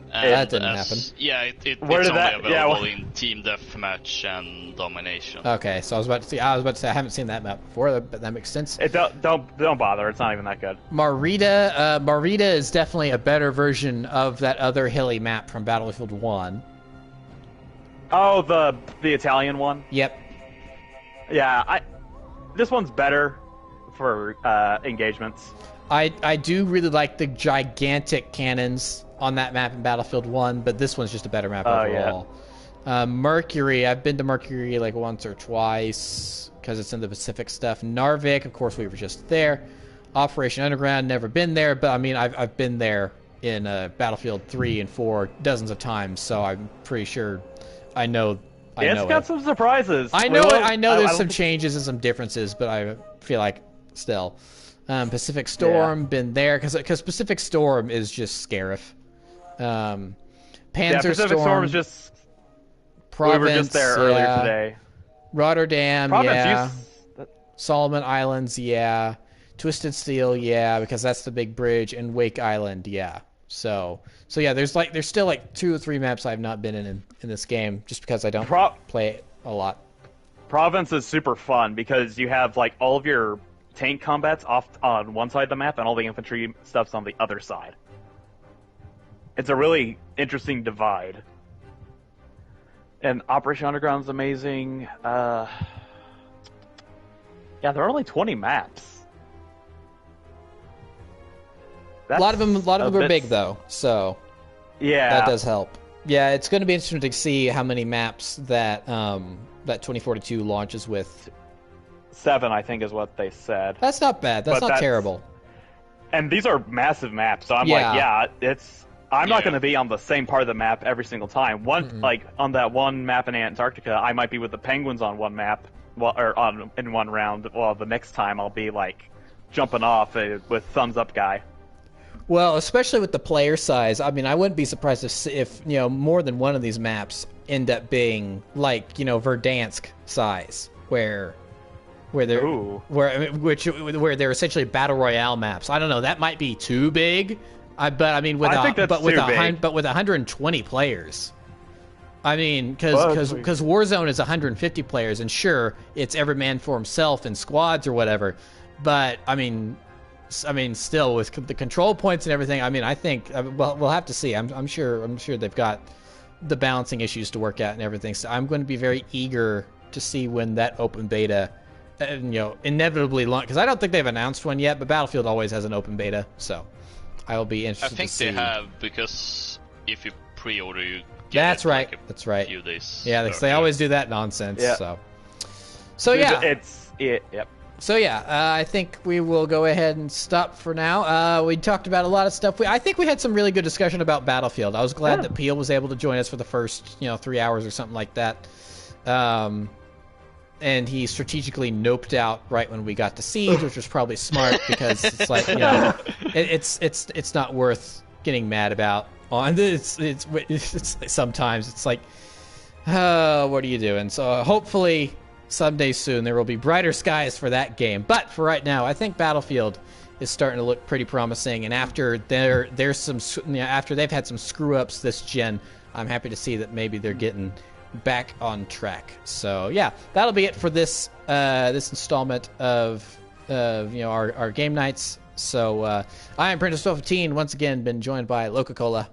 That didn't happen. Yeah, it's Where only did that- available yeah, well- in team deathmatch and domination. Okay, so I was about to say I haven't seen that map before, but that makes sense. Don't bother. It's not even that good. Marita is definitely a better version of that other hilly map from Battlefield 1. Oh, the Italian one. Yep. Yeah, this one's better for engagements. I do really like the gigantic cannons on that map in Battlefield 1, but this one's just a better map overall. Mercury, I've been to Mercury like once or twice because it's in the Pacific stuff. Narvik, of course, we were just there. Operation Underground, never been there, but I mean, I've been there in Battlefield 3 and 4 dozens of times, so I'm pretty sure I know It's got some surprises. I know there's some changes and some differences, but I feel like still. Pacific Storm, been there, because Pacific Storm is just Scarif. Panzer Pacific Storm is just... Province, we were just there earlier today. Rotterdam, Province, Solomon Islands, yeah. Twisted Steel, yeah, because that's the big bridge, and Wake Island, yeah. So yeah, there's still like 2 or 3 maps I've not been in this game, just because I don't play it a lot. Province is super fun because you have like all of your tank combats off on one side of the map and all the infantry stuff's on the other side. It's a really interesting divide. And Operation Underground is amazing. Yeah, there are only 20 maps. A lot of them are big though, so yeah, that does help. Yeah, it's going to be interesting to see how many maps that 2042 launches with. 7, I think, is what they said. That's not bad. That's not terrible. And these are massive maps, so I'm I'm not going to be on the same part of the map every single time. Like on that one map in Antarctica, I might be with the Penguins on one map, in one round. While the next time I'll be like jumping off with thumbs up guy. Well, especially with the player size, I mean, I wouldn't be surprised if more than one of these maps end up being like Verdansk size, where they're essentially battle royale maps. I don't know, that might be too big. But I mean, with 120 players. I mean, because Warzone is 150 players, and sure, it's every man for himself in squads or whatever. But I mean, still with the control points and everything. I mean, I think we'll have to see. I'm sure they've got the balancing issues to work out and everything. So I'm going to be very eager to see when that open beta, inevitably launch. Because I don't think they've announced one yet, but Battlefield always has an open beta, so I will be interested. I think to see. they have, because if you pre-order, you get That's it right. Like a That's right. few days. Yeah, they always do that nonsense. Yeah. So yeah. Yep. So yeah, I think we will go ahead and stop for now. We talked about a lot of stuff. I think we had some really good discussion about Battlefield. I was glad that Peel was able to join us for the first 3 hours or something like that. And he strategically noped out right when we got to Siege, which was probably smart because it's like it's not worth getting mad about. It's sometimes it's like, what are you doing? So hopefully someday soon there will be brighter skies for that game. But for right now, I think Battlefield is starting to look pretty promising. And after after they've had some screw ups this gen, I'm happy to see that maybe they're getting back on track. So yeah, that'll be it for this installment of our game nights. So I am Prentice 1215, once again been joined by Loca-Cola.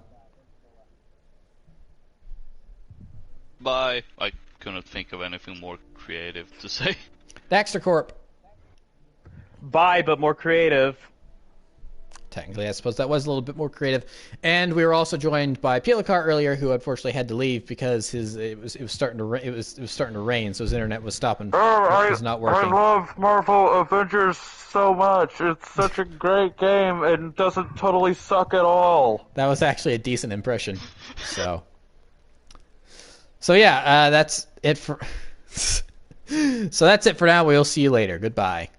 Bye. I couldn't think of anything more creative to say. Daxter Corp. Bye, but more creative. Technically, I suppose that was a little bit more creative. And we were also joined by Pielakar earlier, who unfortunately had to leave because it was starting to rain, so his internet was stopping. It was not working. I love Marvel Avengers so much. It's such a great game and doesn't totally suck at all. That was actually a decent impression. So yeah, that's it for. So that's it for now. We'll see you later. Goodbye.